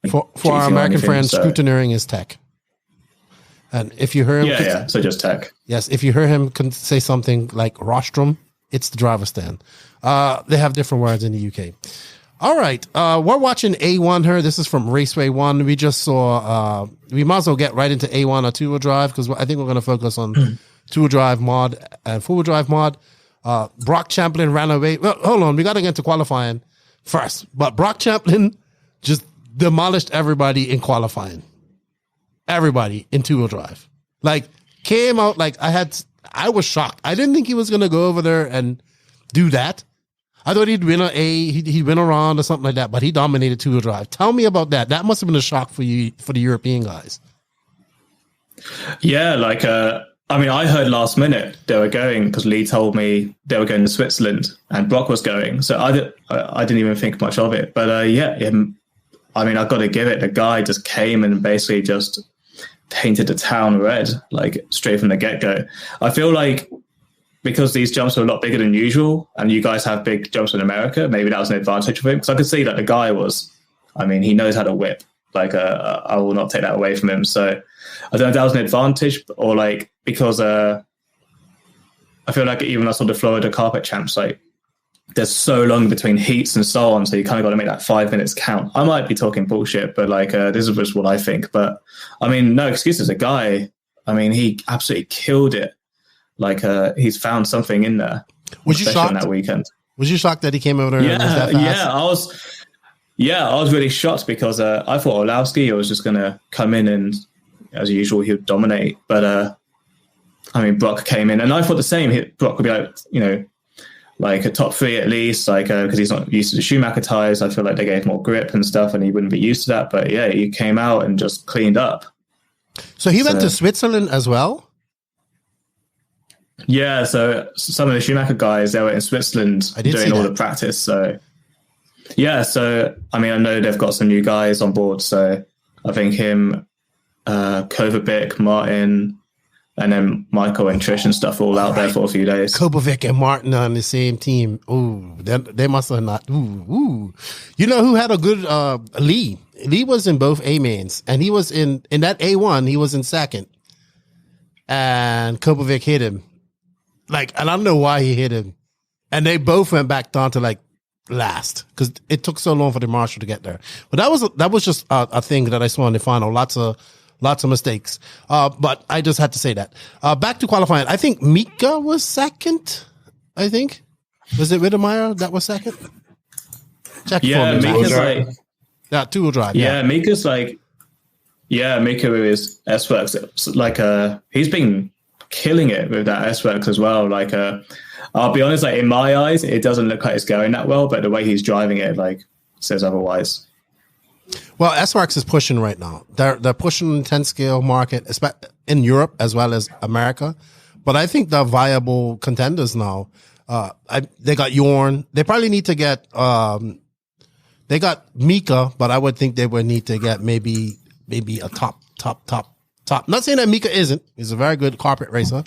it. For our American friends, scrutineering is tech. And if you hear him... so just tech. Yes, if you hear him say something like rostrum, it's the driver stand. They have different words in the UK. All right, we're watching A1 here. This is from Raceway 1. We just saw, we might as well get right into A1 or 2-wheel drive, because I think we're going to focus on 2-wheel drive mod and 4-wheel drive mod. Brock Champlin ran away. Well, hold on, we got to get to qualifying first. But Brock Champlin just demolished everybody in qualifying. Everybody in 2-wheel drive. Like, came out like I was shocked. I didn't think he was going to go over there and do that. I thought he'd win he'd win a round or something like that, but he dominated 2-wheel drive. Tell me about that. That must have been a shock for you, for the European guys. Yeah, like, I mean, I heard last minute they were going, because Lee told me they were going to Switzerland and Brock was going. So I didn't even think much of it. But I mean, I've got to give it. The guy just came and basically just painted the town red, like straight from the get-go. I feel like because these jumps are a lot bigger than usual, and you guys have big jumps in America, maybe that was an advantage for him. Because I could see that the guy he knows how to whip. Like, I will not take that away from him. So I don't know if that was an advantage, or like, because I feel like even I saw the Florida carpet champs, like, there's so long between heats and so on, so you kind of got to make that 5 minutes count. I might be talking bullshit, but like, this is just what I think. But I mean, no excuses. A guy, I mean, he absolutely killed it. Like, he's found something in there. Was you shocked on that weekend? Was you shocked that he came over there? I was really shocked, because I thought Orlowski was just going to come in and, as usual, he would dominate. But I mean, Brock came in, and I thought the same. Brock would be like, like a top 3 at least, like, because he's not used to the Schumacher tires. I feel like they gave more grip and stuff, and he wouldn't be used to that. But yeah, he came out and just cleaned up. So he went to Switzerland as well? Yeah, so some of the Schumacher guys, they were in Switzerland doing all the practice. So yeah, so I mean, I know they've got some new guys on board. So I think him, Kovacic, Martin, and then Michael and Trish and stuff all out there for a few days. Kovacic and Martin on the same team. Ooh, they must have not. Ooh. You know who had a good Lee? Lee was in both A-mains, and he was in that A1. He was in second, and Kovacic hit him. Like, and I don't know why he hit him, and they both went back down to like last, because it took so long for the marshal to get there. But that was just a thing that I saw in the final. Lots of mistakes. But I just had to say that. Back to qualifying. I think Mika was second. I think. Was it Wiedemeyer that was second? Check yeah, Mika's like... Yeah, 2-wheel drive. Yeah, Mika's like... Yeah, Mika with his S-Works. Like, he's been killing it with that S-Works as well. Like, I'll be honest, like in my eyes, it doesn't look like it's going that well, but the way he's driving it, like, says otherwise. Well, S-Works is pushing right now. They're pushing the 10 scale market in Europe as well as America. But I think they're viable contenders now. They got Yorn. They probably need to get, they got Mika, but I would think they would need to get maybe a top. Not saying that Mika isn't. He's a very good carpet racer,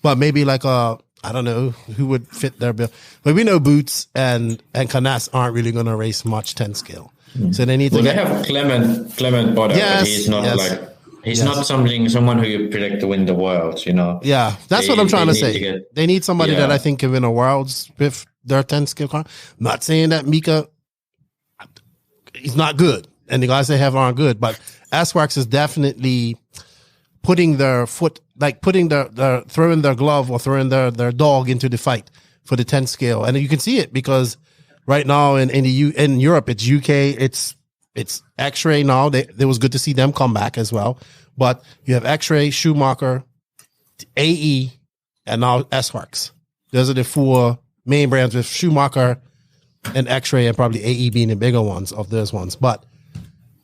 but maybe like I don't know who would fit their bill. But we know Boots and Canas aren't really going to race much 10 scale. So they need to they have Clement Boda, but he's not he's not someone who you predict to win the Worlds, you know. Yeah, that's what I'm trying to say. They need somebody that I think can win a Worlds with their 10 scale car. I'm not saying that Mika, he's not good, and the guys they have aren't good, but S-Works is definitely putting their foot, like throwing their glove or throwing their dog into the fight for the 10 scale, and you can see it because right now in Europe, it's UK, it's X-Ray now. It was good to see them come back as well. But you have X-Ray, Schumacher, AE, and now S-Works. Those are the 4 main brands with Schumacher and X-Ray and probably AE being the bigger ones of those ones. But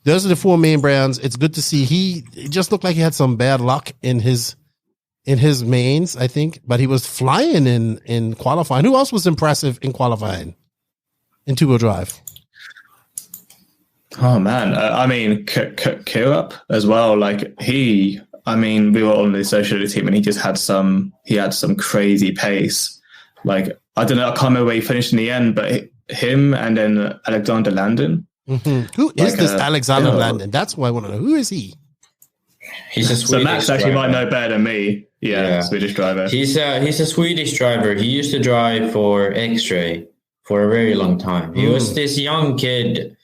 those are the 4 main brands. It's good to see. He just looked like he had some bad luck in his mains, I think. But he was flying in qualifying. Who else was impressive in qualifying? In two-wheel drive. Oh man, I mean, Kirup as well. Like we were on the associated team, and he had some crazy pace. Like I don't know, I can't remember where he finished in the end, but him and then Alexander Landon. Mm-hmm. Who is this Alexander Landon? That's what I want to know. Who is he? He's a Swedish So Max actually might know better than me. Yeah, Swedish driver. He's a Swedish driver. He used to drive for X-Ray for a very long time. He was this young kid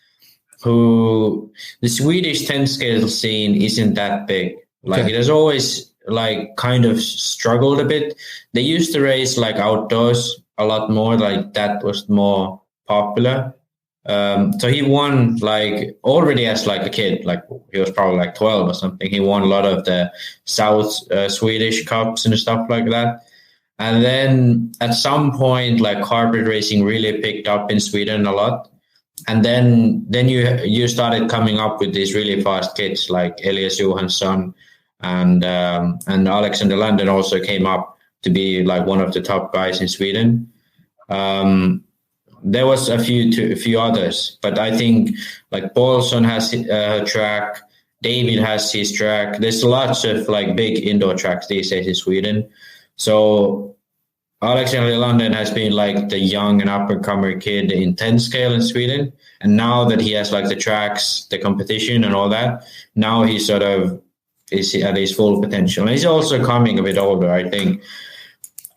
who the Swedish 10 scale scene isn't that big. Like it has always like kind of struggled a bit. They used to race like outdoors a lot more, like that was more popular. So he won like already as like a kid, like he was probably like 12 or something. He won a lot of the South Swedish Cups and stuff like that. And then at some point, like carpet racing really picked up in Sweden a lot. And then you started coming up with these really fast kids like Elias Johansson and Alexander Landon also came up to be like one of the top guys in Sweden. There was a few others, but I think like Paulson has her track, David has his track. There's lots of like big indoor tracks these days in Sweden. So Alexander London has been like the young and up-and-comer kid in 10 scale in Sweden. And now that he has like the tracks, the competition and all that, now he sort of is at his full potential. And he's also coming a bit older, I think.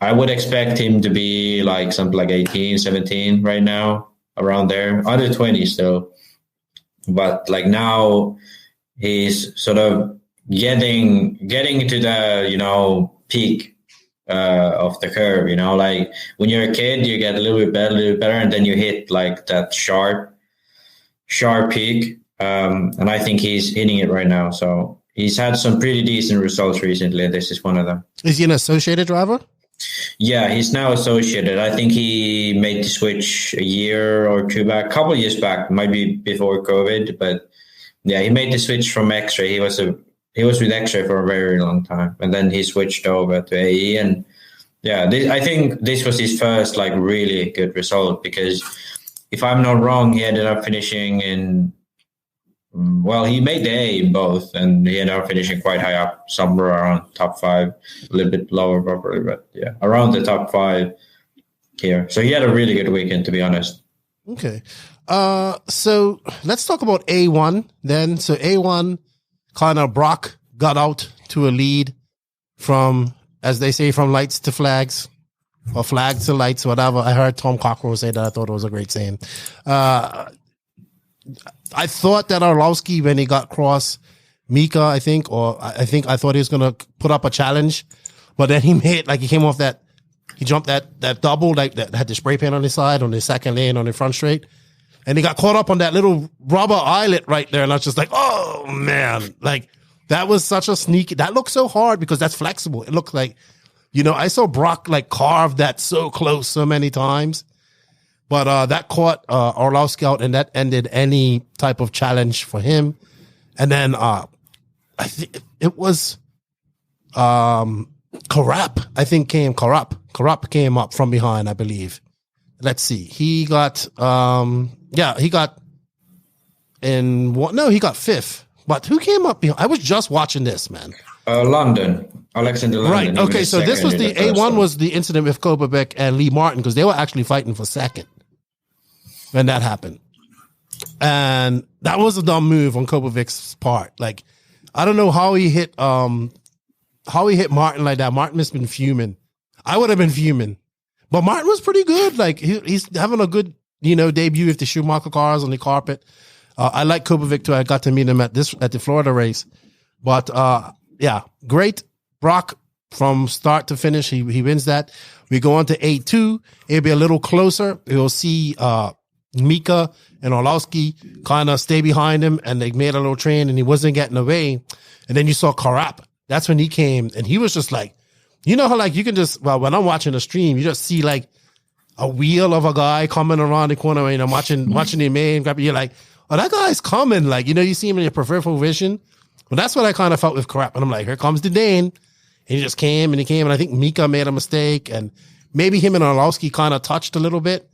I would expect him to be like something like 18, 17 right now, around there. Under 20 still. But like now he's sort of getting to the, you know, peak of the curve, you know, like when you're a kid, you get a little bit better, and then you hit like that sharp peak. And I think he's hitting it right now. So he's had some pretty decent results recently. This is one of them. Is he an associated driver? Yeah, he's now associated. I think he made the switch a year or two back, a couple of years back, might be before COVID, but yeah, he made the switch from X-Ray. He was with X-Ray for a very long time, and then he switched over to AE. And yeah, I think this was his first like really good result, because if I'm not wrong, he ended up finishing in, well, he made the A in both, and he ended up finishing quite high up, somewhere around top 5, a little bit lower probably, but yeah, around the top 5 here. So he had a really good weekend, to be honest. Okay. So let's talk about A1 then. So A1, Connor Brock got out to a lead from, as they say, from lights to flags, or flags to lights, whatever. I heard Tom Cockrell say that. I thought it was a great saying. I thought that Orlowski, when he got across Mika, I thought he was going to put up a challenge, but then he came off that, he jumped that double, like that had the spray paint on his side, on the second lane, on the front straight. And he got caught up on that little rubber eyelet right there. And I was just like, oh man, like that was such a sneaky, that looked so hard because that's flexible. It looked like I saw Brock like carve that so close so many times, but that caught Orlowski out, and that ended any type of challenge for him. And then I think it was Karap. I think Karap came up from behind, I believe. Let's see. He got he got fifth. But who came up behind? I was just watching this, man. London. Alexander London. Right. Okay, so this was the A1 was the incident with Kovacic and Lee Martin, because they were actually fighting for second when that happened. And that was a dumb move on Kovacic's part. Like, I don't know how he hit Martin like that. Martin must have been fuming. I would have been fuming. But Martin was pretty good. Like, he's having a good, debut with the Schumacher cars on the carpet. I like Kovacic too. I got to meet him at the Florida race. But great. Brock from start to finish. He wins that. We go on to A2. It'll be a little closer. You'll see Mika and Orlowski kind of stay behind him, and they made a little train, and he wasn't getting away. And then you saw Karap. That's when he came, and he was just like, how like you can just, when I'm watching the stream, you just see like a wheel of a guy coming around the corner, and I'm watching the main grab. You're like, oh, that guy's coming. Like, you see him in your peripheral vision. Well, that's what I kind of felt with Karap. And I'm like, here comes the Daun. And he just came. And I think Mika made a mistake. And maybe him and Orlowski kind of touched a little bit.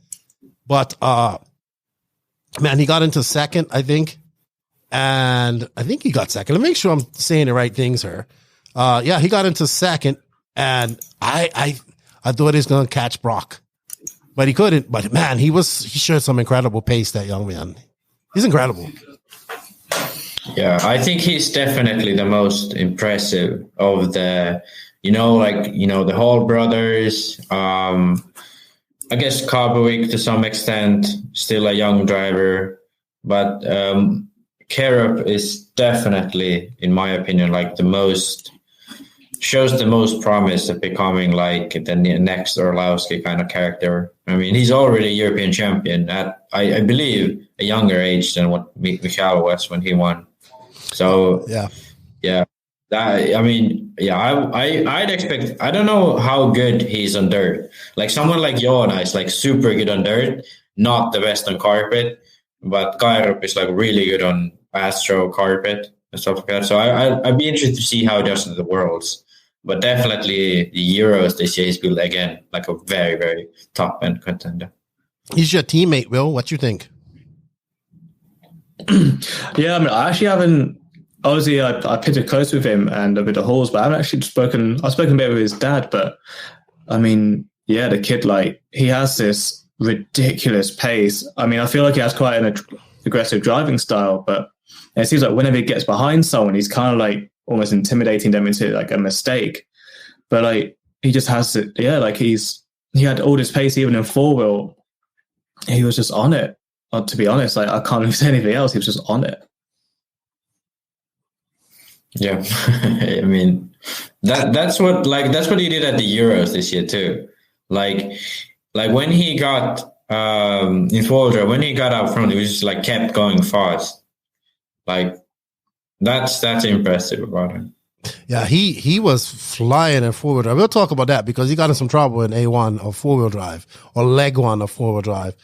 But, man, he got into second, I think. And I think he got second. Let me make sure I'm saying the right things here. He got into second. And I thought he was going to catch Brock. But he couldn't. But, man, he showed some incredible pace, that young man. He's incredible. Yeah, I think he's definitely the most impressive of the, the Hall brothers. I guess Kovacic to some extent, still a young driver. But Karap is definitely, in my opinion, like shows the most promise of becoming like the next Orlowski kind of character. I mean, he's already a European champion at, I believe, a younger age than what Michael was when he won. So I'd expect. I don't know how good he's on dirt. Like someone like Joona is like super good on dirt, not the best on carpet, but Karap is like really good on Astro carpet and stuff like that. So I'd be interested to see how he does in the Worlds. But definitely the Euros this year is built again like a very, very top end contender. He's your teammate, Will. What you think? Yeah, I mean, I actually haven't. Obviously, I pitted close with him and a bit of Halls, but I haven't actually spoken. I've spoken a bit with his dad, but I mean, yeah, the kid, like, he has this ridiculous pace. I mean, I feel like he has quite an aggressive driving style, but it seems like whenever he gets behind someone, he's kind of like almost intimidating them into like a mistake. But like, he just has it. Yeah, like he had all this pace even in 4-wheel. He was just on it. To be honest, like, I can't really say anything else. He was just on it. Yeah, I mean that's what he did at the Euros this year too. Like when he got in Florida, when he got out front, he was just like kept going fast. Like that's impressive about him. Yeah, he was flying in 4-wheel drive. We'll talk about that because he got in some trouble in A1 of 4-wheel drive or leg 1 of 4-wheel drive.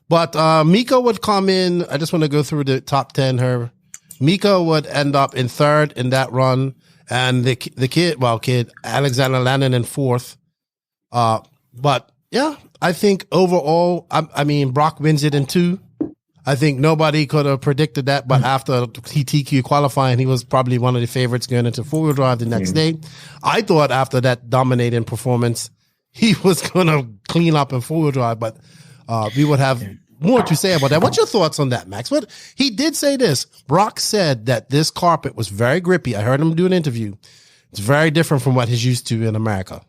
But Mika would come in. I just want to go through the top 10 here. Mika would end up in 3rd in that run, and the kid Alexander Lannon in 4th. But yeah, I think overall, I mean, Brock wins it in 2. I think nobody could have predicted that, but after TQ qualifying, he was probably one of the favorites going into 4-wheel drive the next day. I thought after that dominating performance, he was going to clean up in 4-wheel drive, but we would have more to say about that. What's your thoughts on that, Max? What he did say this. Brock said that this carpet was very grippy. I heard him do an interview. It's very different from what he's used to in America.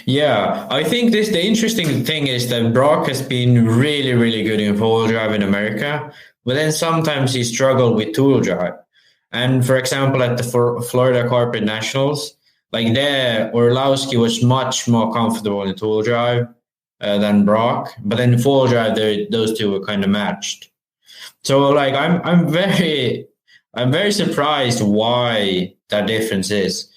Yeah, I think the interesting thing is that Brock has been really, really good in 4-wheel drive in America, but then sometimes he struggled with 2-wheel drive. And for example, at the Florida Carpet Nationals, like there, Orlowski was much more comfortable in 2-wheel drive than Brock, but then in 4-wheel drive, those two were kind of matched. So like, I'm very surprised why that difference is.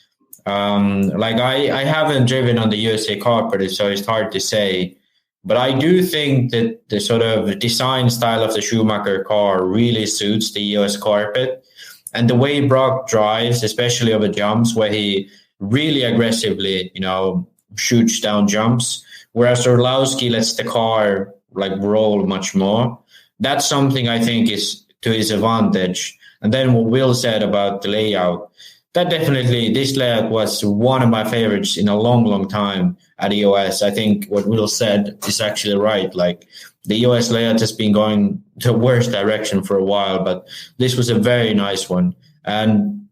Like I haven't driven on the USA carpet, so it's hard to say. But I do think that the sort of design style of the Schumacher car really suits the EOS carpet. And the way Brock drives, especially over jumps, where he really aggressively, shoots down jumps, whereas Orlowski lets the car like roll much more. That's something I think is to his advantage. And then what Will said about the layout, that definitely, this layout was one of my favorites in a long, long time at EOS. I think what Will said is actually right. Like the EOS layout has been going the worst direction for a while, but this was a very nice one. And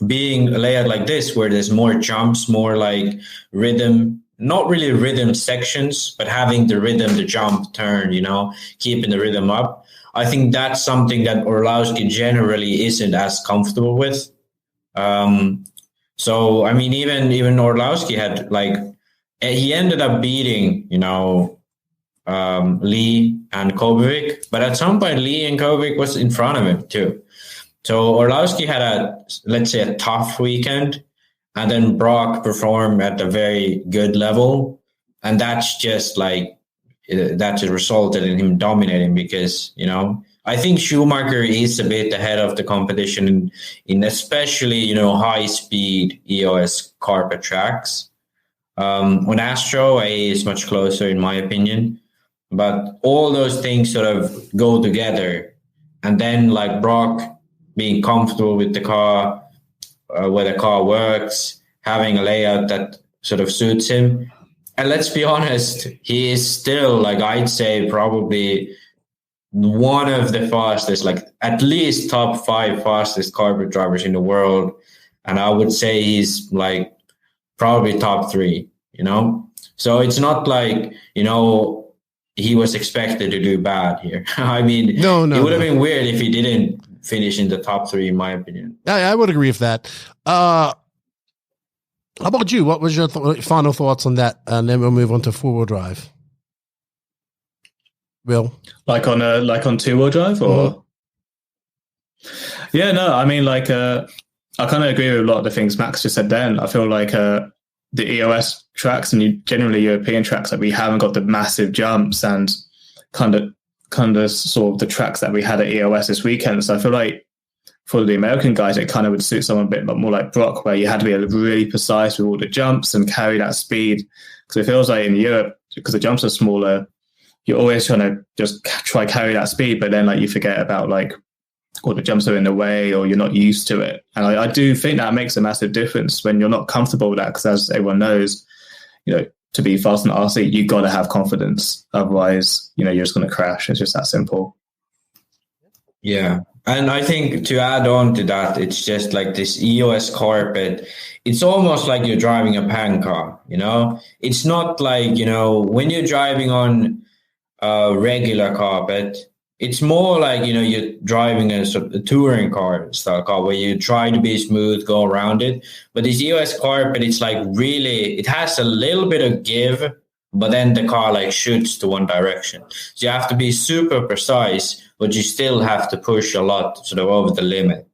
being a layout like this, where there's more jumps, more like rhythm, not really rhythm sections, but having the rhythm, the jump, turn, keeping the rhythm up. I think that's something that Orlowski generally isn't as comfortable with. So, I mean, even Orlowski had he ended up beating, Lee and Kobevic, but at some point Lee and Kobevic was in front of him too. So Orlowski had a tough weekend, and then Brock performed at a very good level. And that's just that resulted in him dominating because, I think Schumacher is a bit ahead of the competition in especially, high speed EOS carpet tracks. On Astro, A is much closer in my opinion, but all those things sort of go together. And then Brock being comfortable with the car, where the car works, having a layout that sort of suits him. And let's be honest, he is still, I'd say probably one of the fastest, at least top 5 fastest carpet drivers in the world. And I would say he's probably top 3, So it's not he was expected to do bad here. I mean, no, it would have been weird if he didn't finish in the top 3, in my opinion. I would agree with that. How about you? What was your final thoughts on that? And then we'll move on to 4-wheel drive. Will, on 2-wheel drive, or Yeah, no, I mean, I kind of agree with a lot of the things Max just said. Then I feel like the EOS tracks and generally European tracks, we haven't got the massive jumps and kind of sort of the tracks that we had at EOS this weekend. So I feel like for the American guys, it kind of would suit someone a bit more like Brock, where you had to be really precise with all the jumps and carry that speed. Because it feels like in Europe, because the jumps are smaller, you're always trying to just try carry that speed, but then you forget about or the jumps are in the way, or you're not used to it. And I do think that makes a massive difference when you're not comfortable with that, because as everyone knows, to be fast in RC, you got to have confidence. Otherwise, you're just going to crash. It's just that simple. Yeah. And I think to add on to that, it's just this EOS carpet. It's almost like you're driving a pan car, It's not when you're driving on a regular carpet, it's more you're driving a sort of touring car style car where you try to be smooth, go around it. But this EOS carpet, it's really, it has a little bit of give, but then the car shoots to one direction. So you have to be super precise, but you still have to push a lot sort of over the limit.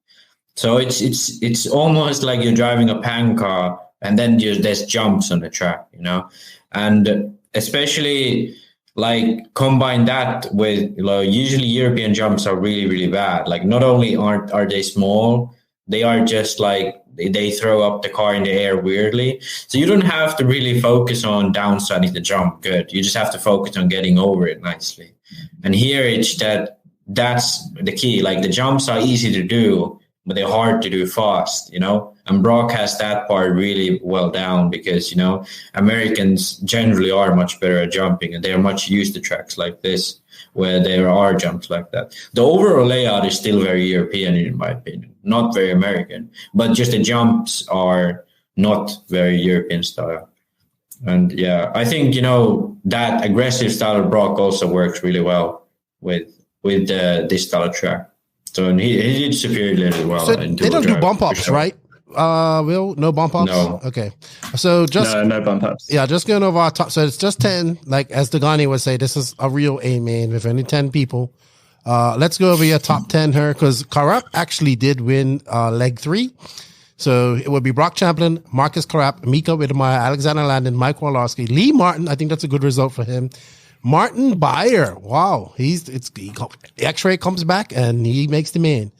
So it's almost like you're driving a pan car, and then there's jumps on the track, and especially combine that with usually European jumps are really, really bad. Not only are they small, they are just they throw up the car in the air weirdly. So you don't have to really focus on downsiding the jump good. You just have to focus on getting over it nicely. And here it's that's the key. The jumps are easy to do, but they're hard to do fast, And Brock has that part really well down because, Americans generally are much better at jumping, and they're much used to tracks like this where there are jumps like that. The overall layout is still very European, in my opinion, not very American, but just the jumps are not very European style. And yeah, I think, that aggressive style of Brock also works really well with this style of track. So and he did superiorly as well. So they don't do bump ups, right? Will, no bump ups? No. Okay. So just no bump ups. Yeah, just going over our top. So it's just 10. As Dagani would say, this is a real A-main with only 10 people. Let's go over your top 10 here, because Karak actually did win leg 3. So it would be Brock Champlin, Marcus Carap, Mika Widmeyer, Alexander Landon, Mike Orlowski, Lee Martin. I think that's a good result for him. Martin Beyer. Wow. X-Ray comes back and he makes the main.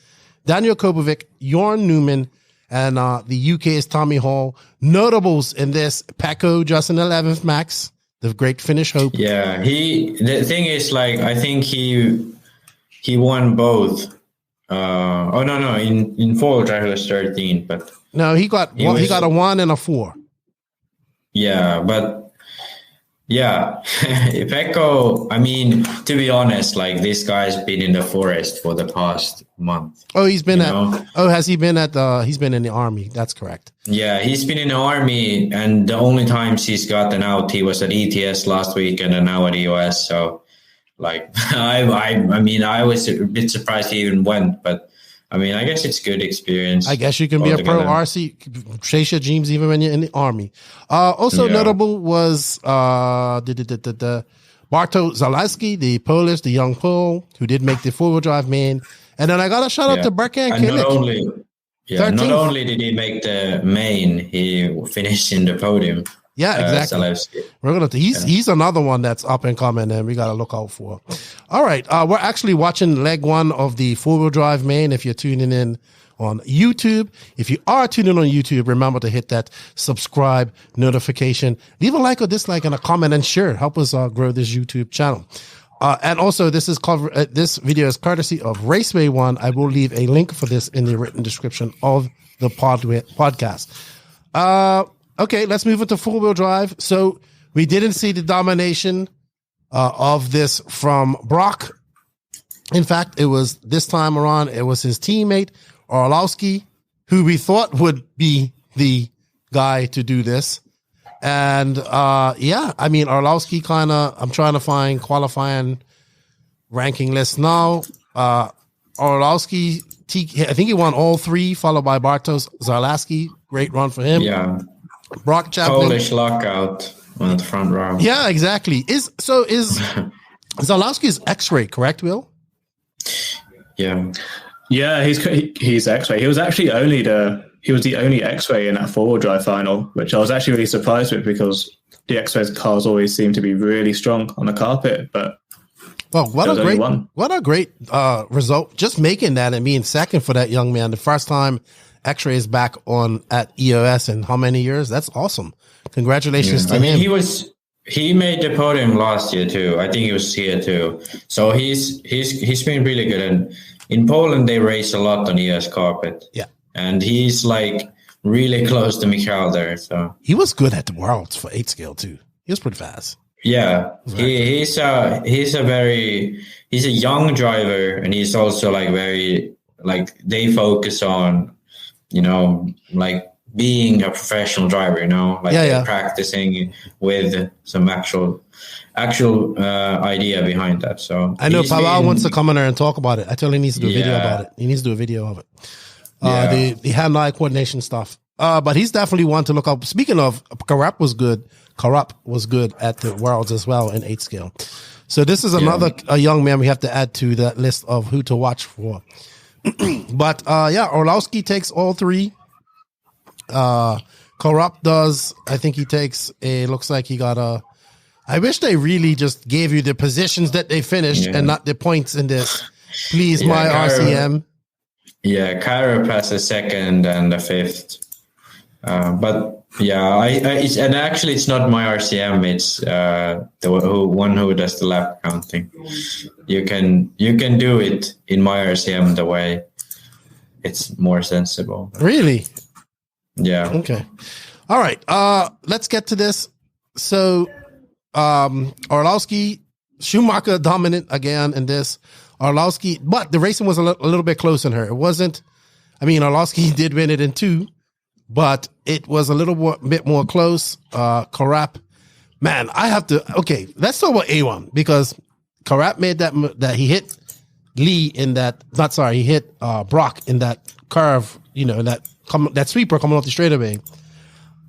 Daniel Kobovic, Jorn Newman, and the UK's Tommy Hall. Notables in this, Pecco, Justin 11th, Max, the great Finnish hope. Yeah, the thing is, like, I think he won both. In four-wheel drive he was 13, but no, he got a 1 and a 4. Yeah, but yeah, Pecco, I mean, to be honest, like, this guy's been in the forest for the past month. Oh, has he been he's been in the army. That's correct. Yeah, he's been in the army, and the only times he's gotten out, he was at ETS last week and then now at EOS. So, like, I mean, I was a bit surprised he even went, but I mean, I guess it's good experience. I guess you can be a pro RC, chase your dreams even when you're in the army. Also notable was Bartosz Zalewski, the Polish, the young Pole, who did make the four-wheel drive main. And then I got a shout out to Berkan Kilic. Not only did he make the main, he finished in the podium. Yeah, exactly. He's another one that's up and coming, and we got to look out for. All right, we're actually watching leg 1 of the four-wheel drive main. If you're tuning in on YouTube, if you are tuning on YouTube, remember to hit that subscribe notification, leave a like or dislike, and a comment, and share. Help us grow this YouTube channel. And also, this video is courtesy of Raceway One. I will leave a link for this in the written description of the podcast. Okay, let's move into four-wheel drive. So we didn't see the domination of this from Brock. In fact, it was this time around, it was his teammate, Orlowski, who we thought would be the guy to do this. And I mean, Orlowski I'm trying to find qualifying ranking list now. Orlowski, I think he won all 3, followed by Bartosz Zalewski. Great run for him. Yeah. Brock Champlin. Polish lockout on the front row. Yeah, exactly. Is Zalewski's X-ray correct, Will? Yeah, he's X-ray. He was actually the only X-ray in that four-wheel drive final, which I was actually really surprised with because the X-Ray's cars always seem to be really strong on the carpet. But what a great result! Just making that and being second for that young man, the first time X-Ray is back at EOS in how many years? That's awesome. Congratulations to him. He made the podium last year too. I think he was here too. So he's been really good. And in Poland, they race a lot on EOS carpet. Yeah. And he's like really close to Michael there. So he was good at the Worlds for 8 scale too. He was pretty fast. Yeah. He's a young driver, and he's also like very, like, they focus on, like being a professional driver, they're practicing with some actual idea behind that. So I know Palau wants to come in there and talk about it. I tell him he needs to do a video about it. He needs to do a video of it. The hand-eye coordination stuff. But he's definitely one to look up. Speaking of, Karup was good at the Worlds as well in 8 scale. So this is another young man we have to add to that list of who to watch for. But Orlowski takes all 3. Karup does. I think he takes looks like he got a. I wish they really just gave you the positions that they finished and not the points in this. Please, my RCM. Yeah, Karup has a 2nd and a 5th. But yeah, and actually it's not my RCM. It's the one who does the lap counting. You can do it in my RCM the way it's more sensible. Really? Yeah. Okay. All right. Let's get to this. So, Orlowski, Schumacher dominant again in this. Orlowski, but the racing was a little bit close in her. It wasn't. I mean, Orlowski did win it in 2, but it was a little bit more close. Karup, man, I have to. Okay, let's talk about A1 because Karup made that he hit Lee in that. Not sorry, he hit Brock in that curve. That sweeper coming off the straightaway.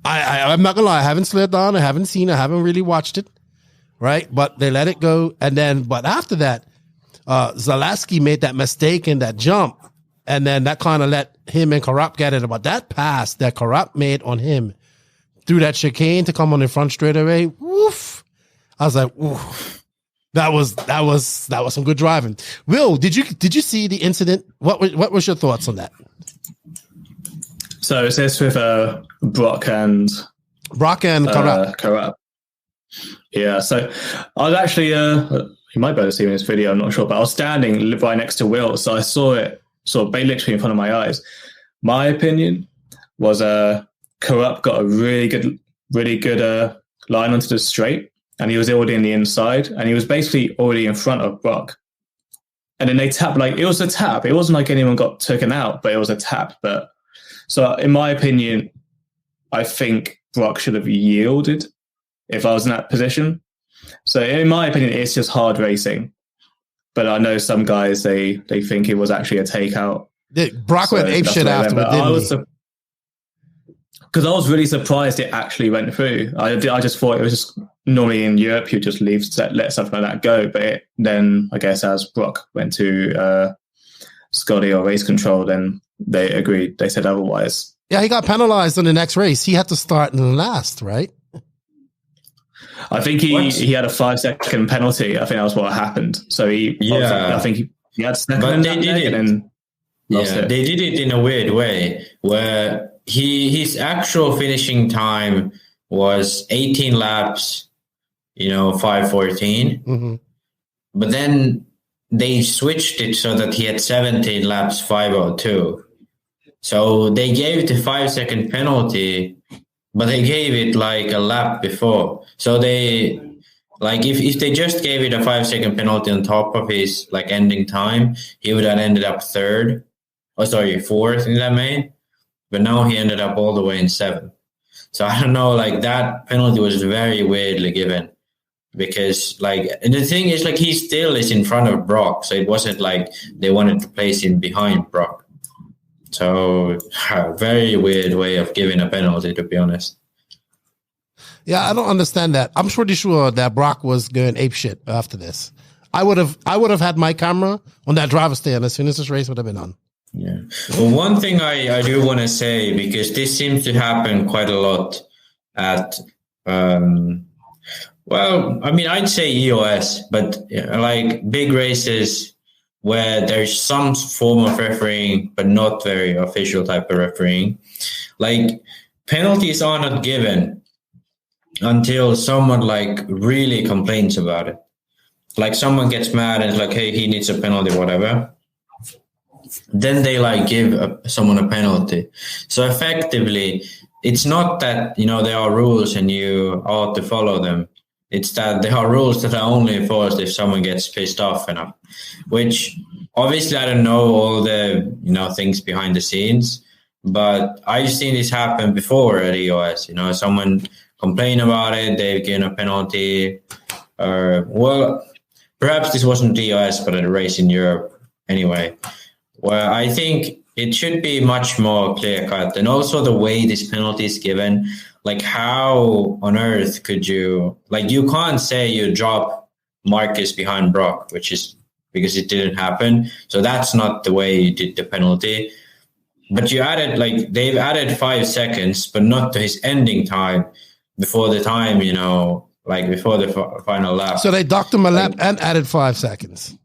I'm not gonna lie, I haven't slid down, I haven't really watched it, right? But they let it go, but after that, Zalewski made that mistake in that jump, And then that kind of let him and Corrupt get it. But that pass that Corrupt made on him through that chicane to come on the front straightaway, woof. I was like, oof. That was some good driving. Will, did you see the incident? What was your thoughts on that? So it's this with Brock and Corrupt. Yeah, so I was actually you might be able to see in this video, I'm not sure, but I was standing right next to Will, so I saw it sort of literally in front of my eyes. My opinion was Corrupt got a really good line onto the straight, and he was already in the inside, and he was basically already in front of Brock. And then they tapped, like, it was a tap. It wasn't like anyone got taken out, but it was a tap. But so in my opinion, I think Brock should have yielded if I was in that position. So in my opinion, it's just hard racing. But I know some guys, they think it was actually a takeout. Brock went ape shit afterwards, didn't he? Because I was really surprised it actually went through. I just thought it was just normally in Europe you just let something like that go. But then I guess as Brock went to Scotty or race control, then they agreed. They said otherwise. Yeah, he got penalized on the next race. He had to start in last, right? I think he had a 5-second penalty. I think that was what happened. So I think he had second. But they did it. And they did it in a weird way where his actual finishing time was 18 laps, 5:14. Mm-hmm. But then they switched it so that he had 17 laps, 5:02. So they gave the 5-second penalty, but they gave it like a lap before. So they, like, if they just gave it a 5-second penalty on top of his like ending time, he would have ended up fourth in that main. But now he ended up all the way in 7th. So I don't know, like that penalty was very weirdly given because and the thing is like he still is in front of Brock. So it wasn't like they wanted to place him behind Brock. So very weird way of giving a penalty, to be honest. Yeah, I don't understand that. I'm pretty sure that Brock was going apeshit after this. I would have had my camera on that driver's stand as soon as this race would have been on. Yeah. Well, one thing I do want to say, because this seems to happen quite a lot at, I'd say EOS, but like big races where there's some form of refereeing, but not very official type of refereeing. Like penalties are not given until someone like really complains about it. Like someone gets mad and is like, hey, he needs a penalty, whatever. Then they like give someone a penalty. So effectively, it's not that, there are rules and you ought to follow them. It's that there are rules that are only enforced if someone gets pissed off enough, which obviously I don't know all the, things behind the scenes, but I've seen this happen before at EOS. Someone complain about it, they've given a penalty, or perhaps this wasn't EOS, but at a race in Europe anyway. Well, I think it should be much more clear-cut. And also the way this penalty is given, like how on earth could you, like you can't say you drop Marcus behind Brock, which is because it didn't happen. So that's not the way you did the penalty. But you added, like they've added 5 seconds, but not to his ending time before the time, like before the final lap. So they docked him a lap and added 5 seconds.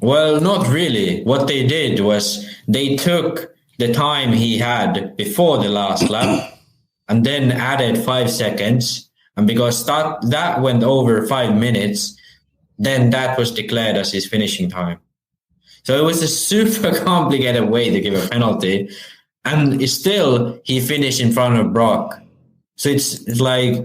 Well, not really. What they did was they took the time he had before the last lap and then added 5 seconds. And because that went over 5 minutes, then that was declared as his finishing time. So it was a super complicated way to give a penalty. And still, he finished in front of Brock. So it's like,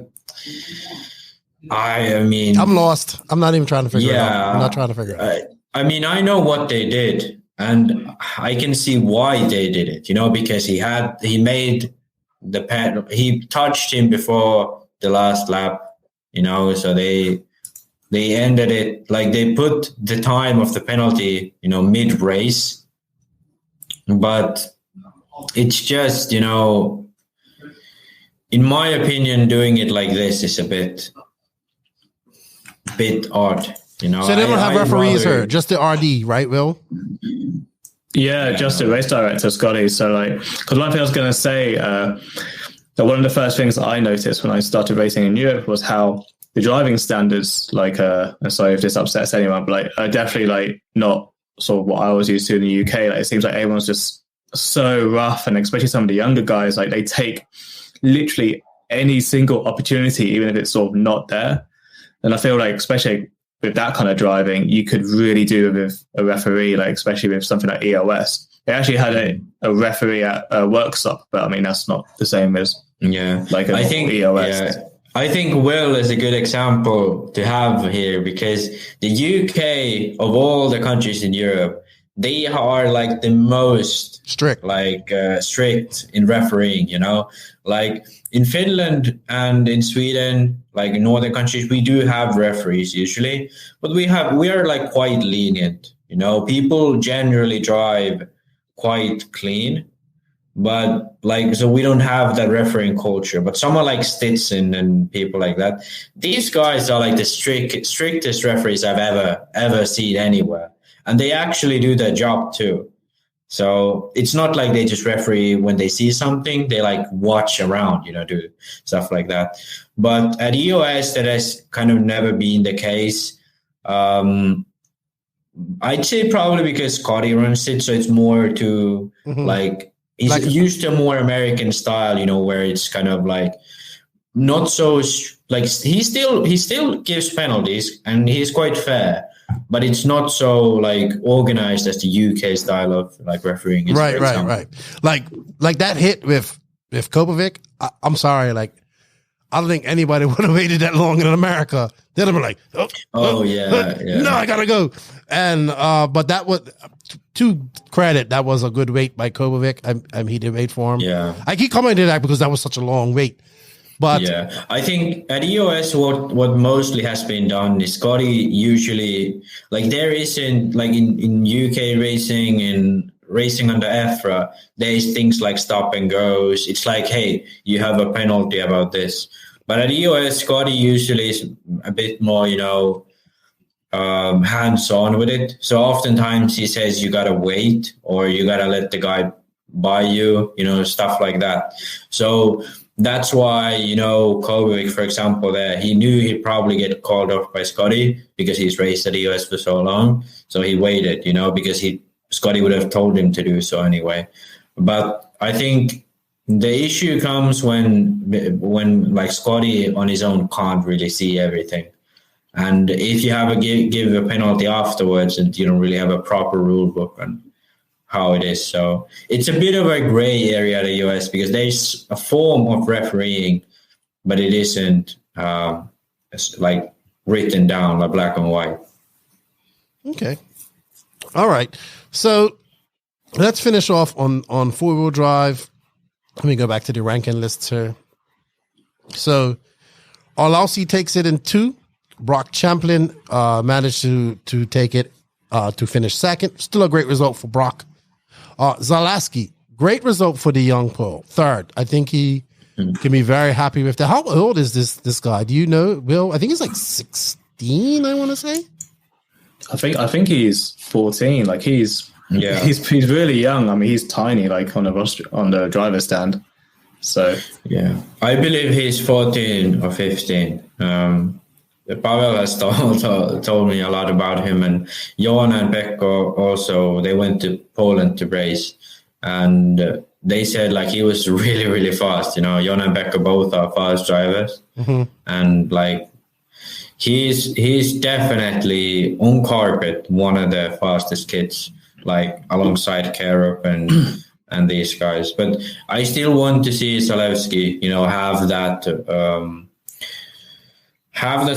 I'm lost. I'm not even trying to figure it out. I'm not trying to figure it out. I know what they did, and I can see why they did it, because he made the pen, he touched him before the last lap, so they ended it, like they put the time of the penalty, mid-race, but it's just, in my opinion, doing it like this is a bit odd. So they don't have referees here, just the RD, right, Will? Yeah, just the race director, Scotty. So, like, because one thing I was going to say, that one of the first things that I noticed when I started racing in Europe was how the driving standards, like, sorry if this upsets anyone, but like, are definitely like not sort of what I was used to in the UK. Like, it seems like everyone's just so rough, and especially some of the younger guys, like, they take literally any single opportunity, even if it's sort of not there. And I feel like, especially with that kind of driving, you could really do with a referee, like, especially with something like EOS. They actually had a referee at a workshop, but I mean, that's not the same as like I think EOS. Yeah. I think Will is a good example to have here, because the UK, of all the countries in Europe, they are like the most strict in refereeing, you know, like in Finland and in Sweden, like in northern countries, we do have referees usually, but we are like quite lenient, you know, people generally drive quite clean, but like, so we don't have that refereeing culture. But someone like Stetson and people like that, these guys are like the strictest referees I've ever seen anywhere. And they actually do their job too. So it's not like they just referee when they see something, they like watch around, you know, do stuff like that. But at EOS, that has kind of never been the case. I'd say probably because Scotty runs it, so it's more to like, he's like, used to a more American style, you know, where it's kind of like not so like, he still gives penalties and he's quite fair, but it's not so like organized as the UK style of like refereeing is. Right. Like that hit with Kopovic. I'm sorry, like, I don't think anybody would have waited that long in America. They'd have been like, yeah. No, I gotta go. And but that was, to credit, that was a good wait by Kopovic. He did wait for him. Yeah, I keep commenting that because that was such a long wait. But yeah, I think at EOS, what mostly has been done is Scotty usually, like, there isn't like in UK racing and racing under EFRA, there's things like stop and goes. It's like, hey, you have a penalty about this. But at EOS, Scotty usually is a bit more, you know, hands-on with it. So oftentimes he says you got to wait, or you got to let the guy by you, you know, stuff like that. So that's why, you know, Kovic, for example, there, he knew he'd probably get called off by Scotty because he's raced at EOS for so long. So he waited, you know, because Scotty would have told him to do so anyway. But I think the issue comes when like Scotty on his own can't really see everything. And if you have a give a penalty afterwards and you don't really have a proper rule book on how it is. So it's a bit of a gray area at the US because there's a form of refereeing, but it isn't like written down like black and white. Okay. All right. So let's finish off on four-wheel drive. Let me go back to the ranking lists here. So Orlowski takes it in 2. Brock Champlin managed to take it to finish 2nd. Still a great result for Brock. Zalaski, great result for the young Paul. 3rd. I think he can be very happy with that. How old is this guy? Do you know, Will? I think he's like 16, I want to say. I think he's 14. Like he's really young. I mean, he's tiny, like on the driver's stand. So yeah, I believe he's 14 or 15. Pavel has told me a lot about him, and Johan and Pekko also. They went to Poland to race, and they said like he was really, really fast. You know, Johan and Pekko both are fast drivers, and like he's definitely on carpet one of the fastest kids, like alongside Karup and these guys. But I still want to see Zalewski, you know, have that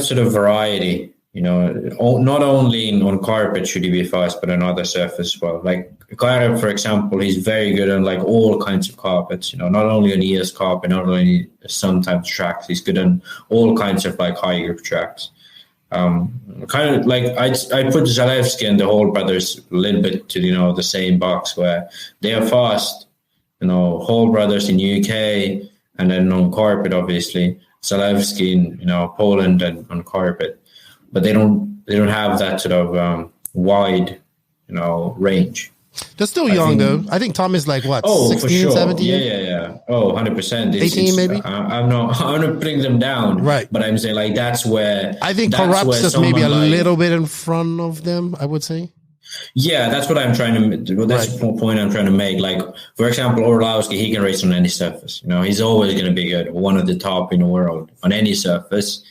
sort of variety, you know, not only on carpet should he be fast, but on other surfaces as well. Like Karup, for example, he's very good on like all kinds of carpets, you know, not only on EOS carpet, not only sometimes tracks, he's good on all kinds of like high grip tracks. Kind of like I put Zalewski and the Hall brothers a little bit to, you know, the same box where they are fast, you know, Hall brothers in UK and then on carpet, obviously. Zalewski in, you know, Poland and on carpet, but they don't have that sort of wide, you know, range. They're still young, though. I think Tom is like, what, 16, for sure. 17? Yeah. Oh, 100%. 18, maybe? I'm not bring them down. Right. But I'm saying, like, that's where... I think Corrupt's just maybe a little bit in front of them, I would say. Yeah, that's what I'm trying to do. That's the point I'm trying to make. Like, for example, Orlowski, he can race on any surface. You know, he's always going to be good. One of the top in the world on any surface.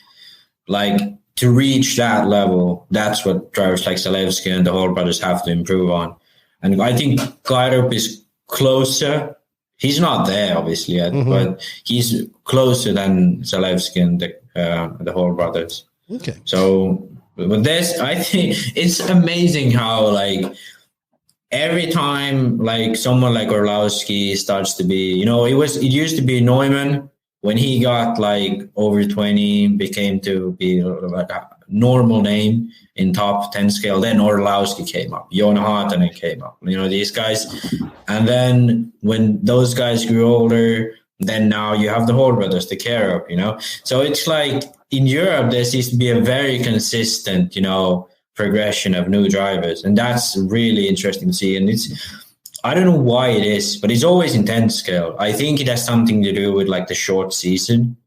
Like, to reach that level, that's what drivers like Zalewski and the Hall brothers have to improve on. And I think Kairup is closer. He's not there, obviously, yet, but he's closer than Zalewski and the Hall brothers. Okay. So, but this, I think it's amazing how, like, every time, like, someone like Orlowski starts to be, you know, it used to be Neumann. When he got, like, over 20, became to be like a normal name in top 10 scale. Then Orlowski came up. Joona Haatanen came up. You know, these guys. And then when those guys grew older, then now you have the Hall brothers, the Karup, you know. So it's like in Europe, there seems to be a very consistent, you know, progression of new drivers. And that's really interesting to see. And I don't know why it is, but it's always in 10 scale. I think it has something to do with like the short season,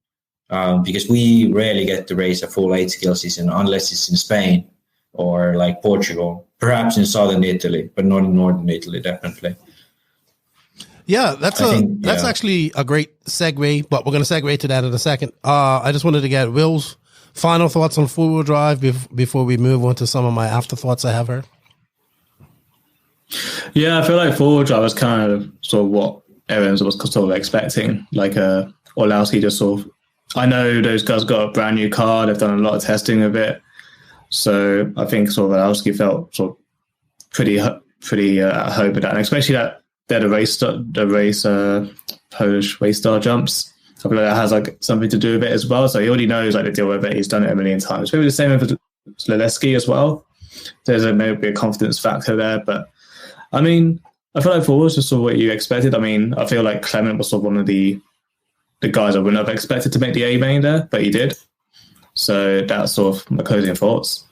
because we rarely get to race a full 8 scale season unless it's in Spain or like Portugal, perhaps in southern Italy, but not in northern Italy, definitely. Yeah, that's actually a great segue, but we're going to segue to that in a second. I just wanted to get Will's final thoughts on four-wheel drive before we move on to some of my afterthoughts I have heard. Yeah, I feel like four-wheel drive was kind of sort of what everyone was sort of expecting. Like Orlowski just sort of, I know those guys got a brand new car. They've done a lot of testing of it. So I think sort of Orlowski felt sort of pretty at home with that. And especially that they're the Polish race star jumps. I feel like that has like something to do with it as well. So he already knows like the deal with it. He's done it a million times. Maybe the same with Zalewski as well. There's maybe a confidence factor there, but I mean, I feel like four was just sort of what you expected. I mean, I feel like Clement was sort of one of the guys I wouldn't have expected to make the A main there, but he did. So that's sort of my closing thoughts.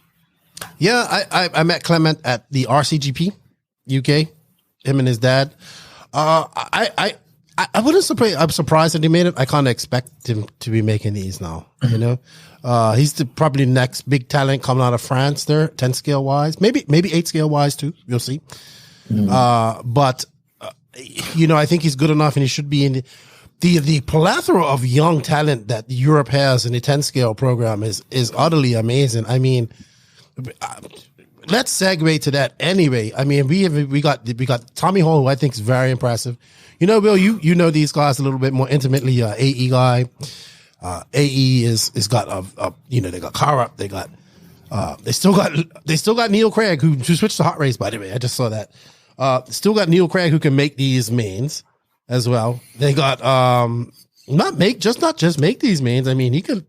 Yeah, I met Clement at the RCGP UK. Him and his dad. I wouldn't surprise. I'm surprised that he made it. I kind of expect him to be making these now. You know, he's probably next big talent coming out of France. There, 10 scale wise, maybe 8 scale wise too. You'll see. But you know, I think he's good enough, and he should be in the plethora of young talent that Europe has in the 10 scale program is utterly amazing. I mean, let's segue to that anyway. I mean, we got Tommy Hall, who I think is very impressive. You know, Bill, you know these guys a little bit more intimately. AE guy, AE is got you know, they got Karup, they still got Neil Craig who switched to hot race, by the way. I just saw that. Still got Neil Craig who can make these mains as well. They got not just make these mains. I mean, he could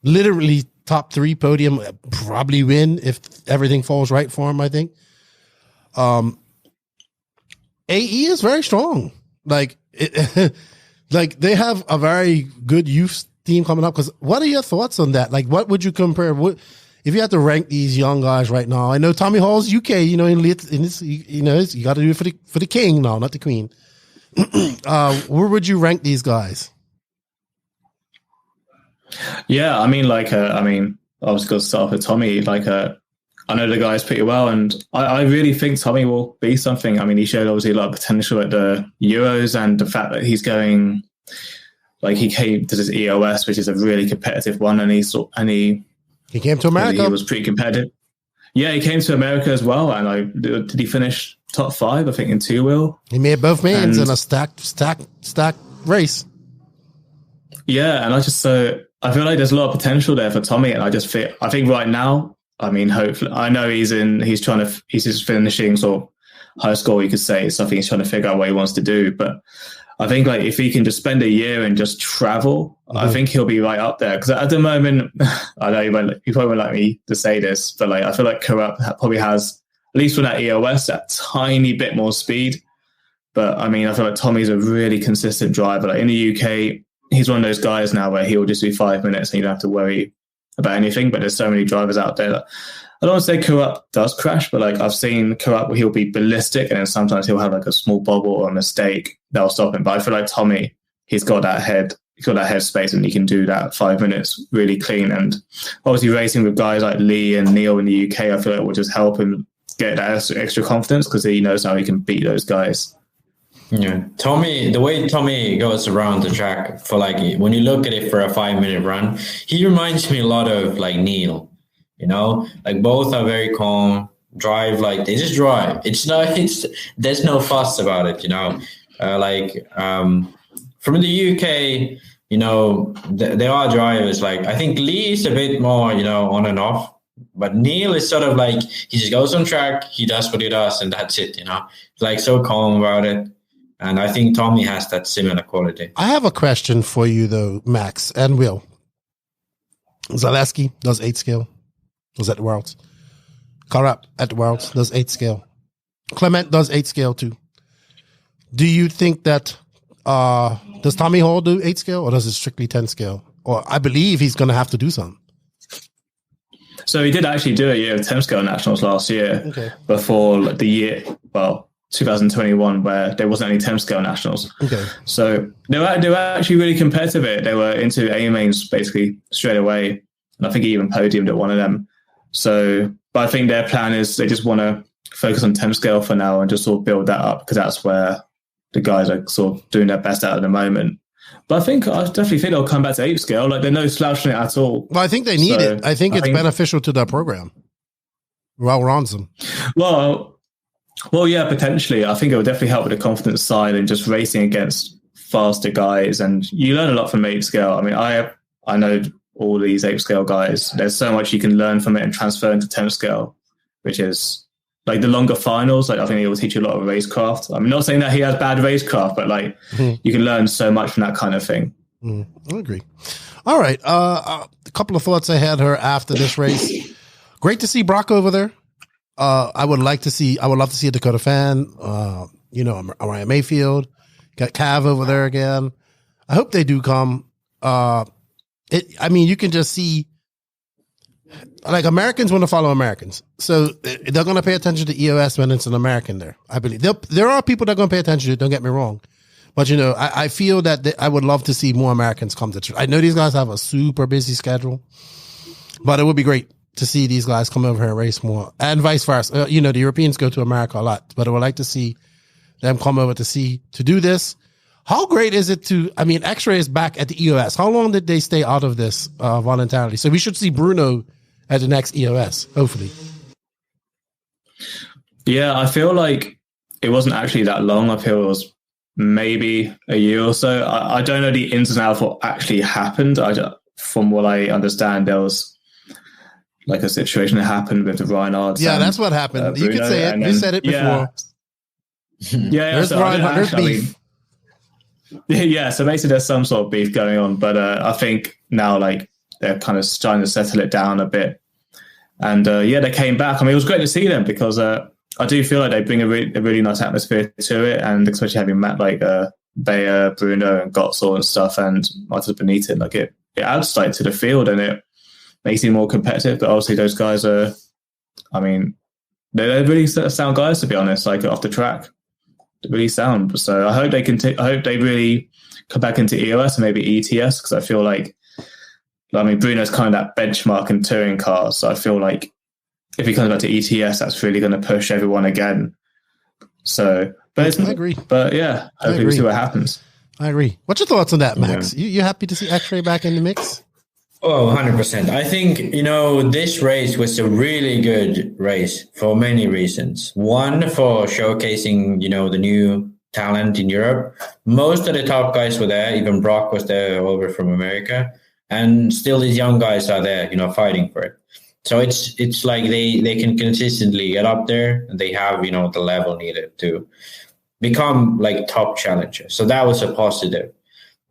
literally top 3 podium, probably win if everything falls right for him, I think. AE is very strong. Like like they have a very good youth team coming up. Because what are your thoughts on that? Like, what would you compare? What if you had to rank these young guys right now? I know Tommy Hall's UK. You know, in this, you know, you got to do it for the king now, not the queen. Where would you rank these guys? Yeah, I mean, like, I was going to start off with Tommy. Like, I know the guys pretty well, and I really think Tommy will be something. I mean, he showed obviously a lot of potential at the Euros, and the fact that he's going, like, he came to this EOS, which is a really competitive one, and he came to America. He was pretty competitive. Yeah, he came to America as well, and did he finish top 5? I think in 2-wheel. He made both mains in a stacked race. Yeah, and I feel like there's a lot of potential there for Tommy, and I think right now, I mean, hopefully, I know he's just finishing sort of high school, you could say. So I think he's trying to figure out what he wants to do. But I think like if he can just spend a year and just travel, I think he'll be right up there. Because at the moment, I know you probably won't like me to say this, but like I feel like Karup probably has, at least from that EOS, that tiny bit more speed. But I mean, I feel like Tommy's a really consistent driver. Like in the UK, he's one of those guys now where he'll just do 5 minutes and you don't have to worry about anything. But there's so many drivers out there that I don't want to say Corrupt does crash, but like I've seen Corrupt where he'll be ballistic, and then sometimes he'll have like a small bobble or a mistake that'll stop him. But I feel like Tommy, he's got that head space, and he can do that 5 minutes really clean. And obviously racing with guys like Lee and Neil in the UK, I feel like will just help him get that extra confidence because he knows how he can beat those guys. Yeah, Tommy, the way Tommy goes around the track for like, when you look at it for a 5-minute run, he reminds me a lot of like Neil, you know, like both are very calm, drive, like they just drive. There's no fuss about it, you know, from the UK, you know, there are drivers like, I think Lee is a bit more, you know, on and off, but Neil is sort of like, he just goes on track, he does what he does, and that's it, you know, like so calm about it. And I think Tommy has that similar quality. I have a question for you, though, Max and Will. Zaleski does 8 scale. Was at the Worlds. Corrupt at the Worlds does 8 scale. Clement does 8 scale, too. Do you think that, does Tommy Hall do 8 scale, or does it strictly 10 scale? Or I believe he's going to have to do something. So he did actually do a year of 10 scale nationals last year before the year, 2021, where there wasn't any 10 scale nationals. Okay. So they were actually really competitive. They were into A mains basically straight away. And I think he even podiumed at one of them. So, but I think their plan is they just want to focus on 10 scale for now and just sort of build that up, because that's where the guys are sort of doing their best at the moment. But I definitely think they'll come back to 8 scale. Like they're no slouching it at all. Well, I think they need it. I think it's beneficial to their program. Well, Ronson. Well, yeah, potentially. I think it would definitely help with the confidence side and just racing against faster guys. And you learn a lot from 8 scale. I mean, I know all these 8 scale guys. There's so much you can learn from it and transfer into 10 scale, which is like the longer finals. Like I think it will teach you a lot of racecraft. I'm not saying that he has bad racecraft, but like you can learn so much from that kind of thing. I agree. All right. A couple of thoughts I had her after this race. Great to see Brock over there. I would love to see a Dakota fan, Ryan Mayfield, got Cav over there again. I hope they do come. You can just see, like, Americans want to follow Americans. So they're going to pay attention to EOS when it's an American there. I believe there are people that are going to pay attention to it. Don't get me wrong. But, you know, I feel that I would love to see more Americans come to I know these guys have a super busy schedule, but it would be great to see these guys come over here and race more, and vice versa. The Europeans go to America a lot, but I would like to see them come over to do this. How great is it X-Ray is back at the EOS. How long did they stay out of this voluntarily? So we should see Bruno at the next EOS, hopefully. Yeah, I feel like it wasn't actually that long. I feel it was maybe a year or so. I don't know the ins and outs of what actually happened. From what I understand, there was like a situation that happened with the Reinhardt. Yeah, that's what happened. You could say it. You said it before. There's beef. So basically there's some sort of beef going on, but I think now like they're kind of trying to settle it down a bit. And they came back. I mean, it was great to see them because I do feel like they bring a really nice atmosphere to it, and especially having Matt like Bayer, Bruno, and Gottsel and stuff, and Martin Benitez, like it adds like to the field and it makes it more competitive. But obviously those guys they're really sound guys, to be honest, like off the track. They're really sound. So I hope they really come back into EOS and maybe ETS, because I feel like Bruno's kind of that benchmark in touring cars. So I feel like if he comes back to ETS, that's really going to push everyone again. So, but I agree. But yeah, hopefully we'll see what happens. I agree. What's your thoughts on that, Max? Yeah. You happy to see X-Ray back in the mix? Oh, 100%. I think, this race was a really good race for many reasons. One, for showcasing, the new talent in Europe. Most of the top guys were there. Even Brock was there over from America. And still these young guys are there, fighting for it. So it's like they can consistently get up there, and they have, the level needed to become like top challengers. So that was a positive.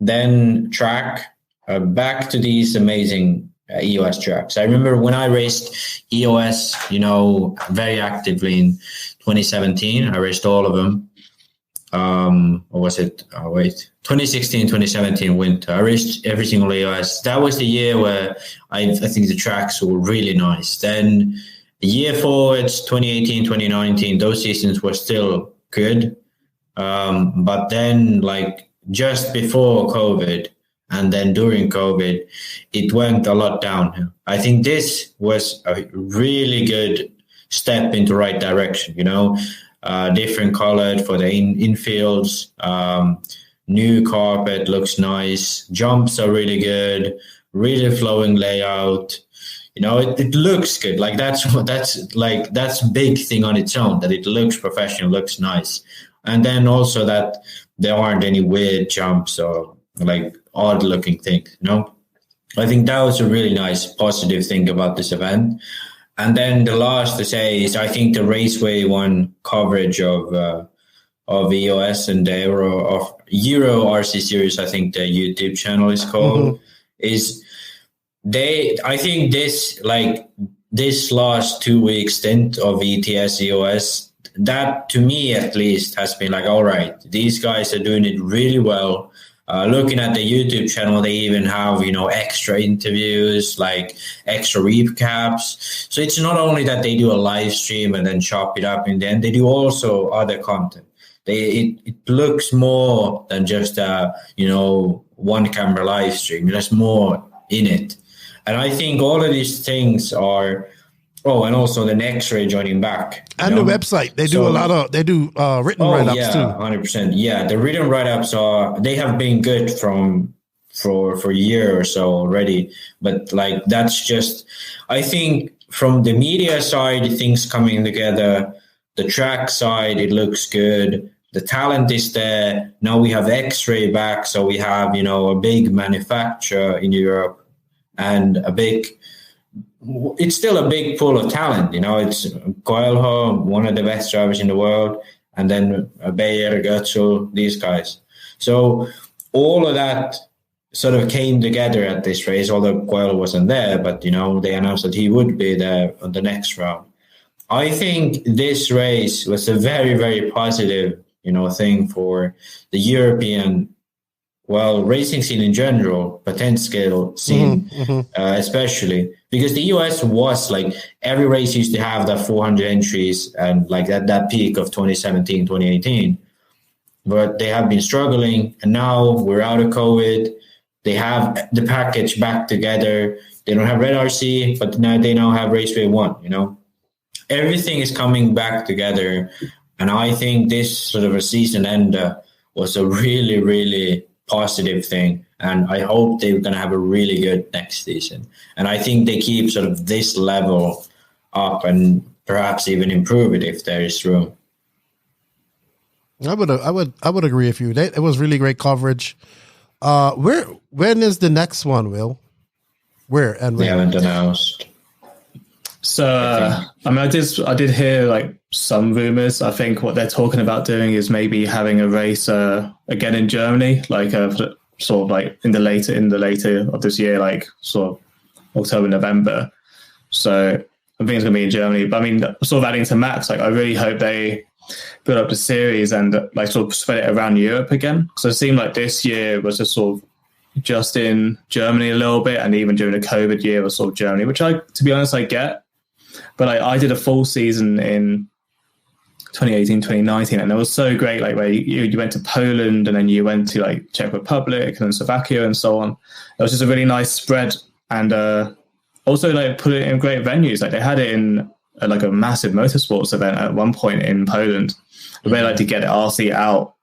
Then track. Back to these amazing EOS tracks. I remember when I raced EOS, very actively in 2017. I raced all of them. Or was it? 2016, 2017 winter. I raced every single EOS. That was the year where I think the tracks were really nice. Then The year forwards, 2018, 2019, those seasons were still good. But then, like, just before COVID and then during COVID, it went a lot downhill. I think this was a really good step into the right direction, you know, different colored for the infields, new carpet looks nice, jumps are really good, really flowing layout. You know, it looks good. Like that's a big thing on its own, that it looks professional, looks nice. And then also that there aren't any weird jumps or like odd looking things, you know. I think that was a really nice positive thing about this event. And then the last to say is I think the Raceway One coverage of EOS and the Euro RC series, I think the YouTube channel is called, is I think this last 2 week stint of ETS EOS, that to me at least has been like, all right, these guys are doing it really well. Looking at the YouTube channel, they even have, you know, extra interviews, like extra recaps. So it's not only that they do a live stream and then chop it up in the end, they do also other content. It looks more than just a, you know, one camera live stream. There's more in it. And I think all of these things are, and also the X-ray joining back. And the website. They do written write-ups too. 100%. Yeah, the written write-ups they have been good for a year or so already. But like, that's just, I think from the media side, things coming together, the track side, it looks good. The talent is there. Now we have X-ray back. So we have, you know, a big manufacturer in Europe and it's still a big pool of talent. You know, it's Coelho, one of the best drivers in the world, and then Bayer, Götzel, these guys. So all of that sort of came together at this race, although Coelho wasn't there, but, you know, they announced that he would be there on the next round. I think this race was a very, very positive, you know, thing for the European racing scene in general, but 10 scale scene, especially because the US was like every race used to have that 400 entries and like that peak of 2017, 2018, but they have been struggling. And now we're out of COVID. They have the package back together. They don't have Red RC, but now they have Raceway One, you know, everything is coming back together. And I think this sort of a season ender was a really, really positive thing, and I hope they're going to have a really good next season. And I think they keep sort of this level up and perhaps even improve it if there is room. I would agree with you. It was really great coverage. When is the next one, Will? Where and when? They haven't announced. So I mean, I did hear like some rumors. I think what they're talking about doing is maybe having a race again in Germany, like sort of like in the later of this year, like sort of October, November. So I think it's going to be in Germany. But I mean, sort of adding to Max, like I really hope they build up the series and like sort of spread it around Europe again. So it seemed like this year was just sort of just in Germany a little bit, and even during the COVID year was sort of Germany, which to be honest, I get. But I did a full season in 2018, 2019, and it was so great. Like where you went to Poland, and then you went to like Czech Republic and then Slovakia and so on. It was just a really nice spread, and also like put it in great venues. Like they had it in like a massive motorsports event at one point in Poland. The way like to get RC out,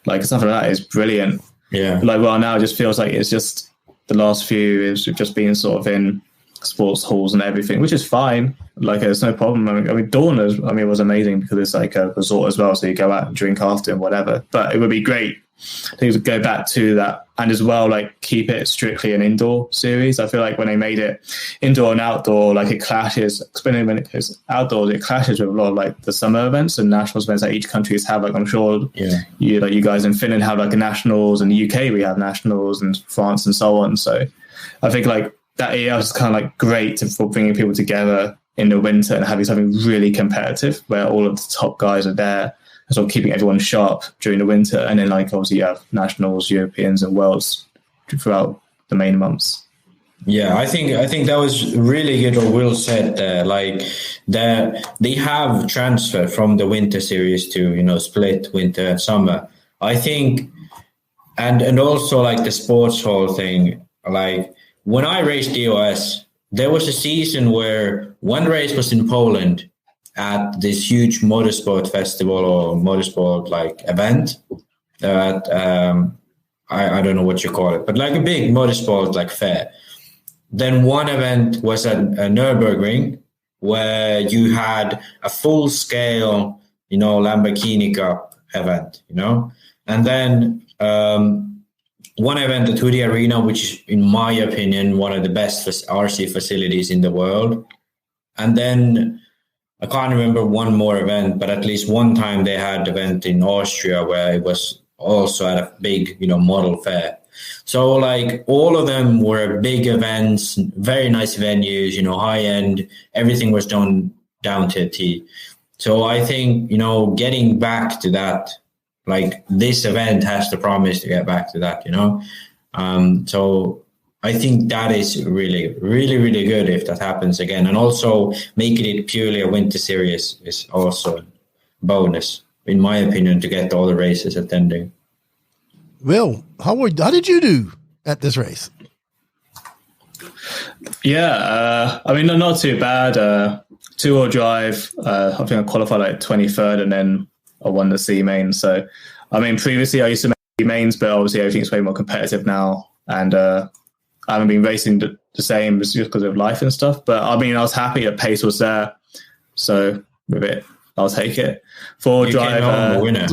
like stuff like that is brilliant. Yeah. Like now it just feels like it's just the last few is just being sort of in sports halls and everything, which is fine. Like there's no problem. I mean Daun was amazing because it's like a resort as well, so you go out and drink after and whatever. But it would be great to go back to that, and as well like keep it strictly an indoor series. I feel like when they made it indoor and outdoor, like it clashes, especially when it goes outdoors, it clashes with a lot of like the summer events and nationals events that each countries have. Like I'm sure you guys in Finland have like a nationals, and the UK we have nationals, and France and so on. So I think like that EOS is kind of like great for bringing people together in the winter and having something really competitive where all of the top guys are there and sort of keeping everyone sharp during the winter. And then like obviously you have nationals, Europeans and worlds throughout the main months. Yeah, I think that was really good what Will said there. Like they have transfer from the winter series to, split winter and summer. I think and also like the sports hall thing, like when I raced EOS, there was a season where one race was in Poland at this huge motorsport festival or motorsport like event that I don't know what you call it, but like a big motorsport like fair. Then one event was at a Nürburgring where you had a full scale, Lamborghini Cup event, and then one event at Hoodie Arena, which is, in my opinion, one of the best RC facilities in the world. And then I can't remember one more event, but at least one time they had an event in Austria where it was also at a big, model fair. So like all of them were big events, very nice venues, high end, everything was done down to a T. So I think, getting back to that, like this event has the promise to get back to that, So I think that is really, really, really good if that happens again. And also making it purely a winter series is also a bonus, in my opinion, to get all the races attending. Will, how did you do at this race? Yeah, not too bad. 2-wheel drive. I think I qualified like 23rd, and then I won the C main. So, previously I used to make C mains, but obviously everything's way more competitive now, and I haven't been racing the same just because of life and stuff. But I was happy that pace was there, so with it, I'll take it. 4-wheel drive. Came home the winner.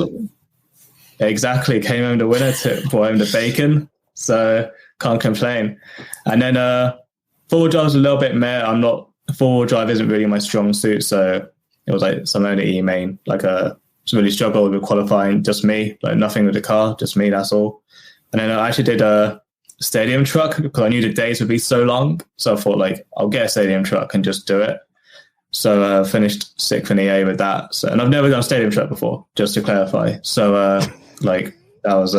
Exactly, came home the winner, brought home the bacon, so can't complain. And then 4-wheel drive was a little bit meh. 4-wheel drive isn't really my strong suit, so it was like some only E main. Like really struggled with qualifying, just me, like nothing with the car, just me, that's all. And then I actually did a stadium truck because I knew the days would be so long, so I thought like I'll get a stadium truck and just do it. So finished 6th in EA with that. So, and I've never done a stadium truck before, just to clarify. So that was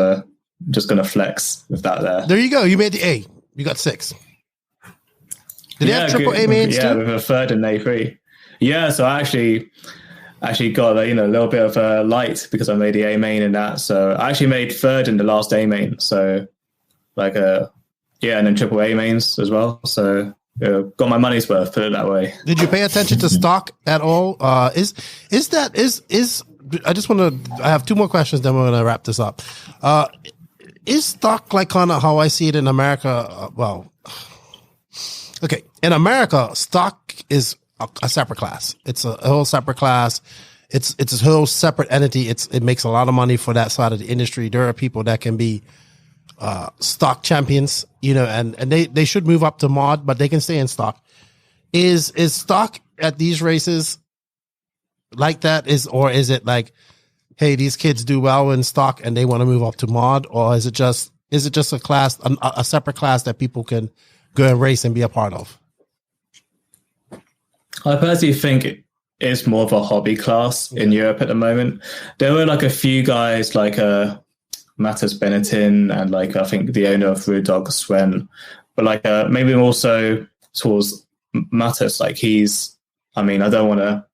just going to flex with that there. There you go. You made the A. You got 6. Did you have triple A mains too? Yeah, with a 3rd and A3. Yeah, so I actually got a little bit of a light because I made the A main in that. So I actually made 3rd in the last A main. So and then triple A mains as well. So got my money's worth, put it that way. Did you pay attention to stock at all? I just want to, I have 2 more questions, then we're going to wrap this up. Is stock like kind of how I see it in America? In America, stock is a separate class. It's a whole separate class. It's a whole separate entity. It makes a lot of money for that side of the industry. There are people that can be stock champions, and they should move up to mod, but they can stay in stock. Is stock at these races like that? Or is it like, hey, these kids do well in stock and they want to move up to mod? Or is it just a class, a separate class that people can go and race and be a part of? I personally think it's more of a hobby class in Europe at the moment. There were like a few guys like Mattis Benetton and like I think the owner of Rude Dog Sven, but like maybe also towards Mattis, like I don't want to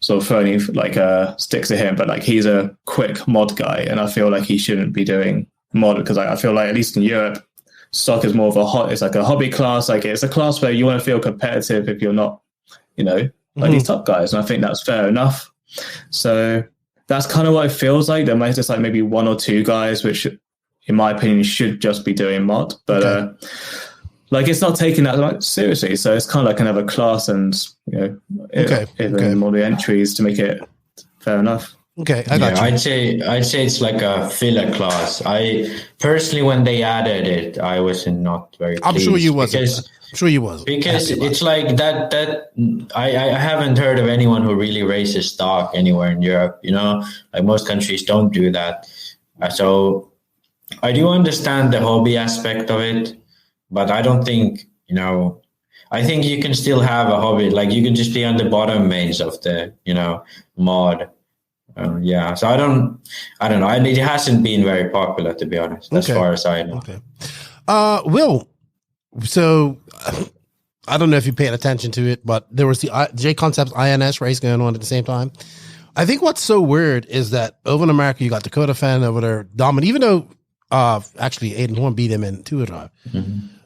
sort of throw any like sticks at him, but like he's a quick mod guy, and I feel like he shouldn't be doing mod because I feel like at least in Europe, stock is more of it's like a hobby class. Like it's a class where you want to feel competitive if you're not, like these top guys, and I think that's fair enough. So that's kind of what it feels like. There might just like maybe 1 or 2 guys, which in my opinion should just be doing mod, but it's not taking that like seriously. So it's kind of like another class, and more the entries to make it fair enough. Okay, I got you. I'd say it's like a filler class. I personally, when they added it, I was not very pleased. I'm sure you wasn't. Because it's like that I haven't heard of anyone who really races stock anywhere in Europe, like most countries don't do that. So I do understand the hobby aspect of it, but I don't think, I think you can still have a hobby. Like you can just be on the bottom mains of the, mod. So I don't know. It hasn't been very popular, to be honest, as far as I know. Okay. Will, So I don't know if you paid attention to it, but there was the J Concepts INS race going on at the same time. I think what's so weird is that over in America, you got Dakota Fenn over there dominant, even though actually Aiden Horn beat him in two drive.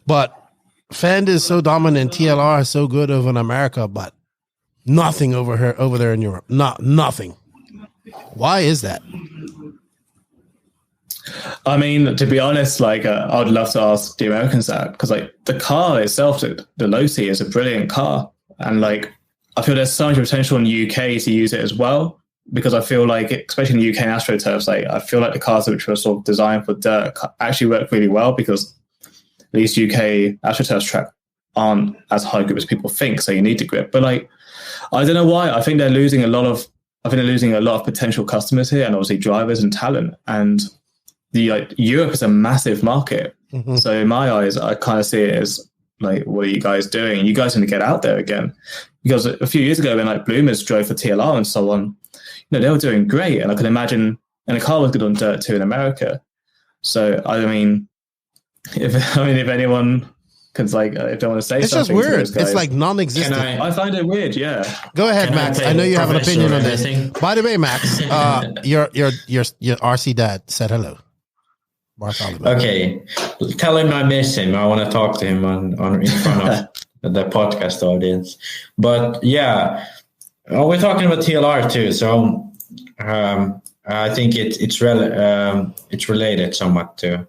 But Fenn is so dominant, TLR is so good over in America, but nothing over there in Europe. Nothing. Why is that? I mean, to be honest, like I'd love to ask the Americans that, because like the car itself, the Lefty is a brilliant car, and like I feel there's so much potential in the UK to use it as well, because I feel like, especially in the UK AstroTurfs, like I feel like the cars which were sort of designed for dirt actually work really well, because at least UK AstroTurf track aren't as high grip as people think, so you need to grip. But like I don't know why. I think they're losing a lot of potential customers here, and obviously drivers and talent. And Europe is a massive market. So in my eyes, I kind of see it as like, what are you guys doing? You guys need to get out there again. Because a few years ago, when like Bloomers drove for TLR and so on, they were doing great. And I can imagine, and the car was good on dirt too in America. So I mean, if anyone can if they want to say it's something, just weird. It's like non-existent. I find it weird. Yeah. Go ahead, Max. I know you have an opinion on this. By the way, Max, your RC dad said hello. Okay, tell him I miss him. I want to talk to him on in front of the podcast audience. But yeah, we're talking about TLR too. So I think it's related somewhat to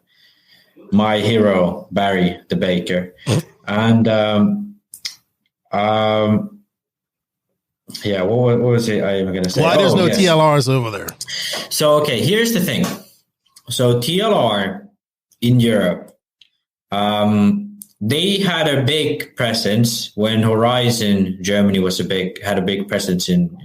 my hero Barry the Baker, and yeah, what was it I am going to say? Why there's no TLRs over there? So okay, here's the thing. So TLR in Europe, they had a big presence when Horizon Germany had a big presence in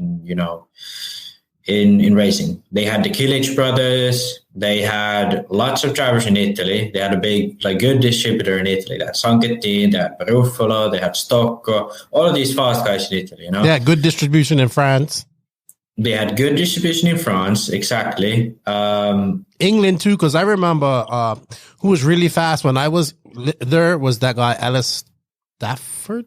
racing. They had the Kilic brothers. They had lots of drivers in Italy. They had a big, good distributor in Italy. They had Sanchetti, they had Barufalo, they had Stocco, all of these fast guys in Italy, Yeah, good distribution in France. They had good distribution in France, exactly. England too, because I remember who was really fast when I was there was that guy Alice Stafford.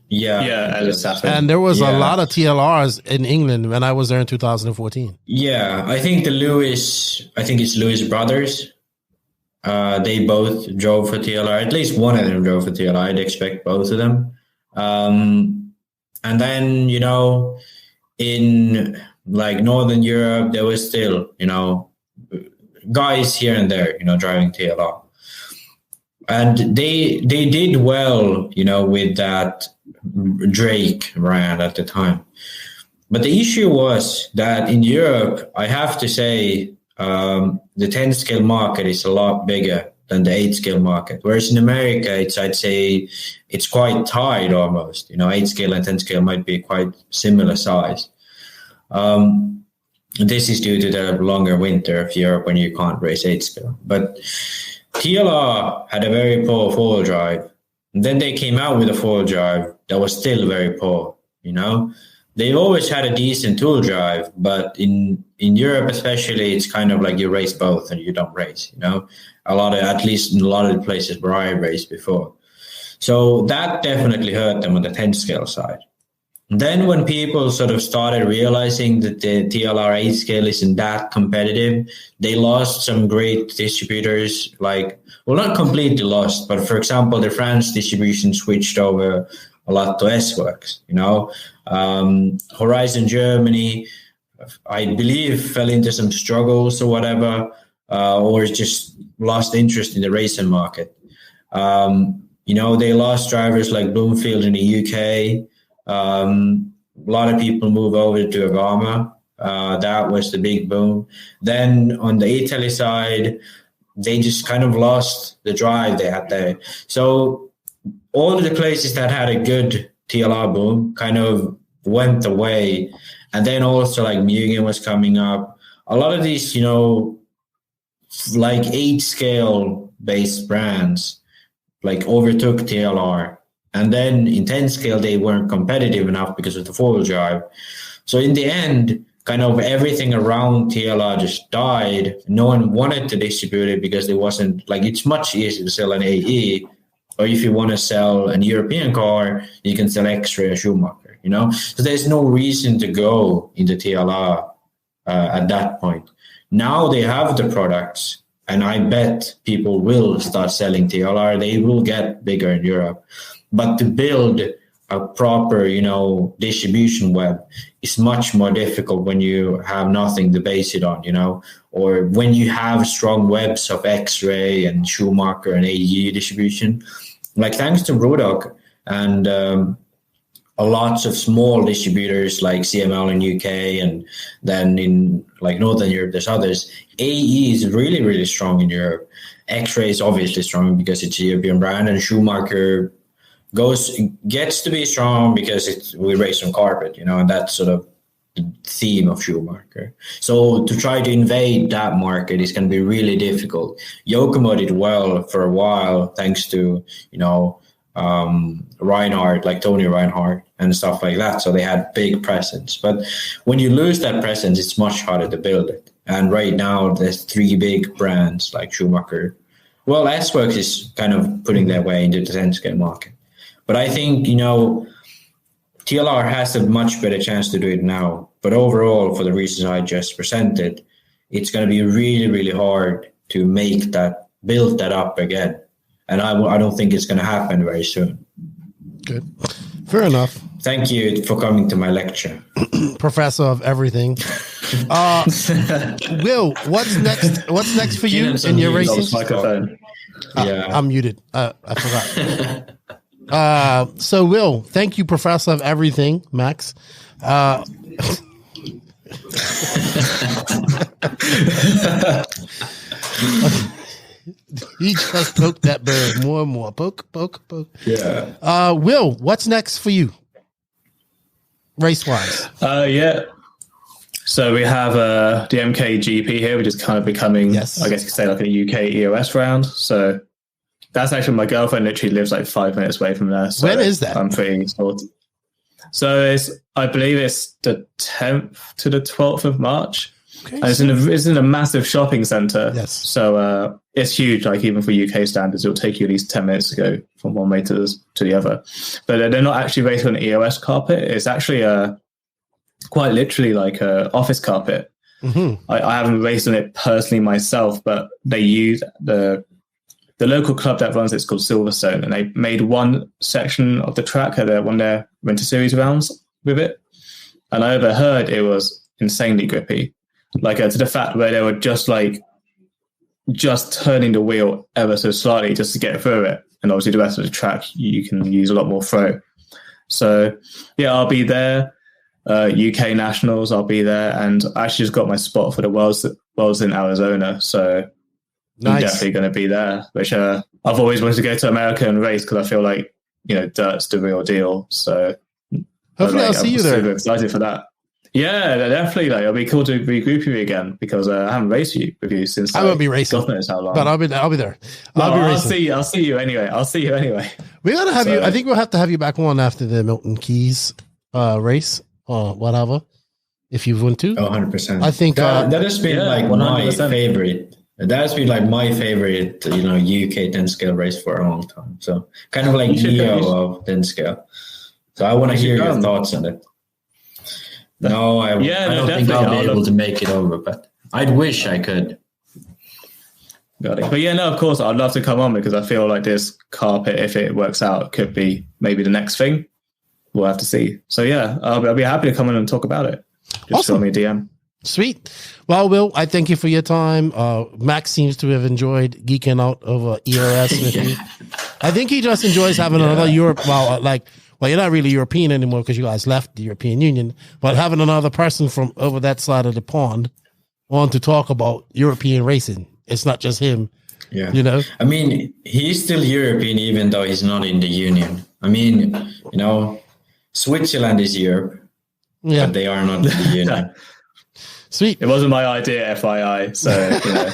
Yeah, Alice Stafford. And there was a lot of TLRs in England when I was there in 2014. Yeah, I think it's Lewis brothers. They both drove for TLR. At least one of them drove for TLR. I'd expect both of them. And then in Northern Europe, there was still, guys here and there, driving TLR. And they did well, with that Drake brand at the time. But the issue was that in Europe, I have to say, the 10 scale market is a lot bigger than the 8 scale market. Whereas in America, I'd say it's quite tied almost. 8 scale and 10 scale might be quite similar size. This is due to the longer winter of Europe when you can't race 8 scale. But TLR had a very poor four-wheel drive. And then they came out with a four-wheel drive that was still very poor, They've always had a decent tool drive, but in Europe especially, it's kind of like you race both and you don't race, at least in a lot of the places where I raced before. So that definitely hurt them on the 10 scale side. Then when people sort of started realizing that the TLR 8 scale isn't that competitive, they lost some great distributors, not completely lost, but for example, the France distribution switched over a lot to S-Works, Horizon Germany, I believe, fell into some struggles or whatever, or just lost interest in the racing market. They lost drivers like Bloomfield in the UK. A lot of people move over to Agama. That was the big boom. Then on the Italy side, they just kind of lost the drive they had there. So all of the places that had a good TLR boom kind of went away. And then also Mugen was coming up. A lot of these, 8 scale based brands overtook TLR. And then in 10 scale, they weren't competitive enough because of the four-wheel drive. So in the end, kind of everything around TLR just died. No one wanted to distribute it because it wasn't it's much easier to sell an AE Or if you want to sell an European car, you can sell X-Ray or Schumacher, you know? So there's no reason to go into TLR at that point. Now they have the products, and I bet people will start selling TLR. They will get bigger in Europe. But to build a proper, you know, distribution web is much more difficult when you have nothing to base it on, you know, or when you have strong webs of X-Ray and Schumacher and AE distribution. Like, thanks to Brodog and lots of small distributors like CML in UK, and then in like Northern Europe, there's others. AE is really, really strong in Europe. X-Ray is obviously strong because it's a European brand, and Schumacher gets to be strong because we race on carpet, you know, and that's sort of the theme of Schumacher. So to try to invade that market is going to be really difficult. Yokomo did well for a while, thanks to, you know, Reinhardt, like Tony Reinhardt and stuff like that. So they had big presence. But when you lose that presence, it's much harder to build it. And right now, there's 3 big brands like Schumacher. Well, S-Works is kind of putting their way into the 10-scale market. But I think, you know, TLR has a much better chance to do it now. But overall, for the reasons I just presented, it's going to be really, really hard to build that up again. And I don't think it's going to happen very soon. Good. Fair enough. Thank you for coming to my lecture. Professor of everything. Will, what's next? What's next for you in your racing? I'm muted. I forgot. So Will, thank you, Professor of everything, Max. He just poked that bird more and more. Poke. Yeah. Will, what's next for you? Race-wise. Yeah. So we have the MK GP here, which is kind of becoming, I guess you could say, like a UK EOS round. So that's actually, my girlfriend literally lives like 5 minutes away from there. So when is that? I'm pretty excited. So I believe it's the 10th to the 12th of March. Okay, and it's in a massive shopping centre. Yes. So it's huge. Like, even for UK standards, it'll take you at least 10 minutes to go from one way to the other. But they're not actually racing on an EOS carpet. It's actually quite literally like a office carpet. Mm-hmm. I haven't raced on it personally myself, but they use the local club that runs it's called Silverstone, and they made one section of the track at one of their Winter Series rounds with it. And I overheard it was insanely grippy. Like, to the fact where they were just turning the wheel ever so slightly just to get through it. And obviously the rest of the track, you can use a lot more throw. So, yeah, I'll be there. UK Nationals, I'll be there. And I actually just got my spot for the Worlds in Arizona. So nice. I'm definitely going to be there, which I've always wanted to go to America and race because I feel like, you know, dirt's the real deal. So hopefully I'll see you there. I'm super excited for that. Yeah, definitely. Like, it'll be cool to regroup with you again because I haven't raced with you since. I won't be racing. God knows how long. But I'll be there. I'll see you anyway. We're gonna have you. I think we'll have to have you back on after the Milton Keynes race or whatever, if you want to. 100%. I think that has been like 100%. My favorite. That has been like my favorite, you know, UK 10 scale race for a long time. So kind of like Neo of 10 scale. So I want to hear your thoughts on it. No, I don't think I'll be able to make it over, but I'd wish I could. Got it. But yeah, no, of course, I'd love to come on because I feel like this carpet, if it works out, could be maybe the next thing. We'll have to see. So yeah, I'll be happy to come in and talk about it. Just show me a DM. Sweet. Well, Will, I thank you for your time. Max seems to have enjoyed geeking out over EOS with me. I think he just enjoys having another Europe. Well, you're not really European anymore because you guys left the European Union, but having another person from over that side of the pond on to talk about European racing. It's not just him. Yeah. You know? I mean, he's still European even though he's not in the Union. I mean, you know, Switzerland is Europe, but they are not in the Union. Sweet. It wasn't my idea, FYI. So, you know.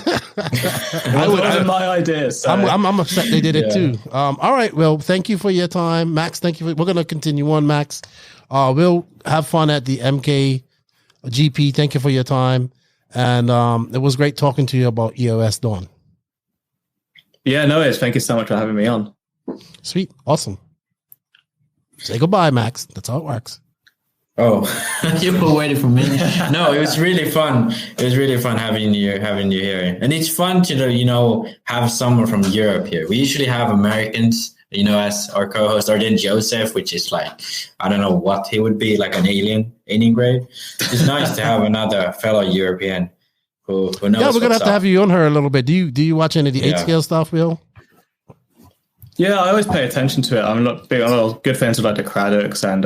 It wasn't my idea. So. I'm upset they did it too. All right. Well, thank you for your time. Max, thank you. We're going to continue on, Max. We'll have fun at the MK GP. Thank you for your time. And it was great talking to you about EOS Daun. Yeah, no worries. Thank you so much for having me on. Sweet. Awesome. Say goodbye, Max. That's how it works. Oh, you were waiting for me. No, it was really fun. It was really fun having you here, and it's fun to have someone from Europe here. We usually have Americans, as our co-host, or then Joseph, which is like, I don't know what he would be, like an alien grade. It's nice to have another fellow European who knows. Yeah, we're gonna have to have you on her a little bit. Do you watch any of the 8-scale stuff, Will? Yeah, I always pay attention to it. I'm a good friends with like the Craddocks and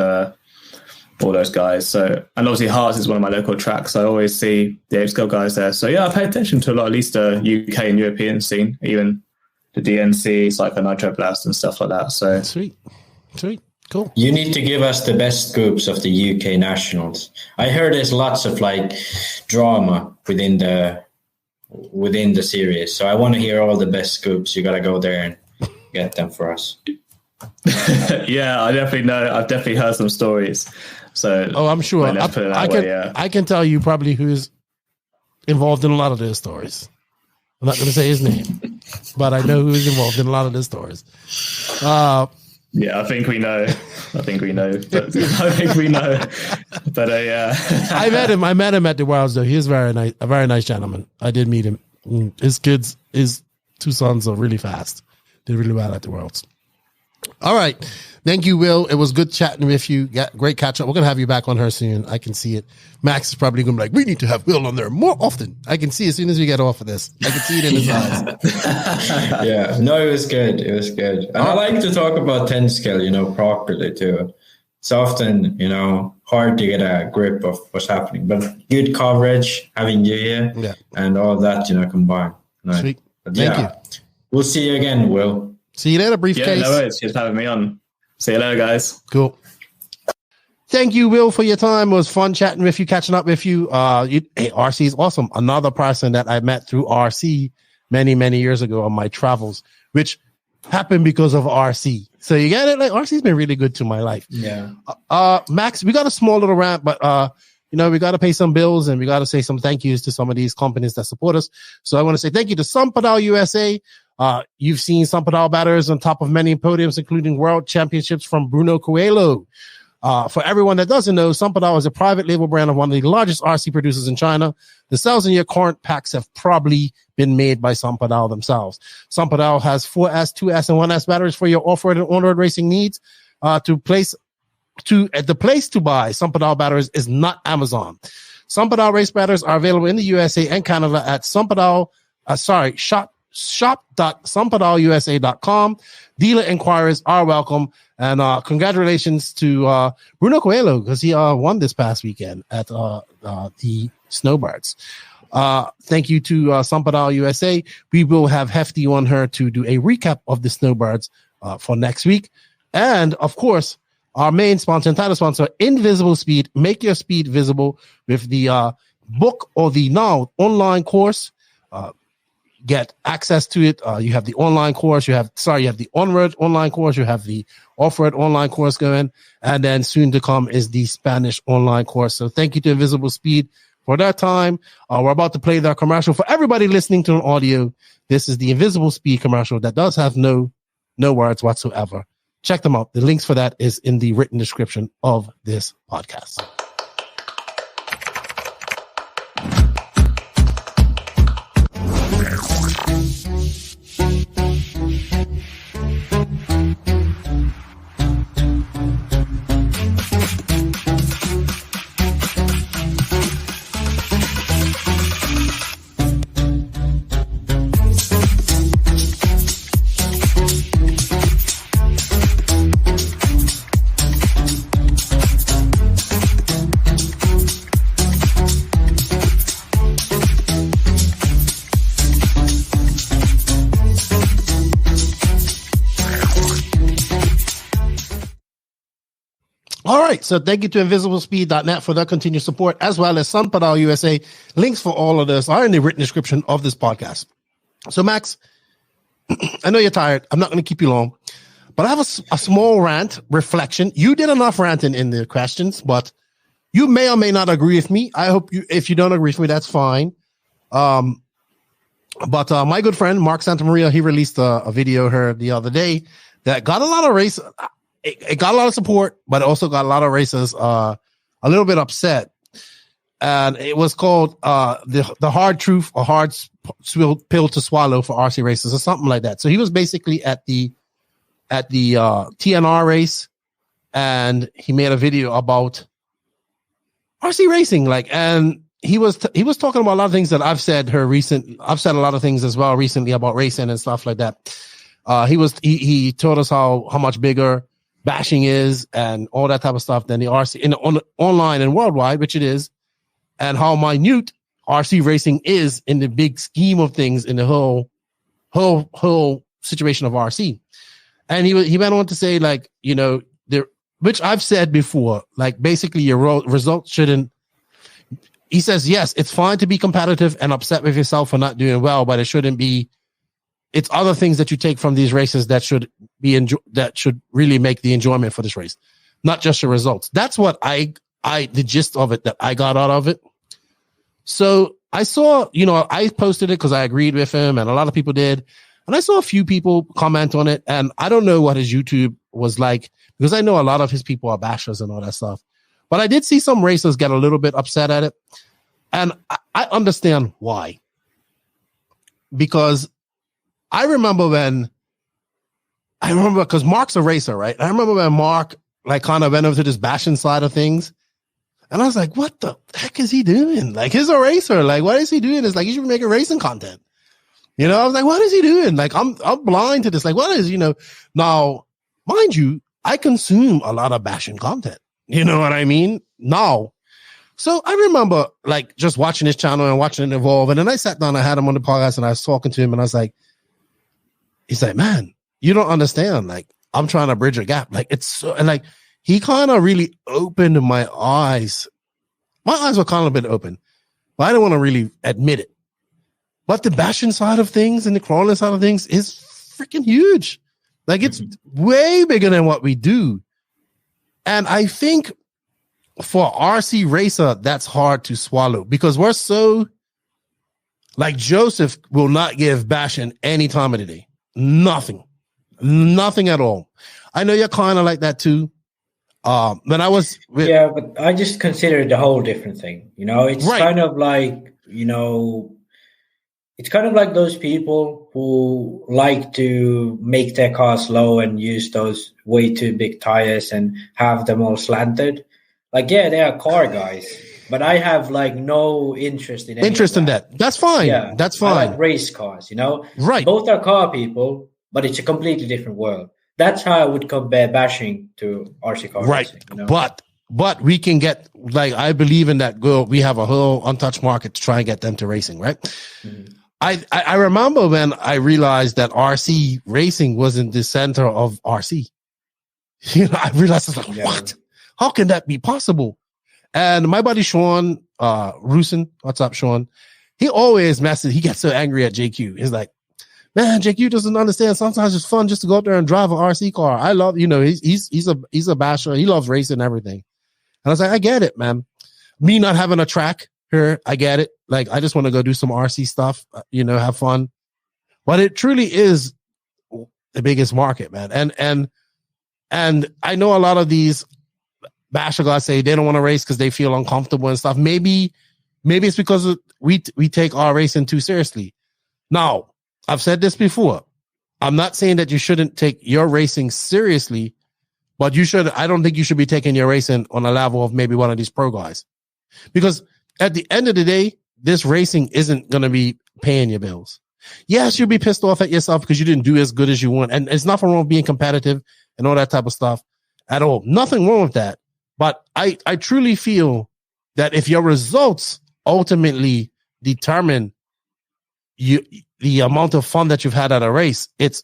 all those guys. So, and obviously Hearts is one of my local tracks. So I always see the 8-scale guys there. So yeah, I pay attention to a lot, at least the UK and European scene, even the DNC, like the Nitro Blast and stuff like that. So sweet, cool. You need to give us the best scoops of the UK nationals. I heard there's lots of like drama within the series. So I want to hear all the best scoops. You got to go there and get them for us. Yeah, I definitely know. I've definitely heard some stories. So I'm sure. I can tell you probably who's involved in a lot of those stories. I'm not going to say his name, but I know who's involved in a lot of those stories. Yeah, I think we know. But yeah, I met him at the Wilds though. He is a very nice gentleman. I did meet him. His 2 sons are really fast. Did really well at the Worlds. All right. Thank you, Will. It was good chatting with you. Great catch up. We're going to have you back on her soon. I can see it. Max is probably going to be like, we need to have Will on there more often. I can see as soon as we get off of this. I can see it in his eyes. Yeah. No, it was good. And I like to talk about 10 scale, properly too. It's often, hard to get a grip of what's happening, but good coverage, having you here and all that, combined. Nice. Sweet. Thank you. We'll see you again, Will. See you later, Briefcase. Yeah, no worries. Just having me on. See you later, guys. Cool. Thank you, Will, for your time. It was fun chatting with you, catching up with you. RC is awesome. Another person that I met through RC many, many years ago on my travels, which happened because of RC. So you get it? Like, RC's been really good to my life. Yeah. Max, we got a small little rant, but we got to pay some bills and we got to say some thank yous to some of these companies that support us. So I want to say thank you to Sampedal USA. You've seen Sampedal batters on top of many podiums, including world championships from Bruno Coelho. For everyone that doesn't know, Sampedal is a private label brand of one of the largest RC producers in China. The cells in your current packs have probably been made by Sampedal themselves. Sampedal has 4S, 2S, and 1S batteries for your off-road and on-road racing needs. The place to buy Sampedal batteries is not Amazon. Sampedal race batteries are available in the USA and Canada at shop.sampadalusa.com. Dealer inquiries are welcome. And congratulations to Bruno Coelho, because he won this past weekend at the Snowbirds. Thank you to Sampedal USA. We will have Hefty on her to do a recap of the Snowbirds for next week. And, of course, our main sponsor and title sponsor, Invisible Speed. Make your speed visible with the book or the now online course. Get access to it. You have the online course. You have the on-road online course. You have the off-road online course going. And then soon to come is the Spanish online course. So thank you to Invisible Speed for that time. We're about to play their commercial. For everybody listening to an audio, this is the Invisible Speed commercial that does have no words whatsoever. Check them out. The links for that is in the written description of this podcast. All right, so thank you to invisiblespeed.net for their continued support, as well as Sampedal USA. Links for all of this are in the written description of this podcast. So, Max, I know you're tired. I'm not going to keep you long, but I have a small rant reflection. You did enough ranting in the questions, but you may or may not agree with me. I hope if you don't agree with me, that's fine. But my good friend, Mark Santamaria, he released a video here the other day that got a lot of race. It got a lot of support, but it also got a lot of racers a little bit upset. And it was called the hard truth, a hard pill to swallow for RC racers, or something like that. So he was basically at the TNR race, and he made a video about RC racing, and he was talking about a lot of things that I've said I've said a lot of things as well recently about racing and stuff like that. He told us how much bigger bashing is and all that type of stuff than the RC online and worldwide, which it is, and how minute RC racing is in the big scheme of things in the whole situation of RC. And he went on to say, like, you know, which I've said before, like, basically your results shouldn't. He says, yes, it's fine to be competitive and upset with yourself for not doing well, but it shouldn't be. It's other things that you take from these races that should really make the enjoyment for this race, not just your results. That's what the gist of it that I got out of it. So I saw, you know, I posted it because I agreed with him, and a lot of people did. And I saw a few people comment on it, and I don't know what his YouTube was like, because I know a lot of his people are bashers and all that stuff. But I did see some racers get a little bit upset at it. And I understand why. Because I remember because Mark's a racer, right? I remember when Mark like kind of went over to this bashing side of things. And I was like, what the heck is he doing? Like, he's a racer. Like, what is he doing? It's like, he should be making racing content. You know, I was like, what is he doing? Like, I'm blind to this. Like, what is, you know, now, mind you, I consume a lot of bashing content. You know what I mean? Now. So I remember like just watching his channel and watching it evolve. And then I sat down, I had him on the podcast, and I was talking to him, and I was like, he's like, man, you don't understand. Like, I'm trying to bridge a gap. Like, it's so, and like, he kind of really opened my eyes. My eyes were kind of a bit open, but I don't want to really admit it. But the bashing side of things and the crawling side of things is freaking huge. Like, it's way bigger than what we do. And I think for RC racer, that's hard to swallow, because we're so, like, Joseph will not give bashing any time of the day. Nothing at all. I know you're kind of like that too. When I was but I just consider it a whole different thing. You know, it's kind of like, you know, it's kind of like those people who like to make their cars slow and use those way too big tires and have them all slanted. Like, yeah, they are car guys, but I have like no interest in that. That's fine. Yeah, that's fine. I like race cars, you know? Right. Both are car people, but it's a completely different world. That's how I would compare bashing to RC car racing. You know? But we can get, like, I believe in that goal. We have a whole untouched market to try and get them to racing, right? Mm-hmm. I remember when I realized that RC racing wasn't the center of RC. You know, I realized, I was like, what? How can that be possible? And my buddy Sean Rusin, what's up, Sean? He always messes. He gets so angry at JQ. He's like, man, JQ doesn't understand. Sometimes it's fun just to go out there and drive an RC car. I love, you know, he's a basher. He loves racing and everything. And I was like, I get it, man. Me not having a track here, I get it. Like, I just want to go do some RC stuff, you know, have fun. But it truly is the biggest market, man. And I know a lot of these basher guys say they don't want to race because they feel uncomfortable and stuff. Maybe it's because we take our racing too seriously. Now, I've said this before. I'm not saying that you shouldn't take your racing seriously, but I don't think you should be taking your racing on a level of maybe one of these pro guys. Because at the end of the day, this racing isn't going to be paying your bills. Yes, you'll be pissed off at yourself because you didn't do as good as you want. And it's nothing wrong with being competitive and all that type of stuff at all. Nothing wrong with that. But I truly feel that if your results ultimately determine the amount of fun that you've had at a race, it's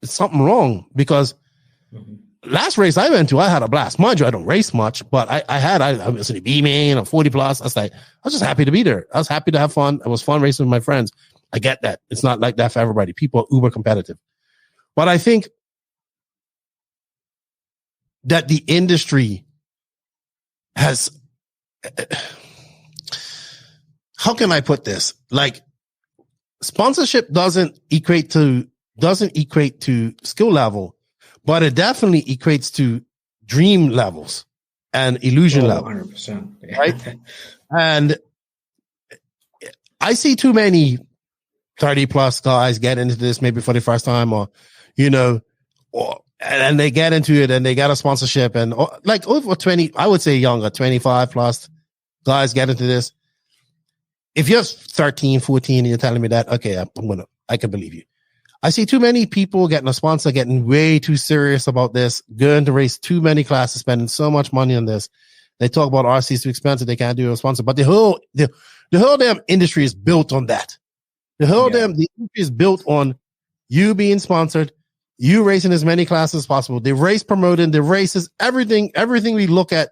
something wrong. Because last race I went to, I had a blast. Mind you, I don't race much, but I was in a B-main, a 40 plus. I was just happy to be there. I was happy to have fun. It was fun racing with my friends. I get that. It's not like that for everybody. People are uber competitive. But I think that the industry has, how can I put this? Like, sponsorship doesn't equate to skill level. but it definitely equates to dream levels and illusion levels. 100%. Right? And I see too many 30 plus guys get into this maybe for the first time, or, and they get into it and they get a sponsorship, and like over 20, I would say younger, 25 plus guys get into this. If you're 13, 14 and you're telling me that, okay, I can believe you. I see too many people getting a sponsor, getting way too serious about this, going to race too many classes, spending so much money on this. They talk about RC is too expensive, they can't do a sponsor, but the whole damn industry is built on that. The industry is built on you being sponsored, you racing as many classes as possible, the race promoting, the races, everything we look at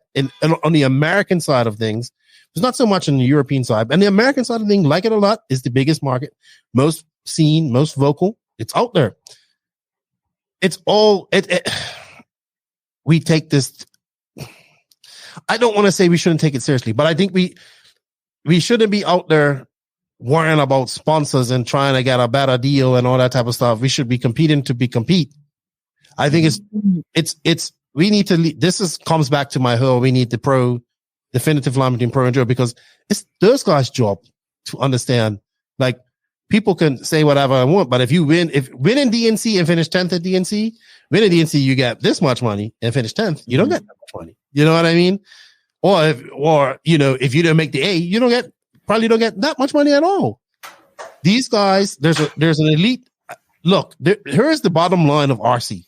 on the American side of things. There's not so much on the European side. And the American side of things, like it a lot, is the biggest market, most seen, most vocal. It's out there. It's all we take this. I don't want to say we shouldn't take it seriously, but I think we shouldn't be out there worrying about sponsors and trying to get a better deal and all that type of stuff. We should be competing to compete. I think we need to comes back to my whole, we need the definitive line between pro and Joe, because it's those guys' job to understand. Like, people can say whatever I want, but if win in DNC and finish 10th at DNC, win in DNC, you get this much money, and finish 10th, you don't get that much money. You know what I mean? Or if you don't make the A, you probably don't get that much money at all. These guys, there's an elite. Look, here is the bottom line of RC.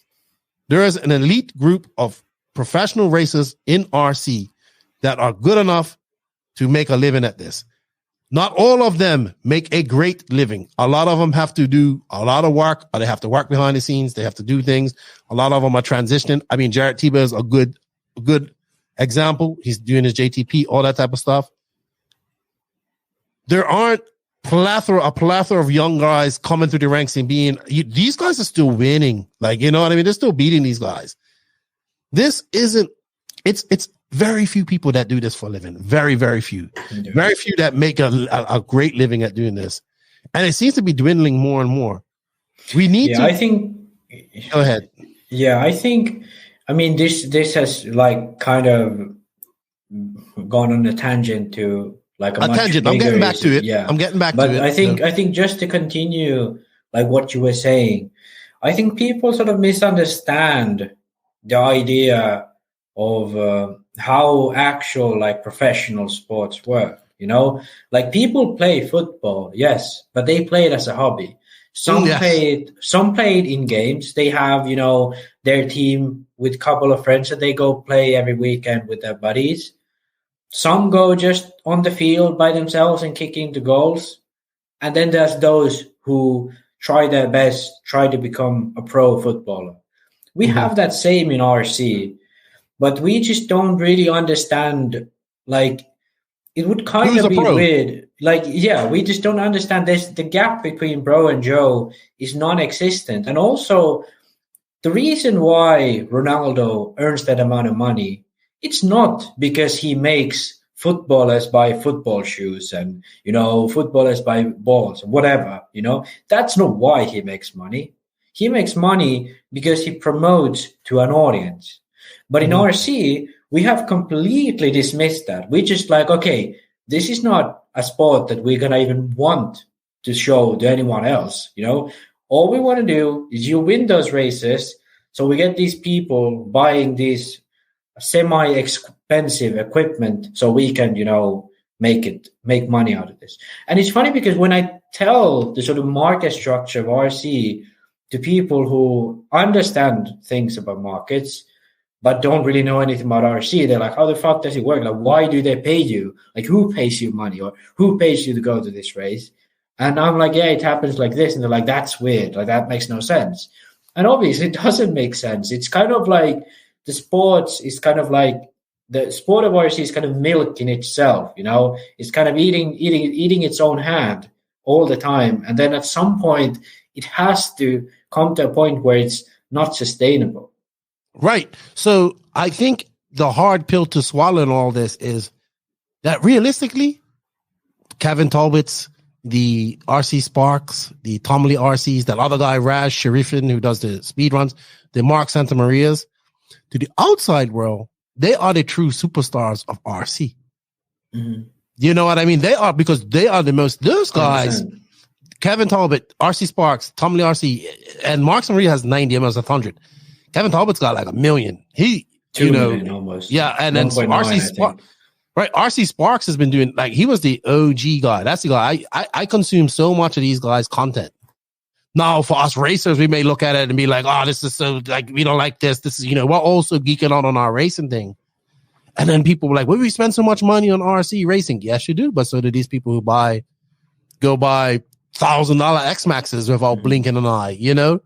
There is an elite group of professional racers in RC that are good enough to make a living at this. Not all of them make a great living. A lot of them have to do a lot of work, or they have to work behind the scenes. They have to do things. A lot of them are transitioning. I mean, Jared Tiba is a good example. He's doing his JTP, all that type of stuff. There aren't a plethora of young guys coming through the ranks and these guys are still winning. Like, you know what I mean? They're still beating these guys. It's very few people that do this for a living. Very, very few. Very few that make a great living at doing this. And it seems to be dwindling more and more. We need to. I think. Go ahead. Yeah, I think. I mean, this has like kind of gone on a tangent to like a tangent. I'm getting back to it. Yeah, I'm getting back to it. But I think just to continue, like what you were saying, I think people sort of misunderstand the idea of how actual like professional sports work. Like people play football, yes, but they play it as a hobby. Some play it in games. They have, their team with a couple of friends that they go play every weekend with their buddies. Some go just on the field by themselves and kicking the goals. And then there's those who try their best, try to become a pro footballer. We have that same in RC, but we just don't really understand, like, it would kind of be weird. Like, yeah, we just don't understand this. The gap between Bro and Joe is non-existent. And also, the reason why Ronaldo earns that amount of money, it's not because he makes footballers buy football shoes and, footballers buy balls, whatever, That's not why he makes money. He makes money because he promotes to an audience. But in RC, we have completely dismissed that. We're just like, okay, this is not a sport that we're going to even want to show to anyone else. All we want to do is you win those races. So we get these people buying these semi-expensive equipment so we can, make money out of this. And it's funny because when I tell the sort of market structure of RC to people who understand things about markets, but don't really know anything about RC, they're like, how the fuck does it work? Like, why do they pay you? Like, who pays you money? Or who pays you to go to this race? And I'm like, yeah, it happens like this. And they're like, that's weird. Like, that makes no sense. And obviously, it doesn't make sense. It's kind of like the sport of RC is kind of milk in itself, It's kind of eating its own hand all the time. And then at some point, it has to come to a point where it's not sustainable. Right. So I think the hard pill to swallow in all this is that realistically, Kevin Talbots, the RC Sparks, the Tomley RCs, that other guy, Raz Sharifin, who does the speed runs, the Mark Santamarias, to the outside world, they are the true superstars of RC. Mm-hmm. You know what I mean? They are, because they are the most, those guys, 100%. Kevin Talbot, RC Sparks, Tomley RC, and Mark Santamarias has 90, almost 100. Kevin Talbot's got like 1 million. He, 2 million almost. Yeah, and then RC Sparks. Right, RC Sparks has been doing, like, he was the OG guy. That's the guy. I consume so much of these guys' content. Now, for us racers, we may look at it and be like, oh, this is so, like, we don't like this. This is, you know, we're also geeking out on our racing thing. And then people were like, well, we spend so much money on RC racing. Yes, you do. But so do these people who go buy $1,000 X-Maxes without blinking an eye, you know?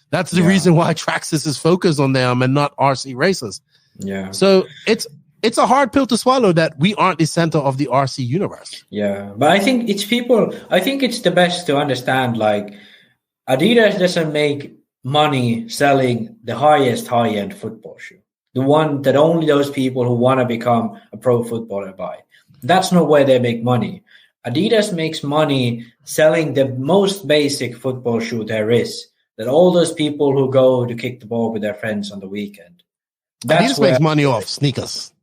That's the reason why Traxxas is focused on them and not RC racers. Yeah. So it's a hard pill to swallow that we aren't the center of the RC universe. Yeah, but I think it's the best to understand, like, Adidas doesn't make money selling the highest high-end football shoe, the one that only those people who want to become a pro footballer buy. That's not where they make money. Adidas makes money selling the most basic football shoe there is, that all those people who go to kick the ball with their friends on the weekend. Adidas makes money off sneakers.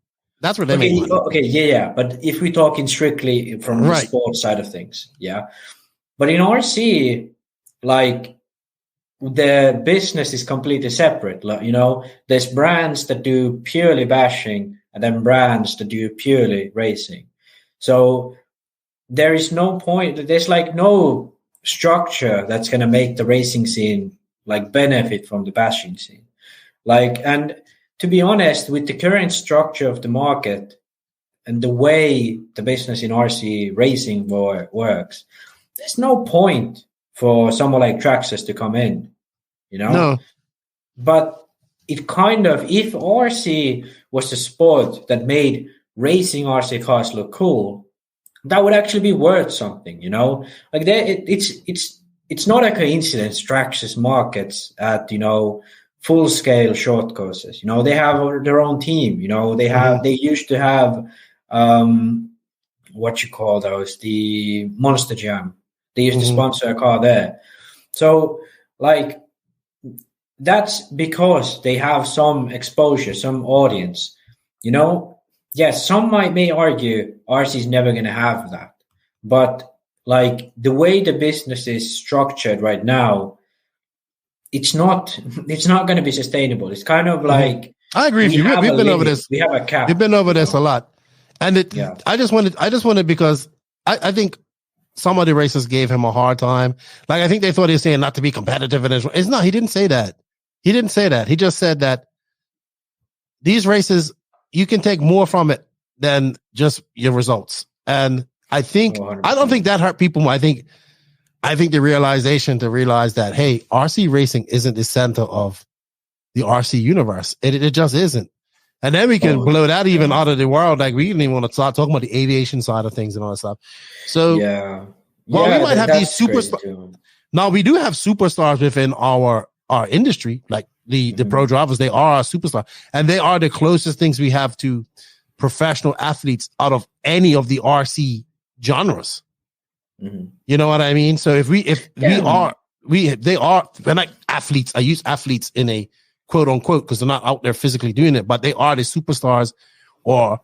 That's where they make money. Okay, yeah. But if we're talking strictly from the sports side of things, yeah. But in RC, like, the business is completely separate. Like, you know, there's brands that do purely bashing and then brands that do purely racing. So there is no point. There's like no structure that's going to make the racing scene like benefit from the bashing scene. Like, and to be honest, with the current structure of the market and the way the business in RC racing works, there's no point for someone like Traxxas to come in, you know? No. But it kind of, if RC was a sport that made racing RC cars look cool, that would actually be worth something, you know? Like, it's not a coincidence Traxxas markets at, you know, full-scale short courses. You know, they have their own team. You know, they used to have what you call those, the Monster Jam. They used to sponsor a car there. So, like, that's because they have some exposure, some audience. You know, yes, some may argue RC is never going to have that. But, like, the way the business is structured right now, it's not going to be sustainable. It's kind of like, I agree with you. We've been over this. We have a cap. We've been over this a lot, and I just wanted because I think some of the racers gave him a hard time. Like, I think they thought he was saying not to be competitive, and it's not. He didn't say that. He didn't say that. He just said that these races, you can take more from it than just your results. And I think I don't think that hurt people. I think the realization to realize that, hey, RC racing isn't the center of the RC universe. It just isn't. And then we can blow that even out of the world. Like, we didn't even want to start talking about the aviation side of things and all that stuff. So, we might have these superstars. Now, we do have superstars within our industry, like the pro drivers. They are our superstar, and they are the closest things we have to professional athletes out of any of the RC genres. You know what I mean? So they are, they're not athletes. I use athletes in a quote unquote, because they're not out there physically doing it, but they are the superstars or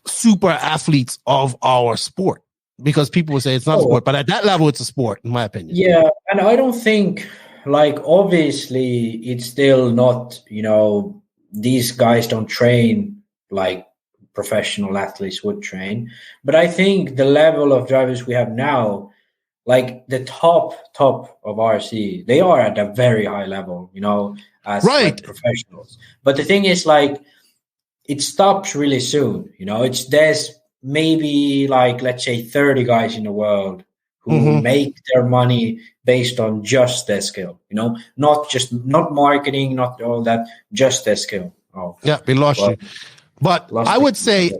super athletes of our sport, because people will say it's not a sport, but at that level, it's a sport, in my opinion. Yeah. And I don't think, like, obviously it's still not, you know, these guys don't train like professional athletes would train. But I think the level of drivers we have now, like the top of RC, they are at a very high level, you know, as like professionals. But the thing is, like, it stops really soon. You know, there's maybe, like, let's say 30 guys in the world who make their money based on just their skill, you know, not marketing, not all that, just their skill. Yeah, we lost you. But I would say,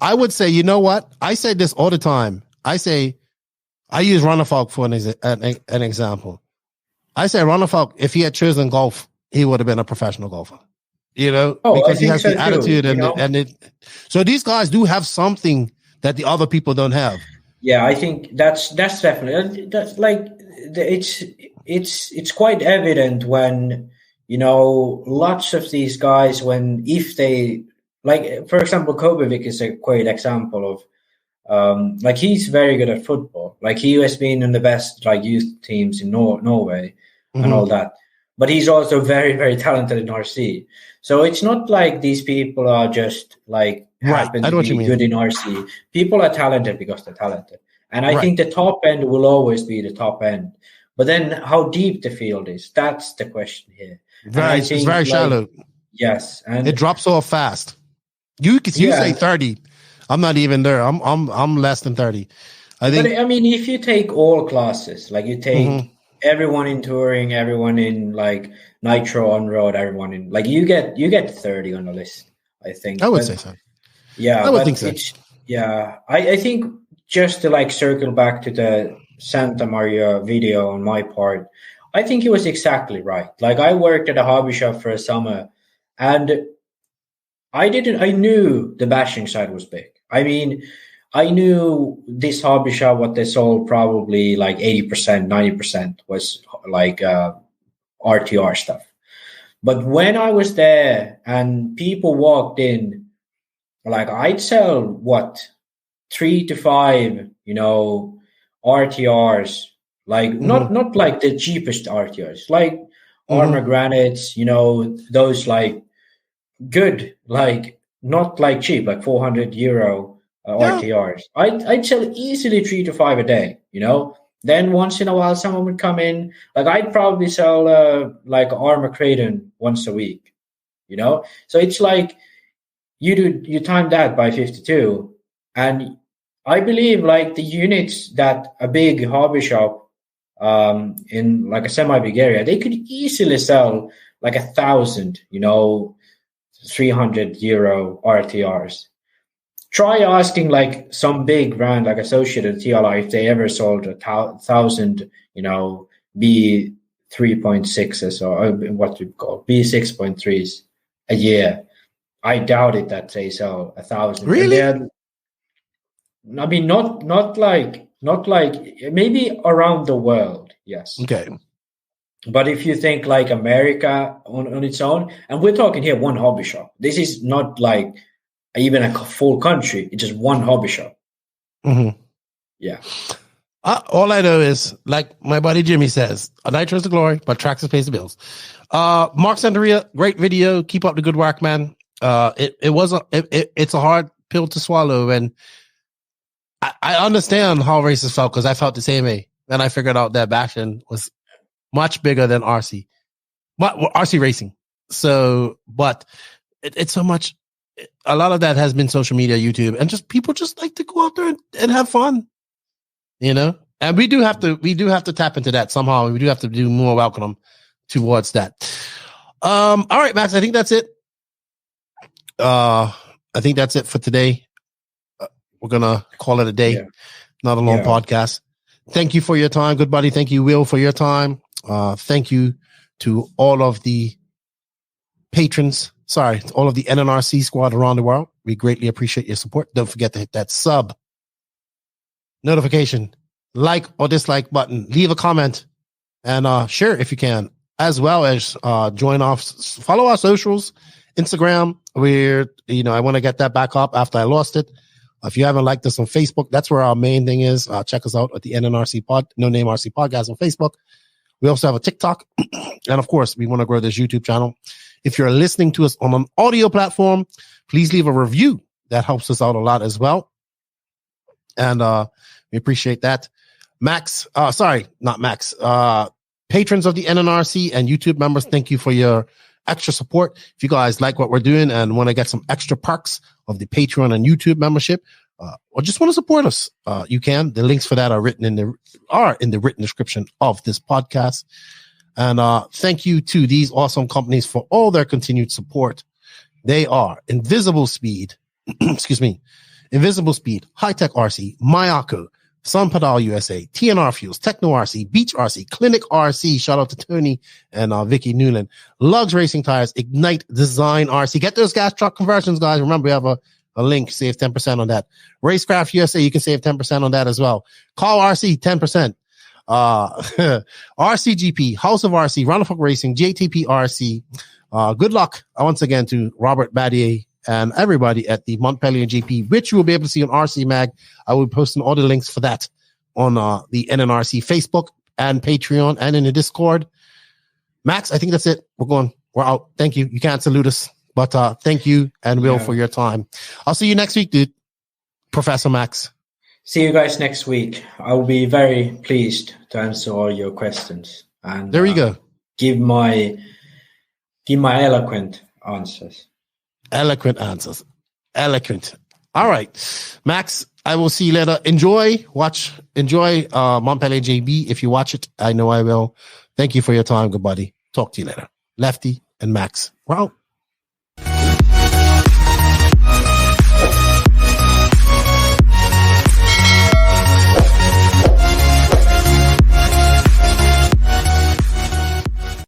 you know what? I say this all the time. I use Ronnefalk for an example. I say Ronnefalk, if he had chosen golf, he would have been a professional golfer. You know, because he has the attitude so these guys do have something that the other people don't have. Yeah, I think that's definitely that's like it's quite evident when lots of these guys if they like, for example, Kobevic is a great example of like he's very good at football. Like he has been in the best like youth teams in Norway and all that. But he's also very, very talented in RC. So it's not like these people are just like happen to be good in RC. People are talented because they're talented. And I think the top end will always be the top end. But then how deep the field is, that's the question here. It's very shallow. Yes. And it drops off fast. You say 30. I'm not even there. I'm less than 30. I think. But I mean, if you take all classes, like you take everyone in touring, everyone in like nitro on road, everyone in like you get 30 on the list. I think I would say so. Yeah, I would think so. I think just to like circle back to the Santa Maria video on my part, I think he was exactly right. Like I worked at a hobby shop for a summer, and I knew the bashing side was big. I mean, I knew this hobby shop, what they sold probably like 80%, 90% was like RTR stuff. But when I was there and people walked in, like I'd sell 3 to 5, RTRs, like not like the cheapest RTRs, like Armor Granites, those like good, like not like cheap, like €400 RTRs. I'd sell easily 3 to 5 a day, Then once in a while, someone would come in. Like I'd probably sell like Armor Kraden once a week, So it's like you time that by 52, and I believe like the units that a big hobby shop in like a semi-big area, they could easily sell like 1,000, €300 RTRs. Try asking like some big brand like Associated TLI if they ever sold 1,000, B3.6s or what you call B6.3s a year. I doubt it that they sell 1,000. Really? I mean, not like maybe around the world. Yes. Okay. But if you think like America on its own, and we're talking here one hobby shop. This is not like even a full country. It's just one hobby shop. Yeah. All I know is, like my buddy Jimmy says, a nitro is the glory, but tracks pays the bills. Mark Santeria, great video. Keep up the good work, man. It's a hard pill to swallow, and I understand how racers felt because I felt the same way. And I figured out that bashing was much bigger than RC racing. So, but it's so much. A lot of that has been social media, YouTube, and just people just like to go out there and have fun, And we do have to tap into that somehow. We do have to do more welcome towards that. All right, Max. I think that's it. I think that's it for today. We're gonna call it a day. Yeah. Not a long podcast. Thank you for your time, good buddy. Thank you, Will, for your time. Thank you to all of the patrons. Sorry, all of the NNRC squad around the world. We greatly appreciate your support. Don't forget to hit that sub, notification, like or dislike button. Leave a comment and share if you can, as well as follow our socials, Instagram. I want to get that back up after I lost it. If you haven't liked us on Facebook, that's where our main thing is. Check us out at the NNRC No Name RC Podcast on Facebook. We also have a TikTok. And of course, we want to grow this YouTube channel. If you're listening to us on an audio platform, please leave a review. That helps us out a lot as well. And we appreciate that. Max, not Max. Patrons of the NNRC and YouTube members, thank you for your extra support. If you guys like what we're doing and want to get some extra perks of the Patreon and YouTube membership, or just want to support us, you can. The links for that are in the written description of this podcast. And thank you to these awesome companies for all their continued support. They are Invisible Speed, Hitec RC, Mayako, Sun Pedal USA, TNR Fuels, Techno RC, Beach RC, Clinic RC. Shout out to Tony and Vicky Newland. Lugs Racing Tires, Ignite Design RC. Get those gas truck conversions, guys. Remember, we have a a link. Save 10% on that. Racecraft USA, you can save 10% on that as well. Call RC 10%. RCGP, House of RC, Round of Hook Racing, JTP RC. Good luck once again to Robert Badier and everybody at the Montpellier GP, which you will be able to see on RC Mag. I will be posting all the links for that on the NNRC Facebook and Patreon and in the Discord. Max, I think that's it. We're out. Thank you. You can't salute us, but thank you and Will for your time. I'll see you next week, dude. Professor Max. See you guys next week. I will be very pleased to answer all your questions. And there you go. Give my eloquent answers. Eloquent answers. Eloquent. All right, Max. I will see you later. Enjoy Montpellier JB. If you watch it, I know I will. Thank you for your time. Good buddy. Talk to you later. Lefty and Max. We're out.